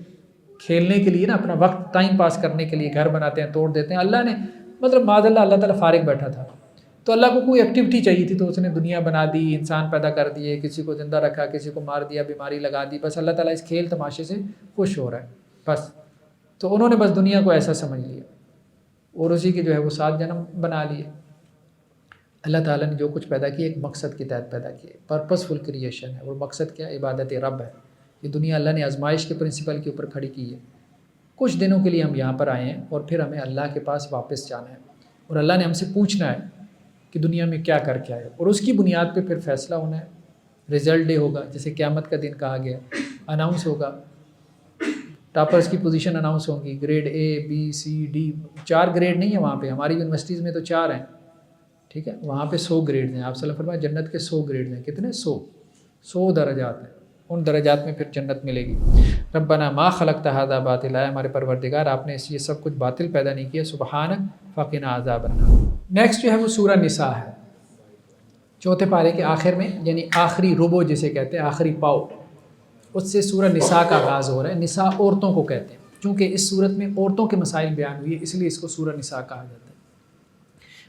کھیلنے کے لیے نا اپنا وقت ٹائم پاس کرنے کے لیے گھر بناتے ہیں توڑ دیتے ہیں، اللہ نے مطلب معاذ اللہ تعالیٰ فارغ بیٹھا تھا تو اللہ کو کوئی ایکٹیویٹی چاہیے تھی، تو اس نے دنیا بنا دی، انسان پیدا کر دیے، کسی کو زندہ رکھا، کسی کو مار دیا، بیماری لگا دی، بس اللہ تعالیٰ اس کھیل تماشے سے خوش ہو رہا ہے بس۔ تو انہوں نے بس دنیا کو ایسا سمجھ لیا اور اسی کے جو ہے وہ 7 جنم بنا لیے۔ اللہ تعالیٰ نے جو کچھ پیدا کیا ایک مقصد کے تحت پیدا کیا، پرپسفل کریشن ہے، اور مقصد کیا؟ عبادت رب ہے۔ یہ دنیا اللہ نے آزمائش کے پرنسپل کے اوپر کھڑی کی ہے، کچھ دنوں کے لیے ہم یہاں پر آئے ہیں اور پھر ہمیں اللہ کے پاس واپس جانا ہے، اور اللہ نے ہم سے پوچھنا ہے کہ دنیا میں کیا کر کے آئے، اور اس کی بنیاد پہ پھر فیصلہ ہونا ہے، رزلٹ ڈے ہوگا، جیسے قیامت کا دن کہا گیا، اناؤنس ہوگا، ٹاپرز کی پوزیشن اناؤنس ہوں گی، گریڈ اے بی سی ڈی، 4 گریڈ نہیں ہے وہاں پہ، ہماری یونیورسٹیز میں تو 4 ہیں، ٹھیک ہے، وہاں پہ 100 گریڈ ہیں، آپ صلی اللہ علیہ وسلم فرمایا جنت کے 100 گریڈ ہیں، کتنے؟ 100 درجات ہیں، ان درجات میں پھر جنت ملے گی۔ ربنا ما خلقت ھذا باطلا، ہمارے پروردگار آپ نے یہ سب کچھ باطل پیدا نہیں کیا، سبحانک فقنا عذاب النار۔ نیکسٹ جو ہے وہ سورہ نساء ہے، 4 پارے کے آخر میں، یعنی آخری ربو جسے کہتے ہیں، آخری پاؤ، اس سے سورہ نساء کا آغاز ہو رہا ہے۔ نساء عورتوں کو کہتے ہیں، چونکہ اس صورت میں عورتوں کے مسائل بیان ہوئی ہے، اس لیے اس کو سورہ نساء کہا جاتا ہے۔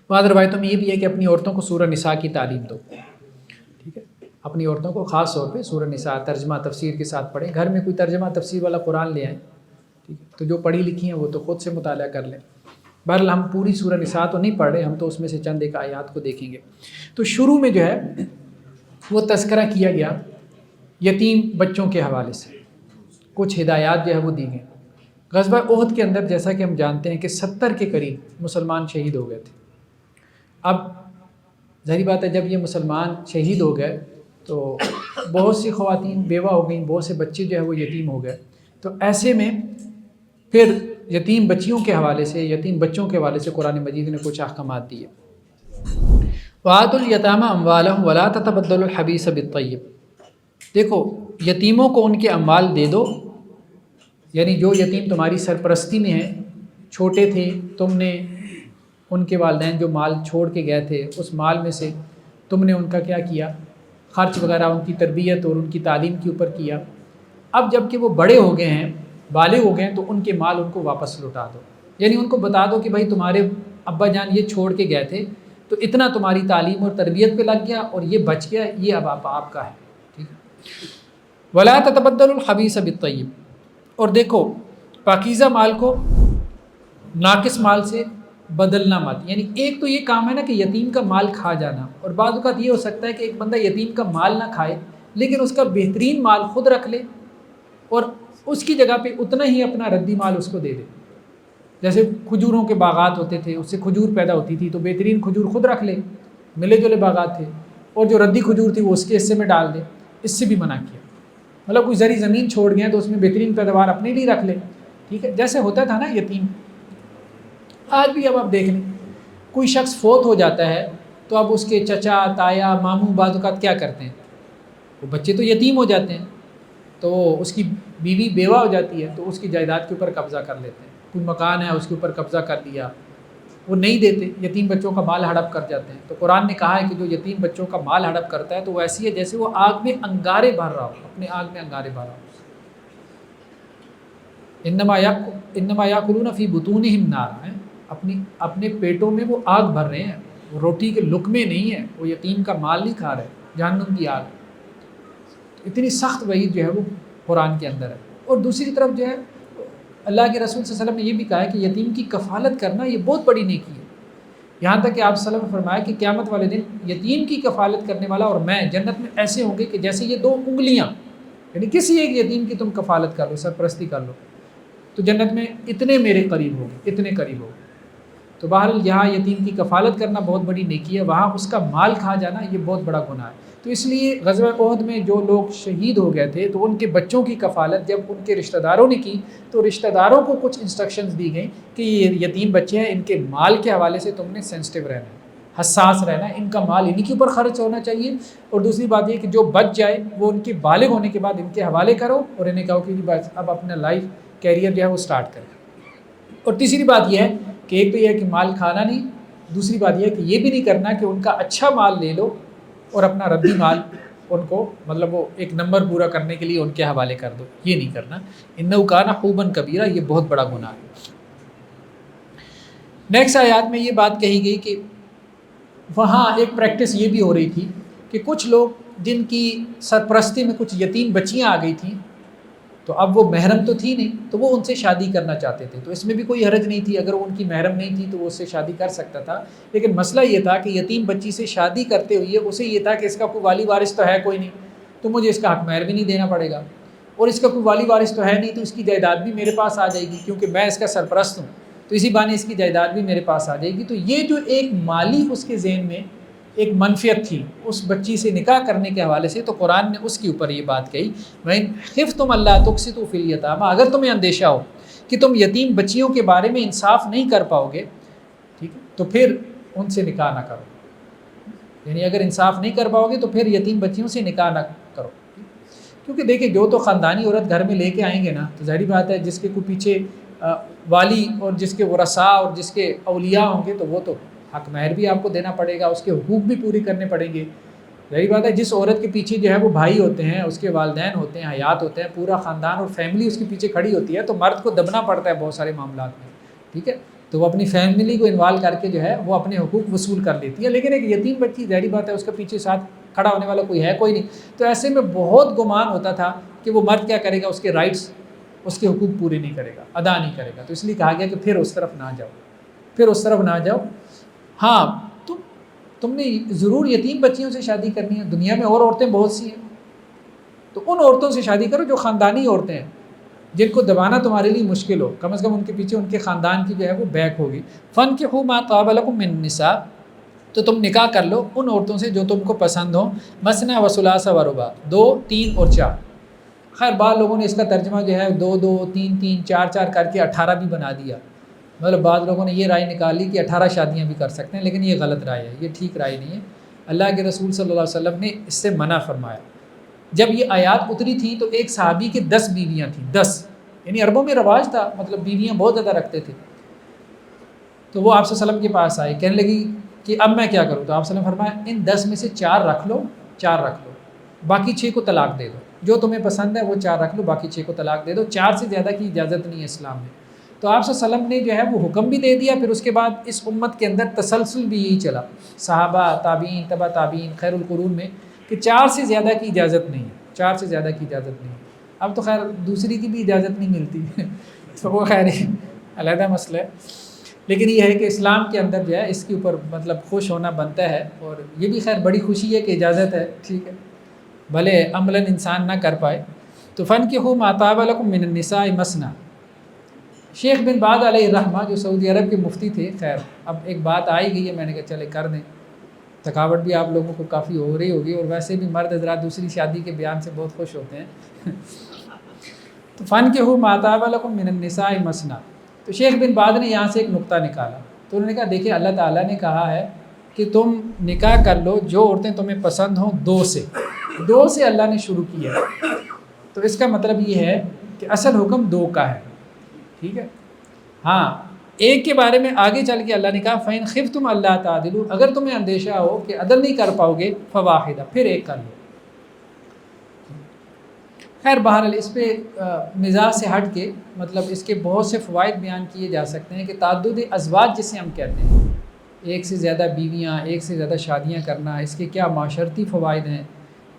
بعض روایتوں میں یہ بھی ہے کہ اپنی عورتوں کو سورہ نساء کی تعلیم دو، ٹھیک ہے، اپنی عورتوں کو خاص طور پہ سورہ نساء ترجمہ تفسیر کے ساتھ پڑھیں، گھر میں کوئی ترجمہ تفسیر والا قرآن لے آئیں، ٹھیک ہے، تو جو پڑھی لکھی ہیں وہ تو خود سے مطالعہ کر لیں۔ بہرحال ہم پوری سورہ نساء تو نہیں پڑھ رہے، ہم تو اس میں سے چند ایک آیات کو دیکھیں گے۔ تو شروع میں جو ہے وہ تذکرہ کیا گیا یتیم بچوں کے حوالے سے، کچھ ہدایات جو ہے وہ دی گئیں۔ غزوہ احد کے اندر جیسا کہ ہم جانتے ہیں کہ 70 کے قریب مسلمان شہید ہو گئے تھے۔ اب ظاہری بات ہے جب یہ مسلمان شہید ہو گئے تو بہت سی خواتین بیوہ ہو گئیں، بہت سے بچے جو ہے وہ یتیم ہو گئے، تو ایسے میں پھر یتیم بچیوں کے حوالے سے، یتیم بچوں کے حوالے سے قرآن مجید نے کچھ احکامات دیے۔ وَآتُوا الْيَتَامَى أَمْوَالَهُمْ وَلَا تَتَبَدَّلُوا الْخَبِيثَ بِالطَّيِّبِ، دیکھو یتیموں کو ان کے اموال دے دو، یعنی جو یتیم تمہاری سرپرستی میں ہیں، چھوٹے تھے، تم نے ان کے والدین جو مال چھوڑ کے گئے تھے اس مال میں سے تم نے ان کا کیا کیا؟ خرچ وغیرہ ان کی تربیت اور ان کی تعلیم کے اوپر کیا۔ اب جب کہ وہ بڑے ہو گئے ہیں، بالغ ہو گئے ہیں، تو ان کے مال ان کو واپس لوٹا دو، یعنی ان کو بتا دو کہ بھائی تمہارے ابا جان یہ چھوڑ کے گئے تھے تو اتنا تمہاری تعلیم اور تربیت پہ لگ گیا اور یہ بچ گیا، یہ اب آپ کا ہے، ٹھیک ہے۔ وَلَا تَتَبَدَّلُوا الْخَبِيثَ بِالطَّيِّبِ، اور دیکھو پاکیزہ مال کو ناقص مال سے بدلنا مت، یعنی ایک تو یہ کام ہے نا کہ یتیم کا مال کھا جانا، اور بعض اوقات یہ ہو سکتا ہے کہ ایک بندہ یتیم کا مال نہ کھائے لیکن اس کا بہترین مال خود رکھ لے اور اس کی جگہ پہ اتنا ہی اپنا ردی مال اس کو دے دے۔ جیسے کھجوروں کے باغات ہوتے تھے، اس سے کھجور پیدا ہوتی تھی، تو بہترین کھجور خود رکھ لے، ملے جلے باغات تھے، اور جو ردی کھجور تھی وہ اس کے حصے میں ڈال دے، اس سے بھی منع کیا۔ مطلب کوئی زرعی زمین چھوڑ گئے تو اس میں بہترین پیداوار اپنے لیے رکھ لے، ٹھیک ہے، جیسے ہوتا تھا نا یتیم۔ آج بھی اب آپ دیکھ لیں کوئی شخص فوت ہو جاتا ہے تو اب اس کے چچا تایا ماموں بعض اوقات کیا کرتے ہیں، وہ بچے تو یتیم ہو جاتے ہیں، تو اس کی بیوی بیوہ ہو جاتی ہے تو اس کی جائیداد کے اوپر قبضہ کر لیتے ہیں. کوئی مکان ہے اس کے اوپر قبضہ کر لیا, وہ نہیں دیتے, یتیم بچوں کا مال ہڑپ کر جاتے ہیں. تو قرآن نے کہا ہے کہ جو یتیم بچوں کا مال ہڑپ کرتا ہے تو وہ ایسی ہے جیسے وہ آگ میں انگارے بھر رہا ہو, اپنے آگ میں انگارے بھر رہا ہو. انما یاکلون فی بطونہم نارا, اپنے پیٹوں میں وہ آگ بھر رہے ہیں, وہ روٹی کے لقمے نہیں ہیں, وہ یتیم کا مال نہیں کھا رہے, جہنم کی آگ. اتنی سخت وعید جو ہے وہ قرآن کے اندر ہے. اور دوسری طرف جو ہے اللہ کے رسول صلی اللہ علیہ وسلم نے یہ بھی کہا ہے کہ یتیم کی کفالت کرنا یہ بہت بڑی نیکی ہے. یہاں تک کہ آپ صلی اللہ علیہ وسلم نے فرمایا کہ قیامت والے دن یتیم کی کفالت کرنے والا اور میں جنت میں ایسے ہوں گے کہ جیسے یہ 2 انگلیاں, یعنی کسی ایک یتیم کی تم کفالت کر لو, سرپرستی کر لو, تو جنت میں اتنے میرے قریب ہوگے, اتنے قریب ہوگے. تو بہرحال یہاں یتیم کی کفالت کرنا بہت بڑی نیکی ہے, وہاں اس کا مال کھا جانا یہ بہت بڑا گناہ ہے. تو اس لیے غزوہ احد میں جو لوگ شہید ہو گئے تھے تو ان کے بچوں کی کفالت جب ان کے رشتہ داروں نے کی تو رشتہ داروں کو کچھ انسٹرکشنز دی گئیں کہ یہ یتیم بچے ہیں, ان کے مال کے حوالے سے تم نے سینسٹیو رہنا ہے, حساس رہنا ہے, ان کا مال انہی کے اوپر خرچ ہونا چاہیے. اور دوسری بات یہ کہ جو بچ جائے وہ ان کے بالغ ہونے کے بعد ان کے حوالے کرو اور انہیں کہو کہ بس اب اپنا لائف کیریئر جو ہے وہ سٹارٹ کریں. اور تیسری بات یہ ہے کہ ایک تو یہ ہے کہ مال کھانا نہیں, دوسری بات یہ ہے کہ یہ بھی نہیں کرنا کہ ان کا اچھا مال لے لو اور اپنا ردی مال ان کو مطلب وہ ایک نمبر پورا کرنے کے لیے ان کے حوالے کر دو, یہ نہیں کرنا. انہ کان حوبا کبیرہ, یہ بہت بڑا گناہ ہے. نیکسٹ آیات میں یہ بات کہی گئی کہ وہاں ایک پریکٹس یہ بھی ہو رہی تھی کہ کچھ لوگ جن کی سرپرستی میں کچھ یتیم بچیاں آ گئی تھیں تو اب وہ محرم تو تھی نہیں تو وہ ان سے شادی کرنا چاہتے تھے. تو اس میں بھی کوئی حرج نہیں تھی, اگر وہ ان کی محرم نہیں تھی تو وہ اس سے شادی کر سکتا تھا. لیکن مسئلہ یہ تھا کہ یتیم بچی سے شادی کرتے ہوئے اسے یہ تھا کہ اس کا کوئی والی وارث تو ہے کوئی نہیں, تو مجھے اس کا حق مہر بھی نہیں دینا پڑے گا, اور اس کا کوئی والی وارث تو ہے نہیں تو اس کی جائیداد بھی میرے پاس آ جائے گی کیونکہ میں اس کا سرپرست ہوں, تو اسی بہانے اس کی جائیداد بھی میرے پاس آ جائے گی. تو یہ جو ایک مالی اس کے ذہن میں ایک منفیت تھی اس بچی سے نکاح کرنے کے حوالے سے, تو قرآن نے اس کے اوپر یہ بات کہی وَإِنْ خِفْتُمْ أَلَّا تُقْسِطُوا فِي الْيَتَامَىٰ, اگر تمہیں اندیشہ ہو کہ تم یتیم بچیوں کے بارے میں انصاف نہیں کر پاؤ گے, ٹھیک ہے, تو پھر ان سے نکاح نہ کرو. یعنی اگر انصاف نہیں کر پاؤ گے تو پھر یتیم بچیوں سے نکاح نہ کرو, کیونکہ دیکھیں جو تو خاندانی عورت گھر میں لے کے آئیں گے نا, تو ظاہری بات ہے جس کے کوئی پیچھے والی اور جس کے ورثاء اور جس کے اولیاء ہوں گے تو وہ تو حق مہر بھی آپ کو دینا پڑے گا, اس کے حقوق بھی پورے کرنے پڑیں گے. ظاہری بات ہے جس عورت کے پیچھے جو ہے وہ بھائی ہوتے ہیں, اس کے والدین ہوتے ہیں, حیات ہوتے ہیں, پورا خاندان اور فیملی اس کے پیچھے کھڑی ہوتی ہے, تو مرد کو دبنا پڑتا ہے بہت سارے معاملات میں, ٹھیک ہے, تو وہ اپنی فیملی کو انوالو کر کے جو ہے وہ اپنے حقوق وصول کر لیتی ہے. لیکن ایک یتیم بچی ظاہری بات ہے اس کے پیچھے ساتھ کھڑا ہونے والا کوئی ہے کوئی نہیں, تو ایسے میں بہت گمان ہوتا تھا کہ وہ مرد کیا کرے گا, اس کے رائٹس اس کے حقوق پورے نہیں کرے گا, ادا نہیں کرے گا. تو اس لیے کہا گیا کہ پھر اس طرف نہ جاؤ, پھر اس طرف نہ جاؤ. ہاں تم نے ضرور یتیم بچیوں سے شادی کرنی ہے, دنیا میں اور عورتیں بہت سی ہیں, تو ان عورتوں سے شادی کرو جو خاندانی عورتیں ہیں, جن کو دبانا تمہارے لیے مشکل ہو, کم از کم ان کے پیچھے ان کے خاندان کی جو ہے وہ بیک ہوگی. فَانْكِحُوا مَا طَابَ لَكُم مِّن النِّسَاءِ, تو تم نکاح کر لو ان عورتوں سے جو تم کو پسند ہوں. مثنیٰ وثلاث ورباع, 2, 3 اور 4. خیر بعض لوگوں نے اس کا ترجمہ جو ہے 2, 2, 3, 3, 4, 4 کر کے 18 بھی بنا دیا. مطلب بعض لوگوں نے یہ رائے نکالی کہ 18 شادیاں بھی کر سکتے ہیں, لیکن یہ غلط رائے ہے, یہ ٹھیک رائے نہیں ہے. اللہ کے رسول صلی اللہ علیہ وسلم نے اس سے منع فرمایا. جب یہ آیات اتری تھیں تو ایک صحابی کے 10 بیویاں تھیں, 10, یعنی عربوں میں رواج تھا, مطلب بیویاں بہت زیادہ رکھتے تھے. تو وہ آپ صلی اللہ علیہ وسلم کے پاس آئے, کہنے لگی کہ اب میں کیا کروں, تو آپ صلی اللہ علیہ وسلم فرمایا ان 10 میں سے 4 رکھ لو, 4 رکھ لو, باقی 6 کو طلاق دے دو. جو تمہیں پسند ہے وہ 4 رکھ لو, باقی 6 کو طلاق دے دو. 4 سے زیادہ کی اجازت نہیں ہے اسلام میں. تو آپ صلی اللہ علیہ وسلم نے جو ہے وہ حکم بھی دے دیا. پھر اس کے بعد اس امت کے اندر تسلسل بھی یہی چلا, صحابہ, تابعین, تبع تابعین, خیر القرون میں, کہ 4 سے زیادہ کی اجازت نہیں ہے, 4 سے زیادہ کی اجازت نہیں ہے. اب تو خیر دوسری کی بھی اجازت نہیں ملتی تو وہ خیر علیحدہ مسئلہ ہے. لیکن یہ ہے کہ اسلام کے اندر جو ہے اس کے اوپر مطلب خوش ہونا بنتا ہے, اور یہ بھی خیر بڑی خوشی ہے کہ اجازت ہے, ٹھیک ہے, بھلے عملاً انسان نہ کر پائے. تو فَانْكِحُوا مَا طَابَ لَكُم مِّنَ النِّسَاءِ مَثْنَىٰ. شیخ بن باز علیہ الرحمہ جو سعودی عرب کے مفتی تھے, خیر اب ایک بات آئی گئی ہے, میں نے کہا چلے کر دیں, تھکاوٹ بھی آپ لوگوں کو کافی ہو رہی ہوگی, اور ویسے بھی مرد حضرات دوسری شادی کے بیان سے بہت خوش ہوتے ہیں. تو فَانْكِحُوا مَا طَابَ لَكُم مِّنَ النِّسَاءِ مَثْنَىٰ. تو شیخ بن باز نے یہاں سے ایک نقطہ نکالا, تو انہوں نے کہا دیکھیں اللہ تعالیٰ نے کہا ہے کہ تم نکاح کر لو جو عورتیں تمہیں پسند ہوں, 2 سے اللہ نے شروع کی ہے. تو اس کا مطلب یہ ہے کہ اصل حکم 2 کا ہے، ٹھیک ہے۔ ہاں ایک کے بارے میں آگے چل کے اللہ نے کہا فَإِنْ خِفْتُمْ أَلَّا تَعْدِلُوا، اگر تمہیں اندیشہ ہو کہ عدل نہیں کر پاؤ گے فواحدہ، پھر ایک کر لو۔ خیر بہرحال اس پہ مزاج سے ہٹ کے مطلب اس کے بہت سے فوائد بیان کیے جا سکتے ہیں کہ تعدد ازواج جسے ہم کہتے ہیں، ایک سے زیادہ بیویاں، ایک سے زیادہ شادیاں کرنا، اس کے کیا معاشرتی فوائد ہیں،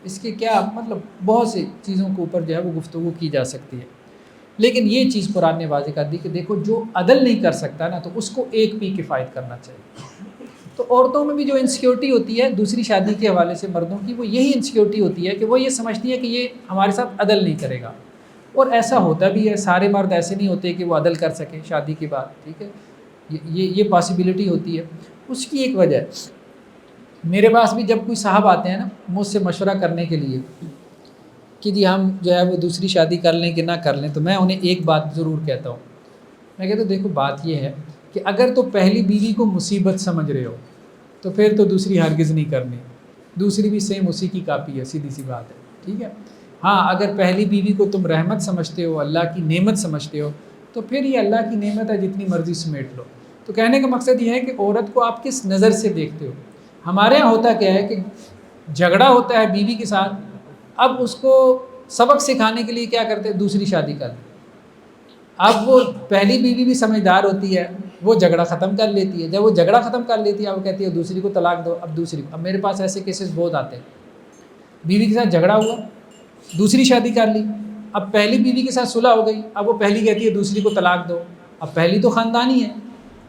اس کے کیا مطلب بہت سی چیزوں کے اوپر جو ہے وہ گفتگو کی جا سکتی ہے۔ لیکن یہ چیز قرآن نے واضح کر دی کہ دیکھو جو عدل نہیں کر سکتا نا تو اس کو ایک بھی کفایت کرنا چاہیے۔ تو عورتوں میں بھی جو انسیکیورٹی ہوتی ہے دوسری شادی کے حوالے سے مردوں کی، وہ یہی انسیکیورٹی ہوتی ہے کہ وہ یہ سمجھتی ہے کہ یہ ہمارے ساتھ عدل نہیں کرے گا، اور ایسا ہوتا بھی ہے، سارے مرد ایسے نہیں ہوتے کہ وہ عدل کر سکیں شادی کے بعد، ٹھیک ہے، یہ پاسبلٹی ہوتی ہے۔ اس کی ایک وجہ ہے، میرے پاس بھی جب کوئی صاحب آتے ہیں نا مجھ سے مشورہ کرنے کے لیے کہ جی ہم جو ہے وہ دوسری شادی کر لیں کہ نہ کر لیں، تو میں انہیں ایک بات ضرور کہتا ہوں، میں کہتا ہوں دیکھو بات یہ ہے کہ اگر تو پہلی بیوی کو مصیبت سمجھ رہے ہو تو پھر تو دوسری ہرگز نہیں کرنی، دوسری بھی سیم اسی کی کاپی ہے، سیدھی سی بات ہے، ٹھیک ہے۔ ہاں اگر پہلی بیوی کو تم رحمت سمجھتے ہو، اللہ کی نعمت سمجھتے ہو، تو پھر یہ اللہ کی نعمت ہے، جتنی مرضی سمیٹ لو۔ تو کہنے کا مقصد یہ ہے کہ عورت کو آپ کس نظر سے دیکھتے ہو۔ ہمارے یہاں ہوتا کیا ہے کہ جھگڑا ہوتا ہے بیوی کے ساتھ، اب اس کو سبق سکھانے کے لیے کیا کرتے ہیں، دوسری شادی کر لیں۔ اب وہ پہلی بیوی بھی سمجھدار ہوتی ہے، وہ جھگڑا ختم کر لیتی ہے، جب وہ جھگڑا ختم کر لیتی ہے وہ کہتی ہے دوسری کو طلاق دو، اب دوسری کو۔ اب میرے پاس ایسے کیسز بہت آتے ہیں، بیوی کے ساتھ جھگڑا ہوا، دوسری شادی کر لی، اب پہلی بیوی کے ساتھ صلح ہو گئی، اب وہ پہلی کہتی ہے دوسری کو طلاق دو، اب پہلی تو خاندانی ہے،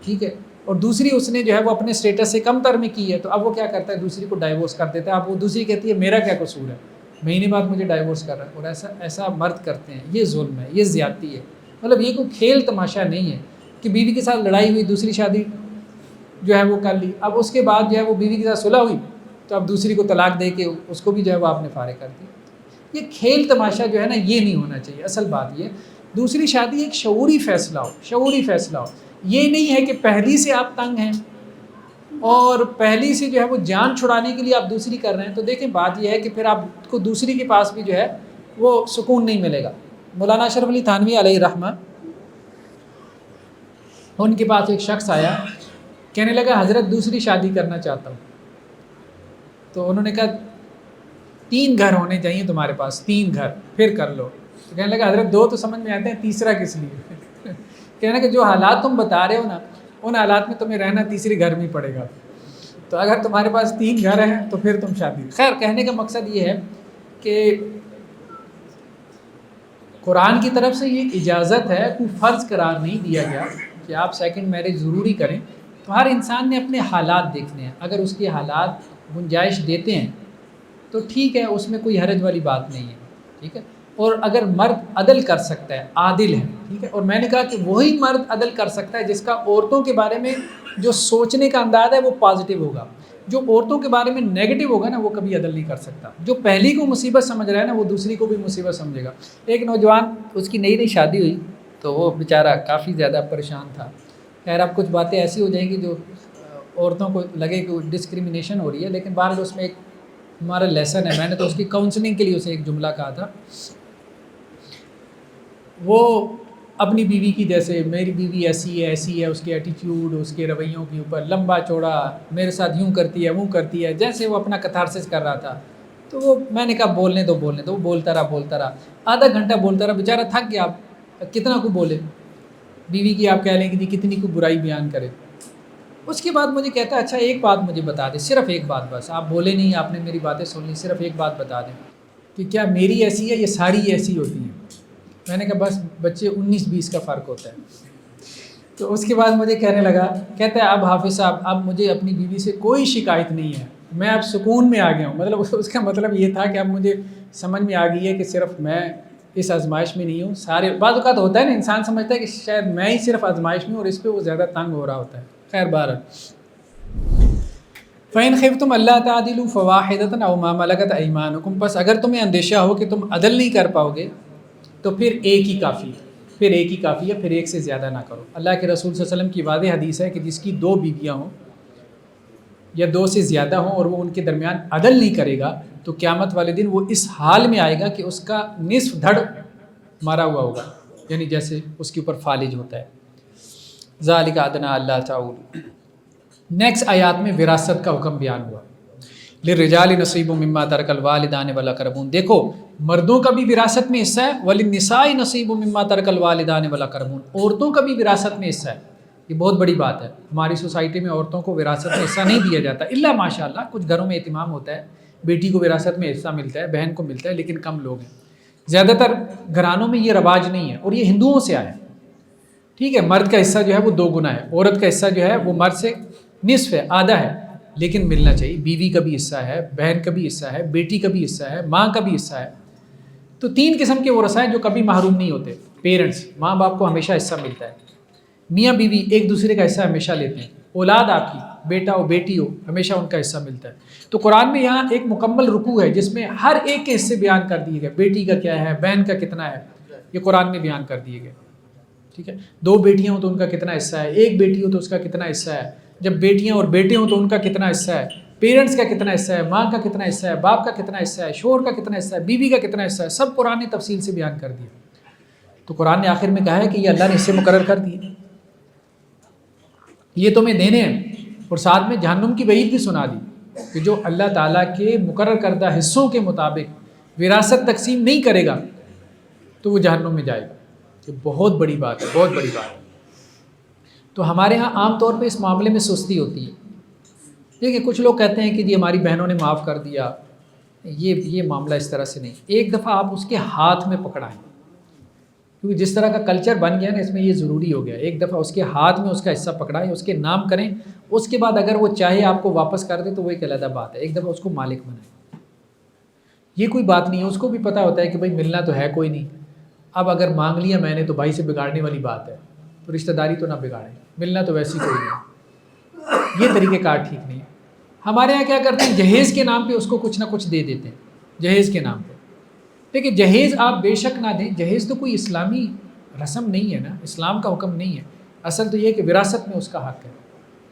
ٹھیک ہے، اور دوسری اس نے جو ہے وہ اپنے اسٹیٹس سے کم تر میں کی ہے، تو اب وہ کیا کرتا ہے دوسری کو ڈائیورس کر دیتا ہے۔ اب وہ دوسری کہتی ہے میرا کیا قصور ہے، مہینے بعد مجھے ڈائیورس کر رہا ہے، اور ایسا مرد کرتے ہیں، یہ ظلم ہے، یہ زیادتی ہے۔ مطلب یہ کوئی کھیل تماشا نہیں ہے کہ بیوی کے ساتھ لڑائی ہوئی، دوسری شادی جو ہے وہ کر لی، اب اس کے بعد جو ہے وہ بیوی کے ساتھ صلح ہوئی تو اب دوسری کو طلاق دے کے اس کو بھی جو ہے وہ آپ نے فارغ کر دی۔ یہ کھیل تماشا جو ہے نا یہ نہیں ہونا چاہیے۔ اصل بات یہ دوسری شادی ایک شعوری فیصلہ ہو، شعوری فیصلہ ہو، یہ نہیں ہے کہ پہلی سے آپ تنگ ہیں اور پہلی سے جو ہے وہ جان چھڑانے کے لیے آپ دوسری کر رہے ہیں۔ تو دیکھیں بات یہ ہے کہ پھر آپ کو دوسری کے پاس بھی جو ہے وہ سکون نہیں ملے گا۔ مولانا اشرف علی تھانوی علیہ رحمہ، ان کے پاس ایک شخص آیا، کہنے لگا حضرت دوسری شادی کرنا چاہتا ہوں۔ تو انہوں نے کہا 3 گھر ہونے چاہیے تمہارے پاس، 3 گھر پھر کر لو۔ تو کہنے لگا حضرت 2 تو سمجھ میں آتے ہیں، تیسرا کس لیے؟ کہنے کہ جو حالات تم بتا رہے ہو نا ان حالات میں تمہیں رہنا تیسری گھر میں پڑے گا، تو اگر تمہارے پاس 3 گھر ہیں تو پھر تم شادی۔ خیر کہنے کا مقصد یہ ہے کہ قرآن کی طرف سے یہ اجازت ہے، کوئی فرض قرار نہیں دیا گیا کہ آپ سیکنڈ میرج ضروری کریں۔ تو ہر انسان نے اپنے حالات دیکھنے ہیں، اگر اس کے حالات گنجائش دیتے ہیں تو ٹھیک ہے، اس میں کوئی حرج والی بات نہیں ہے، ٹھیک ہے۔ اور اگر مرد عدل کر سکتا ہے، عادل ہے، ٹھیک ہے، اور میں نے کہا کہ وہی مرد عدل کر سکتا ہے جس کا عورتوں کے بارے میں جو سوچنے کا انداز ہے وہ پازیٹیو ہوگا۔ جو عورتوں کے بارے میں نیگیٹو ہوگا نا وہ کبھی عدل نہیں کر سکتا۔ جو پہلی کو مصیبت سمجھ رہا ہے نا وہ دوسری کو بھی مصیبت سمجھے گا۔ ایک نوجوان، اس کی نئی شادی ہوئی تو وہ بیچارہ کافی زیادہ پریشان تھا۔ خیر اب کچھ باتیں ایسی ہو جائیں گی جو عورتوں کو لگے کہ ڈسکریمنیشن ہو رہی ہے، لیکن بہرحال اس میں ایک ہمارا لیسن ہے۔ میں نے تو اس کی کاؤنسلنگ کے لیے اسے ایک جملہ کہا تھا، وہ اپنی بیوی کی جیسے میری بیوی ایسی ہے، اس کے ایٹیٹیوڈ، اس کے رویوں کے اوپر لمبا چوڑا، میرے ساتھ یوں کرتی ہے وہ کرتی ہے، جیسے وہ اپنا کتھارسس کر رہا تھا۔ تو وہ میں نے کہا بولنے دو، وہ بولتا رہا آدھا گھنٹہ بولتا رہا، بیچارہ تھک گیا، کتنا کو بولے، بیوی کی آپ کہہ لیں کہ کتنی کو برائی بیان کرے۔ اس کے بعد مجھے کہتا ہے اچھا ایک بات مجھے بتا دیں، صرف ایک بات، بس آپ بولے نہیں، آپ نے میری باتیں سن لی، صرف ایک بات بتا دیں کہ کیا میری ایسی ہے یہ ساری ایسی ہوتی ہیں؟ میں نے کہا بس بچے 19-20 کا فرق ہوتا ہے۔ تو اس کے بعد مجھے کہنے لگا، کہتا ہے اب حافظ صاحب اب مجھے اپنی بیوی سے کوئی شکایت نہیں ہے، میں اب سکون میں آ گیا ہوں۔ مطلب اس کا مطلب یہ تھا کہ اب مجھے سمجھ میں آ گئی ہے کہ صرف میں اس آزمائش میں نہیں ہوں، سارے بعض اوقات ہوتا ہے نا انسان سمجھتا ہے کہ شاید میں ہی صرف آزمائش میں ہوں، اور اس پہ وہ زیادہ تنگ ہو رہا ہوتا ہے۔ خیر بہرحال فَإِنْ خِفْتُمْ أَلَّا تَعْدِلُوا فَوَاحِدَةً أَوْ مَا مَلَكَتْ أَيْمَانُكُمْ، بس اگر تمہیں اندیشہ ہو کہ تم عدل نہیں کر پاؤ گے تو پھر ایک ہی کافی ہے، پھر ایک سے زیادہ نہ کرو۔ اللہ کے رسول صلی اللہ علیہ وسلم کی واضح حدیث ہے کہ جس کی 2 بیویاں ہوں یا 2 سے زیادہ ہوں اور وہ ان کے درمیان عدل نہیں کرے گا تو قیامت والے دن وہ اس حال میں آئے گا کہ اس کا نصف دھڑ مارا ہوا ہوگا، یعنی جیسے اس کے اوپر فالج ہوتا ہے۔ ذالک ادنیٰ اللہ تعالی۔ نیکسٹ آیات میں وراثت کا حکم بیان ہوا، للرجال نصیب مما ترک الوالدان والاقربون۔ دیکھو مردوں کا بھی وراثت میں حصہ ہے، وللنساء نصیب مما ترک الوالدان والاقربون، عورتوں کا بھی وراثت میں حصہ ہے۔ یہ بہت بڑی بات ہے، ہماری سوسائٹی میں عورتوں کو وراثت میں حصہ نہیں دیا جاتا، الا ماشاء اللہ کچھ گھروں میں اہتمام ہوتا ہے، بیٹی کو وراثت میں حصہ ملتا ہے، بہن کو ملتا ہے، لیکن کم لوگ ہیں۔ زیادہ تر گھرانوں میں یہ رواج نہیں ہے، اور یہ ہندوؤں سے آیا ہے۔ ٹھیک ہے، مرد کا حصہ جو ہے وہ 2 گنا ہے، عورت کا حصہ جو ہے وہ مرد سے نصف ہے، آدھا ہے، لیکن ملنا چاہیے۔ بیوی کا بھی حصہ ہے، بہن کا بھی حصہ ہے، بیٹی کا بھی حصہ ہے، ماں کا بھی حصہ ہے۔ تو 3 قسم کے ورثہ ہیں جو کبھی محروم نہیں ہوتے۔ پیرنٹس، ماں باپ کو ہمیشہ حصہ ملتا ہے، میاں بیوی ایک دوسرے کا حصہ ہمیشہ لیتے ہیں، اولاد آپ کی بیٹا ہو بیٹی ہو ہمیشہ ان کا حصہ ملتا ہے۔ تو قرآن میں یہاں ایک مکمل رکوع ہے جس میں ہر ایک کے حصے بیان کر دیے گئے، بیٹی کا کیا ہے، بہن کا کتنا ہے، یہ قرآن میں بیان کر دیے گئے۔ ٹھیک ہے، 2 بیٹیاں ہوں تو ان کا کتنا حصہ ہے، 1 بیٹی ہو تو اس کا کتنا حصہ ہے، جب بیٹیاں اور بیٹے ہوں تو ان کا کتنا حصہ ہے، پیرنٹس کا کتنا حصہ ہے، ماں کا کتنا حصہ ہے، باپ کا کتنا حصہ ہے، شوہر کا کتنا حصہ ہے، بیوی کا کتنا حصہ ہے، سب قرآن نے تفصیل سے بیان کر دیا۔ تو قرآن نے آخر میں کہا ہے کہ یہ اللہ نے حصے مقرر کر دیے، یہ تمہیں دینے ہیں، اور ساتھ میں جہنم کی وعید بھی سنا دی کہ جو اللہ تعالیٰ کے مقرر کردہ حصوں کے مطابق وراثت تقسیم نہیں کرے گا تو وہ جہنم میں جائے گا۔ یہ بہت بڑی بات ہے، بہت بڑی بات ہے۔ تو ہمارے ہاں عام طور پہ اس معاملے میں سستی ہوتی ہے۔ دیکھیں کچھ لوگ کہتے ہیں کہ جی ہماری بہنوں نے معاف کر دیا، یہ معاملہ اس طرح سے نہیں۔ ایک دفعہ آپ اس کے ہاتھ میں پکڑائیں، کیونکہ جس طرح کا کلچر بن گیا نا اس میں یہ ضروری ہو گیا، ایک دفعہ اس کے ہاتھ میں اس کا حصہ پکڑائیں، اس کے نام کریں، اس کے بعد اگر وہ چاہے آپ کو واپس کر دے تو وہ ایک علیحدہ بات ہے، ایک دفعہ اس کو مالک بنائیں۔ یہ کوئی بات نہیں ہے، اس کو بھی پتہ ہوتا ہے کہ بھائی ملنا تو ہے کوئی نہیں، اب اگر مانگ لیا میں نے تو بھائی سے بگاڑنے والی بات ہے، تو رشتہ داری تو نہ بگاڑیں، ملنا تو ویسی کوئی نہیں، یہ طریقہ کار ٹھیک نہیں ہے۔ ہمارے یہاں کیا کرتے ہیں، جہیز کے نام پہ اس کو کچھ نہ کچھ دے دیتے ہیں، جہیز کے نام پہ۔ دیکھیں جہیز آپ بے شک نہ دیں، جہیز تو کوئی اسلامی رسم نہیں ہے نا، اسلام کا حکم نہیں ہے، اصل تو یہ کہ وراثت میں اس کا حق ہے،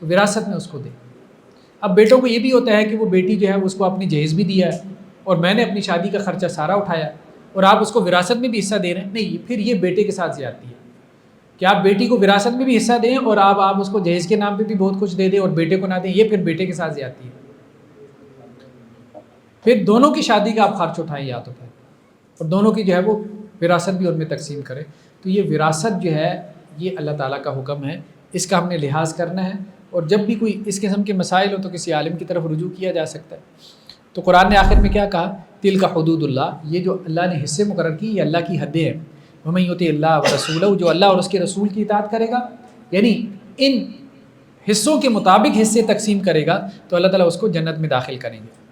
تو وراثت میں اس کو دیں۔ اب بیٹوں کو یہ بھی ہوتا ہے کہ وہ بیٹی جو ہے اس کو اپنی جہیز بھی دیا ہے اور میں نے اپنی شادی کا خرچہ سارا اٹھایا اور آپ اس کو وراثت میں بھی حصہ دے رہے ہیں، نہیں، پھر یہ بیٹے کے ساتھ زیادتی ہے کہ آپ بیٹی کو وراثت میں بھی حصہ دیں اور آپ اس کو جہیز کے نام پہ بھی بہت کچھ دے دیں اور بیٹے کو نہ دیں، یہ پھر بیٹے کے ساتھ زیادتی ہے۔ پھر دونوں کی شادی کا آپ خرچ اٹھائیں یا تو پھر، اور دونوں کی جو ہے وہ وراثت بھی ان میں تقسیم کریں۔ تو یہ وراثت جو ہے یہ اللہ تعالیٰ کا حکم ہے، اس کا ہم نے لحاظ کرنا ہے، اور جب بھی کوئی اس قسم کے مسائل ہو تو کسی عالم کی طرف رجوع کیا جا سکتا ہے۔ تو قرآن نے آخر میں کیا کہا، تلک حدود اللہ، یہ جو اللہ نے حصے مقرر کی یہ اللہ کی حدیں ہیں۔ ومن یطع اللہ ورسولہ، جو اللہ اور اس کے رسول کی اطاعت کرے گا، یعنی ان حصوں کے مطابق حصے تقسیم کرے گا تو اللہ تعالیٰ اس کو جنت میں داخل کریں گے۔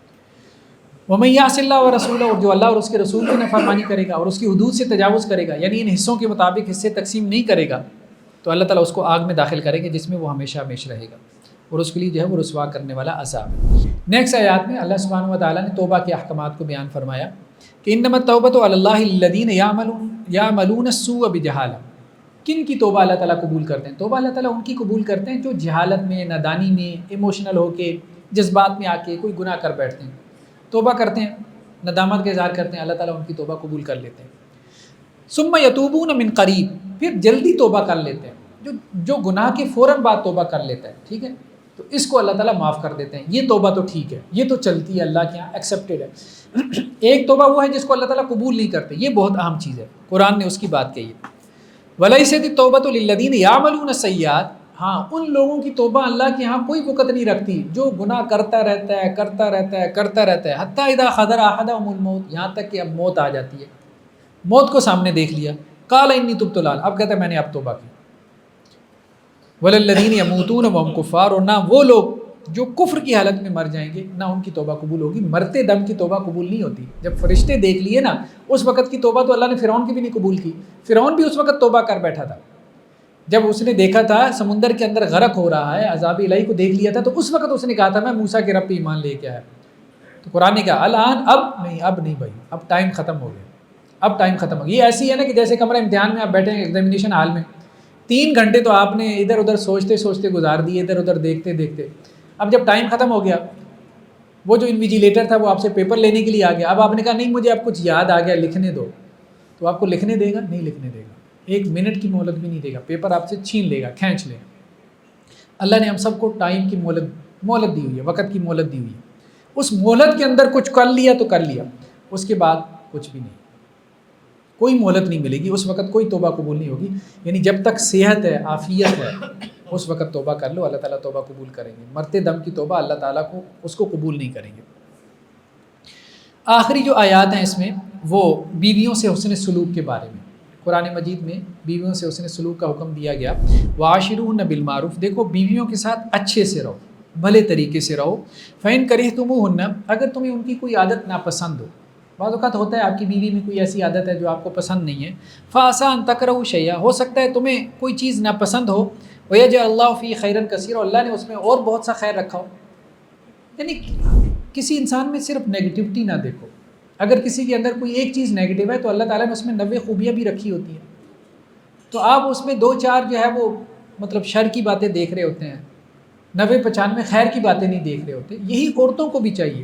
ومن یعص اللہ ورسولہ، اور جو اللہ اور اس کے رسول کی نافرمانی کرے گا اور اس کی حدود سے تجاوز کرے گا، یعنی ان حصوں کے مطابق حصے تقسیم نہیں کرے گا، تو اللہ تعالیٰ اس کو آگ میں داخل کرے گا جس میں وہ ہمیشہ ہمیشہ رہے گا، اور اس کے لیے جو ہے وہ رسوا کرنے والا عذاب ہے۔ نیکسٹ آیات میں اللہ سبحانہ و تعالیٰ نے توبہ کے احکامات کو بیان فرمایا کہ انما التوبۃ علی اللہ الذین یعملون السوء بجہالہ۔ کن کی توبہ اللہ تعالیٰ قبول کرتے ہیں؟ توبہ اللہ تعالیٰ ان کی قبول کرتے ہیں جو جہالت میں، نادانی میں، ایموشنل ہو کے، جذبات میں آ کے کوئی گناہ کر بیٹھتے ہیں، توبہ کرتے ہیں، ندامت کا اظہار کرتے ہیں، اللہ تعالیٰ ان کی توبہ قبول کر لیتے ہیں۔ ثم یتوبون من قریب، پھر جلدی توبہ کر لیتے ہیں، جو گناہ کے فوراً بعد توبہ کر لیتا ہے، ٹھیک ہے، تو اس کو اللہ تعالیٰ معاف کر دیتے ہیں۔ یہ توبہ تو ٹھیک ہے، یہ تو چلتی ہے، اللہ کے یہاں ایکسیپٹیڈ ہے۔ ایک توبہ وہ ہے جس کو اللہ تعالیٰ قبول نہیں کرتے، یہ بہت اہم چیز ہے، قرآن نے اس کی بات کہی ہے۔ وَلَيْسَتِ التَّوْبَةُ لِلَّذِينَ يَعْمَلُونَ السَّيِّئَاتِ، ہاں ان لوگوں کی توبہ اللہ کے ہاں کوئی وقت نہیں رکھتی جو گناہ کرتا رہتا ہے، کرتا رہتا ہے، کرتا رہتا ہے، حتیٰ اذا حضر احدهم الموت، یہاں تک کہ اب موت آ جاتی ہے، موت کو سامنے دیکھ لیا، قال انی تبت الآن، اب کہتا ہے میں نے اب توبہ کی۔ وَلَلَّذِينَ يَمُوتُونَ وَهُمْ كُفَّارٌ، اور نہ وہ لوگ جو کفر کی حالت میں مر جائیں گے نہ ان کی توبہ قبول ہوگی۔ مرتے دم کی توبہ قبول نہیں ہوتی۔ جب فرشتے دیکھ لیے نا اس وقت کی توبہ تو اللہ نے فرعون کی بھی نہیں قبول کی، فرعون بھی اس وقت توبہ کر بیٹھا تھا، جب اس نے دیکھا تھا سمندر کے اندر غرق ہو رہا ہے، عذاب الہی کو دیکھ لیا تھا، تو اس وقت اس نے کہا تھا میں موسیٰ کے رب پہ ایمان لے کے آیا۔ تو قرآن نے کہا الان، اب نہیں بھائی، اب ٹائم ختم ہو گیا، اب ٹائم ختم ہو گیا۔ یہ ایسی ہے نا کہ جیسے کمرہ امتحان میں آپ بیٹھے ہیں ایگزامینیشن ہال میں، 3 گھنٹے تو آپ نے ادھر ادھر سوچتے سوچتے گزار دیے، ادھر ادھر دیکھتے دیکھتے، اب جب ٹائم ختم ہو گیا وہ جو انویجیلیٹر تھا وہ آپ سے پیپر لینے کے لیے آ گیا، اب آپ نے کہا نہیں مجھے اب کچھ یاد آ گیا لکھنے دو، تو آپ کو لکھنے دے گا؟ نہیں لکھنے دے گا، 1 منٹ کی مہلت بھی نہیں دے گا، پیپر آپ سے چھین لے گا، کھینچ لے گا۔ اللہ نے ہم سب کو ٹائم کی مہلت دی ہوئی ہے، وقت کی مہلت دی ہوئی ہے، اس مہلت کے اندر کچھ کر لیا تو کر لیا، اس کے بعد کچھ بھی نہیں، کوئی مہلت نہیں ملے گی، اس وقت کوئی توبہ قبول نہیں ہوگی، یعنی جب تک صحت ہے، عافیت ہے، اس وقت توبہ کر لو، اللہ تعالیٰ توبہ قبول کریں گے، مرتے دم کی توبہ اللہ تعالیٰ کو اس کو قبول نہیں کریں گے۔ آخری جو آیات ہیں اس میں وہ بیویوں سے حسن سلوک کے بارے میں، قرآن مجید میں بیویوں سے حسن سلوک کا حکم دیا گیا، وعاشروہن بالمعروف، دیکھو بیویوں کے ساتھ اچھے سے رہو، بھلے طریقے سے رہو، فَإِن كَرِهْتُمُوهُنَّ، اگر تمہیں ان کی کوئی عادت ناپسند ہو، بعض اوقات ہوتا ہے آپ کی بیوی میں کوئی ایسی عادت ہے جو آپ کو پسند نہیں ہے، فَعَسَىٰ أَن تَكْرَهُوا شَيْئًا، ہو سکتا ہے تمہیں کوئی چیز ناپسند ہو، وَيَجْعَلِ اللَّهُ فِيهِ خَيْرًا كَثِيرًا، اللہ نے اس میں اور بہت سا خیر رکھا ہو۔ یعنی کسی انسان میں صرف نیگیٹیوٹی نہ دیکھو، اگر کسی کے اندر کوئی ایک چیز نیگیٹو ہے تو اللہ تعالیٰ نے اس میں 90 خوبیاں بھی رکھی ہوتی ہیں، تو آپ اس میں 2-4 جو ہے وہ مطلب شر کی باتیں دیکھ رہے ہوتے ہیں، 90-95 خیر کی باتیں نہیں دیکھ رہے ہوتے۔ یہی عورتوں کو بھی چاہیے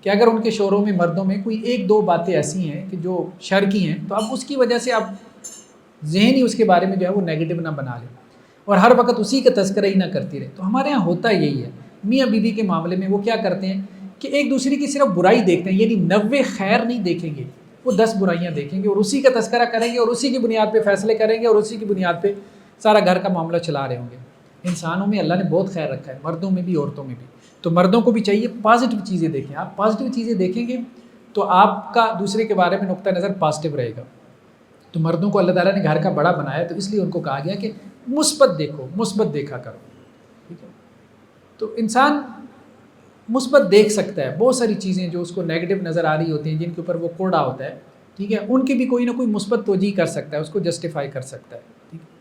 کہ اگر ان کے شوہروں میں، مردوں میں کوئی 1-2 باتیں ایسی ہیں کہ جو شر کی ہیں، تو اب اس کی وجہ سے آپ ذہن ہی اس کے بارے میں جو ہے وہ نیگیٹو نہ بنا لیں اور ہر وقت اسی کا تذکرہ ہی نہ کرتی رہے۔ تو ہمارے ہاں ہوتا یہی ہے، میاں بیوی کے معاملے میں وہ کیا کرتے ہیں کہ ایک دوسرے کی صرف برائی دیکھتے ہیں، یعنی 90 خیر نہیں دیکھیں گے، وہ 10 برائیاں دیکھیں گے اور اسی کا تذکرہ کریں گے اور اسی کی بنیاد پہ فیصلے کریں گے اور اسی کی بنیاد پہ سارا گھر کا معاملہ چلا رہے ہوں گے۔ انسانوں میں اللہ نے بہت خیر رکھا ہے، مردوں میں بھی عورتوں میں بھی، تو مردوں کو بھی چاہیے پازیٹیو چیزیں دیکھیں، آپ پازیٹیو چیزیں دیکھیں گے تو آپ کا دوسرے کے بارے میں نقطہ نظر پازیٹیو رہے گا۔ تو مردوں کو اللہ تعالیٰ نے گھر کا بڑا بنایا، تو اس لیے ان کو کہا گیا کہ مثبت دیکھو، مثبت دیکھا کرو، ٹھیک ہے؟ تو انسان مثبت دیکھ سکتا ہے، بہت ساری چیزیں جو اس کو نیگیٹو نظر آ رہی ہوتی ہیں، جن کے اوپر وہ کوڑا ہوتا ہے، ٹھیک ہے، ان کی بھی کوئی نہ کوئی مثبت توجیہ کر سکتا ہے، اس کو جسٹیفائی کر سکتا ہے، ٹھیک ہے؟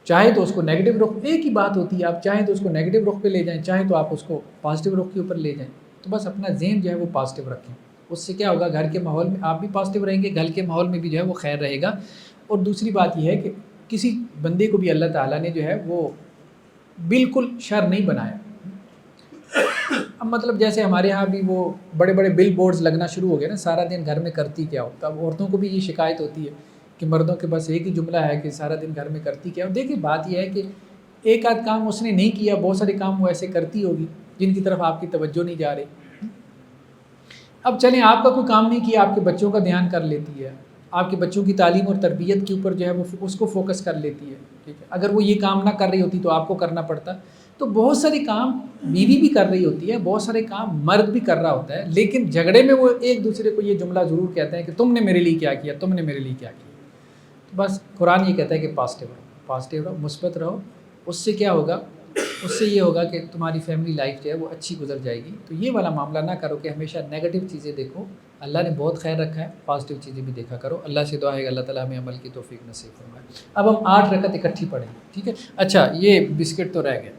چاہے تو اس کو نیگیٹو رخ، ایک ہی بات ہوتی ہے، آپ چاہیں تو اس کو نیگیٹو رخ پہ لے جائیں، چاہیں تو آپ اس کو پازیٹیو رخ کے اوپر لے جائیں، تو بس اپنا ذہن جو ہے وہ پازیٹیو رکھیں، اس سے کیا ہوگا، گھر کے ماحول میں آپ بھی پازیٹیو رہیں گے، گھر کے ماحول میں بھی جو ہے وہ خیر رہے گا۔ اور دوسری بات یہ ہے کہ کسی بندے کو بھی اللہ تعالیٰ نے جو ہے وہ بالکل شر نہیں بنایا۔ اب مطلب جیسے ہمارے ہاں بھی وہ بڑے بڑے بل بورڈز لگنا شروع ہو گئے نا، سارا دن گھر میں کرتی کیا ہو، اب عورتوں کو بھی یہ شکایت ہوتی ہے کہ مردوں کے بس ایک ہی جملہ ہے کہ سارا دن گھر میں کرتی کیا ہو۔ دیکھیں بات یہ ہے کہ ایک آدھ کام اس نے نہیں کیا، بہت سارے کام وہ ایسے کرتی ہوگی جن کی طرف آپ کی توجہ نہیں جا رہی۔ اب چلیں آپ کا کوئی کام نہیں کیا، آپ کے بچوں کا دھیان کر لیتی ہے، آپ کے بچوں کی تعلیم اور تربیت کے اوپر جو ہے وہ اس کو فوکس کر لیتی ہے، ٹھیک ہے، اگر وہ یہ کام نہ کر رہی ہوتی تو آپ کو کرنا پڑتا۔ تو بہت سارے کام بیوی بھی کر رہی ہوتی ہے، بہت سارے کام مرد بھی کر رہا ہوتا ہے، لیکن جھگڑے میں وہ ایک دوسرے کو یہ جملہ ضرور کہتے ہیں کہ تم نے میرے لیے کیا کیا، تم نے میرے لیے کیا کیا۔ تو بس قرآن یہ کہتا ہے کہ پازیٹیو رہو، پازیٹیو رہو، مثبت رہو، اس سے کیا ہوگا، اس سے یہ ہوگا کہ تمہاری فیملی لائف جو ہے وہ اچھی گزر جائے گی۔ تو یہ والا معاملہ نہ کرو کہ ہمیشہ نیگیٹو چیزیں دیکھو، اللہ نے بہت خیر رکھا ہے، پازیٹیو چیزیں بھی دیکھا کرو۔ اللہ سے دعا ہے کہ اللہ تعالیٰ ہمیں عمل کی توفیق نصیب فرمائے۔ اب ہم 8 رکعت اکٹھی پڑھیں گے، ٹھیک ہے؟ اچھا یہ بسکٹ تو رہ گئے،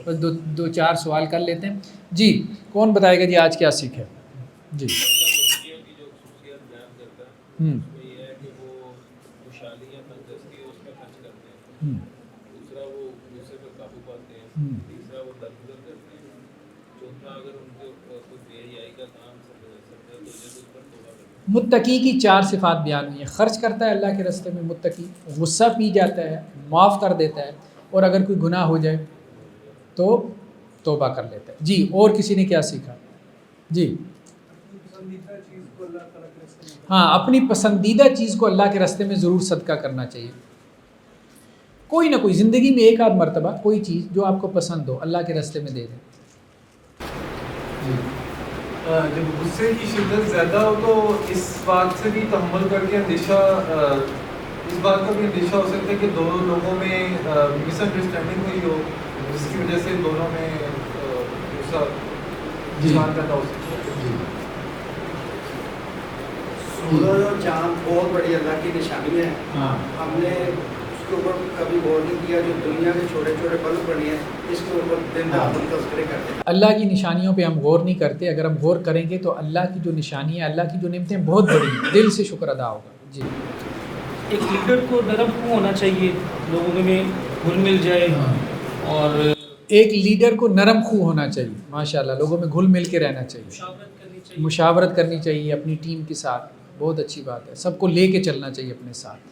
بس 2-4 سوال کر لیتے ہیں۔ جی کون بتائے گا جی آج کیا سیکھے؟ جی متقی کی 4 صفات بیان ہوئی ہیں، خرچ کرتا ہے اللہ کے راستے میں متقی، غصہ پی جاتا ہے، معاف کر دیتا ہے، اور اگر کوئی گناہ ہو جائے تو توبہ کر لیتا ہے۔ جی اور کسی نے کیا سیکھا؟ جی ہاں اپنی پسندیدہ چیز کو اللہ کے راستے میں ضرور صدقہ کرنا چاہیے، کوئی نہ کوئی زندگی میں ایک آدھ مرتبہ کوئی چیز جو آپ کو پسند ہو اللہ کے راستے میں دے دیں۔ جب غصے کی شدت زیادہ ہو تو اس بات سے بھی تحمل کر کے اندیشہ، اس بات کا بھی اندیشہ ہو سکتا ہے کہ دونوں لوگوں میں مس انڈرسٹینڈنگ ہوئی ہو، جس کی وجہ سے دونوں میں غصہ پیدا ہو سکتا ہے۔ سورج اور چاند بہت بڑی اللہ کی نشانی ہے، ہم نے اس کے اوپر کبھی غور نہیں کیا، جو دنیا کے چھوٹے چھوٹے بلب بنے ہیں اس کے اوپر دن رات تذکرے کرتے ہیں۔ اللہ کی نشانیوں پہ ہم غور نہیں کرتے، اگر ہم غور کریں گے تو اللہ کی جو نشانی ہے، اللہ کی جو نعمتیں بہت بڑی ہیں، دل سے شکر ادا ہوگا۔ جی ایک لیڈر کو نرم کیوں ہونا چاہیے، لوگوں میں گھل مل جائے اور ایک لیڈر کو نرم خو ہونا چاہیے، ماشاءاللہ لوگوں میں گھل مل کے رہنا چاہیے، مشاورت کرنی چاہیے اپنی ٹیم کے ساتھ، بہت اچھی بات ہے، سب کو لے کے چلنا چاہیے اپنے ساتھ۔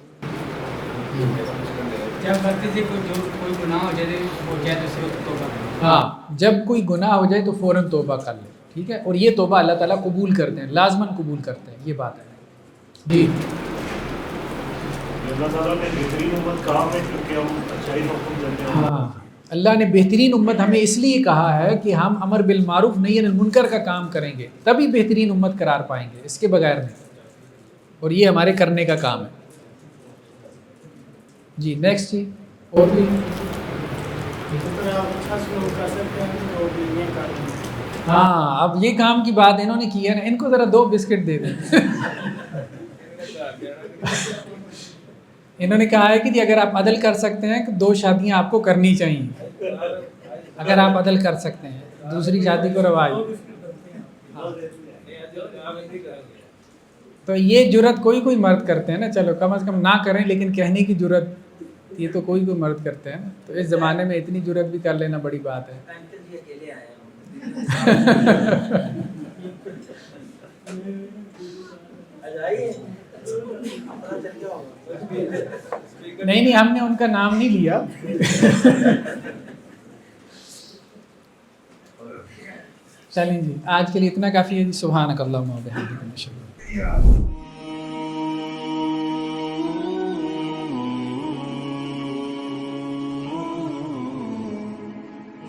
جب غلطی سے کوئی گناہ ہو جائے وہ جائے تو صرف توبہ کرے۔ ہاں، جب کوئی گناہ ہو جائے تو فوراً توبہ کر لے، ٹھیک ہے، اور یہ توبہ اللہ تعالیٰ قبول کرتے ہیں، لازماً قبول کرتے ہیں، یہ بات ہے جی۔ اللہ تعالیٰ نے بہترین امت کہا ہے کیونکہ ہم اچھائی کا حکم دیتے ہیں۔ ہاں، اللہ نے بہترین امت ہمیں اس لیے کہا ہے کہ ہم امر بالمعروف نہی عن المنکر کا کام کریں گے، تبھی بہترین امت قرار پائیں گے، اس کے بغیر نہیں، اور یہ ہمارے کرنے کا کام ہے جی۔ نیکسٹ جی، اور بھی ہاں، اب یہ کام کی بات انہوں نے کی ہے نا، ان کو ذرا 2 بسکٹ دے دیں۔ انہوں نے کہا ہے کہ جی اگر آپ عدل کر سکتے ہیں کہ 2 شادیاں آپ کو کرنی چاہیے، اگر آپ عدل کر سکتے ہیں، دوسری شادی کو رواج۔ تو یہ جرت کوئی مرد کرتے ہیں نا، چلو کم از کم نہ کریں لیکن کہنے کی جرت یہ تو کوئی مرد کرتے ہیں نا، تو اس زمانے میں اتنی جرت بھی کر لینا بڑی بات ہے۔ نہیں ہم نے ان کا نام نہیں لیا۔ چلیں جی، آج کے لیے اتنا کافی ہے جی۔ سبحانک اللہم و بحمدک،